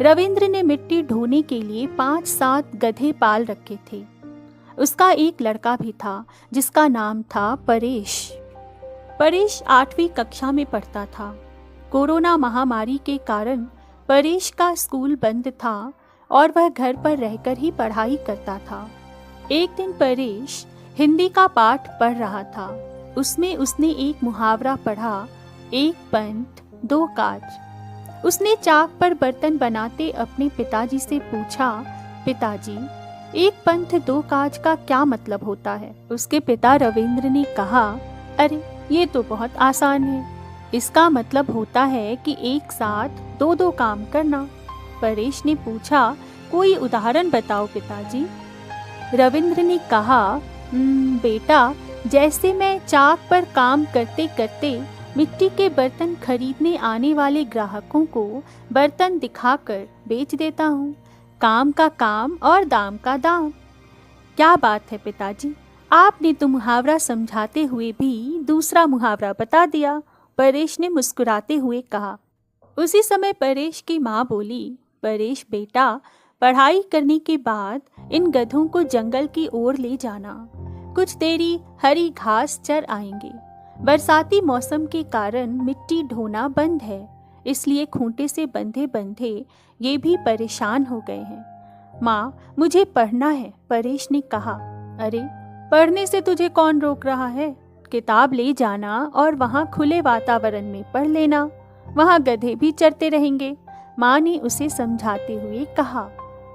[SPEAKER 1] रविंद्र ने मिट्टी ढोने के लिए 5-7 गधे पाल रखे थे। उसका एक लड़का भी था जिसका नाम था परेश। परेश 8वीं कक्षा में पढ़ता था। कोरोना महामारी के कारण परेश का स्कूल बंद था और वह घर पर रहकर ही पढ़ाई करता था। एक दिन परेश हिंदी का पाठ पढ़ रहा था। उसमें उसने एक मुहावरा पढ़ा, एक पंथ 2 काज। उसने चाक पर बर्तन बनाते अपने पिताजी से पूछा, पिताजी, एक पंथ 2 काज का क्या मतलब होता है। उसके पिता रविंद्र ने कहा, अरे ये तो बहुत आसान है। इसका मतलब होता है कि एक साथ दो दो काम करना। परेश ने पूछा, कोई उदाहरण बताओ पिताजी। रविंद्र ने कहा, बेटा, जैसे मैं चाक पर काम करते करते मिट्टी के बर्तन खरीदने आने वाले ग्राहकों को बर्तन दिखाकर बेच देता हूँ। काम का काम और दाम का दाम। क्या बात है पिताजी, आपने तो मुहावरा समझाते हुए भी दूसरा मुहावरा बता दिया, परेश ने मुस्कुराते हुए कहा। उसी समय परेश की माँ बोली, परेश बेटा, पढ़ाई करने के बाद इन गधों को जंगल की ओर ले जाना। कुछ देरी हरी घास चर आएंगे। बरसाती मौसम के कारण मिट्टी ढोना बंद है, इसलिए खूंटे से बंधे बंधे ये भी परेशान हो गए हैं। माँ, मुझे पढ़ना है, परेश ने कहा। अरे, पढ़ने से तुझे कौन रोक रहा है? किताब ले जाना और वहाँ खुले वातावरण में पढ़ लेना। वहाँ गधे भी चरते रहेंगे, माँ ने उसे समझाते हुए कहा।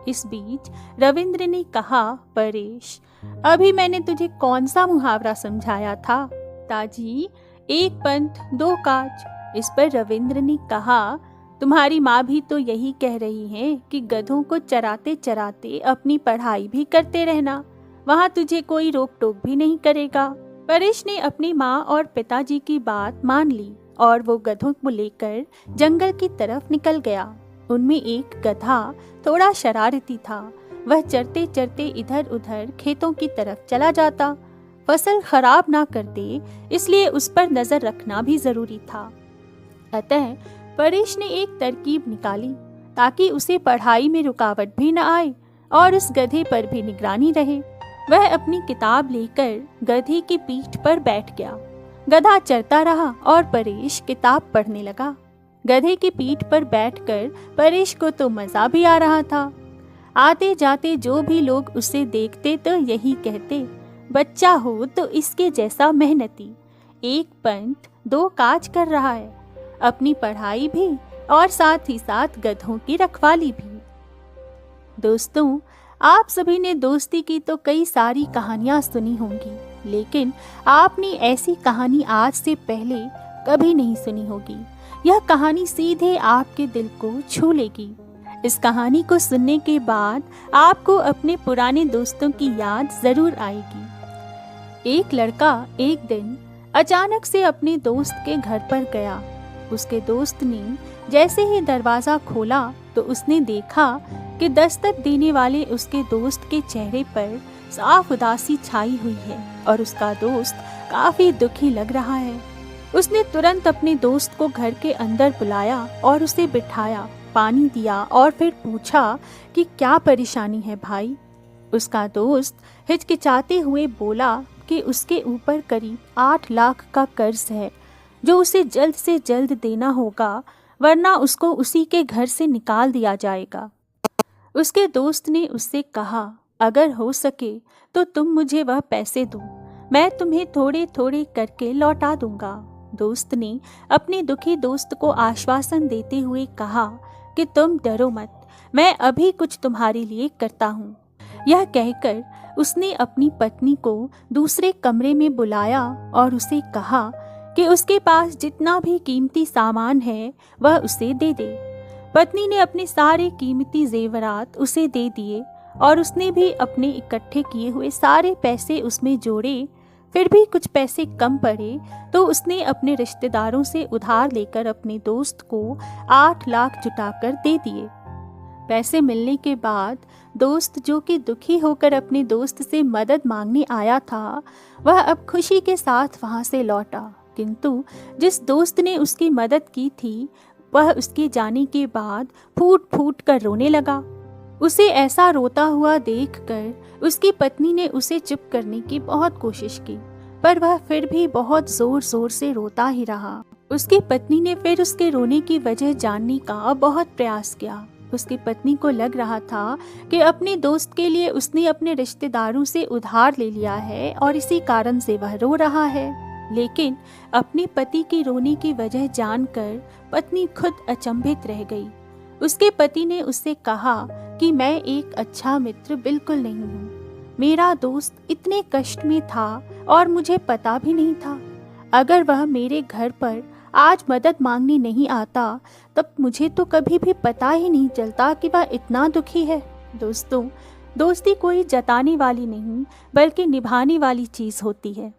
[SPEAKER 1] इस बीच रविंद्र ने कहा, परेश, अभी मैंने तुझे कौन सा मुहावरा समझाया था? ताजी, एक पंथ दो काज। इस पर रविंद्र ने कहा, तुम्हारी माँ भी तो यही कह रही है कि गधों को चराते चराते अपनी पढ़ाई भी करते रहना, वहाँ तुझे कोई रोक टोक भी नहीं करेगा। परेश ने अपनी माँ और पिताजी की बात मान ली और वो गधों को लेकर जंगल की तरफ निकल गया। उनमें एक गधा थोड़ा शरारती था। वह चरते चरते इधर उधर खेतों की तरफ चला जाता। फसल खराब ना कर दे, इसलिए उस पर नजर रखना भी जरूरी था। अतः परेश ने एक तरकीब निकाली ताकि उसे पढ़ाई में रुकावट भी न आए और उस गधे पर भी निगरानी रहे। वह अपनी किताब लेकर गधे की पीठ पर बैठ गया। गधा चरता रहा और परेश किताब पढ़ने लगा। गधे की पीठ पर बैठकर परेश को तो मजा भी आ रहा था। आते जाते जो भी लोग उसे देखते तो यही कहते, बच्चा हो तो इसके जैसा मेहनती, एक पंथ दो काज कर रहा है, अपनी पढ़ाई भी और साथ ही साथ गधों की रखवाली भी। दोस्तों, आप सभी ने दोस्ती की तो कई सारी कहानियां सुनी होंगी, लेकिन आपने ऐसी कहानी आज से पहले कभी नहीं सुनी होगी। यह कहानी सीधे आपके दिल को छू लेगी। इस कहानी को सुनने के बाद आपको अपने पुराने दोस्तों की याद जरूर आएगी। एक लड़का एक दिन अचानक से अपने दोस्त के घर पर गया। उसके दोस्त ने जैसे ही दरवाजा खोला तो उसने देखा कि दस्तक देने वाले उसके दोस्त के चेहरे पर साफ उदासी छाई हुई है और उसका दोस्त काफी दुखी लग रहा है। उसने तुरंत अपने दोस्त को घर के अंदर बुलाया और उसे बिठाया, पानी दिया और फिर पूछा कि क्या परेशानी है भाई। उसका दोस्त हिचकिचाते हुए बोला कि उसके ऊपर करीब 8 लाख का कर्ज है जो उसे जल्द से जल्द देना होगा, वरना उसको उसी के घर से निकाल दिया जाएगा। उसके दोस्त ने उससे कहा, अगर हो सके तो तुम मुझे वह पैसे दो, मैं तुम्हें थोड़े थोड़े करके लौटा दूंगा। दोस्त ने अपने दुखी दोस्त को आश्वासन देते हुए कहा कि तुम डरो मत, मैं अभी कुछ तुम्हारे लिए करता हूँ। यह कहकर उसने अपनी पत्नी को दूसरे कमरे में बुलाया और उसे कहा कि उसके पास जितना भी कीमती सामान है वह उसे दे दे। पत्नी ने अपने सारे कीमती जेवरात उसे दे दिए और उसने भी अपने इकट्ठे किए हुए सारे पैसे उसमें जोड़े। फिर भी कुछ पैसे कम पड़े तो उसने अपने रिश्तेदारों से उधार लेकर अपने दोस्त को 8 लाख जुटाकर दे दिए। पैसे मिलने के बाद दोस्त, जो कि दुखी होकर अपने दोस्त से मदद मांगने आया था, वह अब खुशी के साथ वहां से लौटा। किंतु जिस दोस्त ने उसकी मदद की थी वह उसके जाने के बाद फूट फूट कर रोने लगा। उसे ऐसा रोता हुआ देखकर उसकी पत्नी ने उसे चुप करने की बहुत कोशिश की, पर वह फिर भी बहुत जोर जोर से रोता ही रहा। उसकी पत्नी ने फिर उसके रोने की वजह जानने का बहुत प्रयास किया। उसकी पत्नी को लग रहा था कि अपने दोस्त के लिए उसने अपने रिश्तेदारों से उधार ले लिया है और इसी कारण से वह रो रहा है। लेकिन अपने पति की रोने की वजह जानकर पत्नी खुद अचंभित रह गई। उसके पति ने उससे कहा कि मैं एक अच्छा मित्र बिल्कुल नहीं हूँ। मेरा दोस्त इतने कष्ट में था और मुझे पता भी नहीं था। अगर वह मेरे घर पर आज मदद मांगने नहीं आता, तब मुझे तो कभी भी पता ही नहीं चलता कि वह इतना दुखी है। दोस्तों, दोस्ती कोई जताने वाली नहीं बल्कि निभाने वाली चीज़ होती है।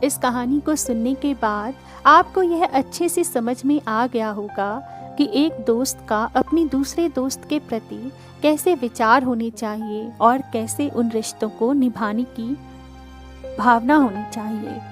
[SPEAKER 1] इस कहानी को सुनने के बाद आपको यह अच्छे से समझ में आ गया होगा कि एक दोस्त का अपने दूसरे दोस्त के प्रति कैसे विचार होने चाहिए और कैसे उन रिश्तों को निभाने की भावना होनी चाहिए।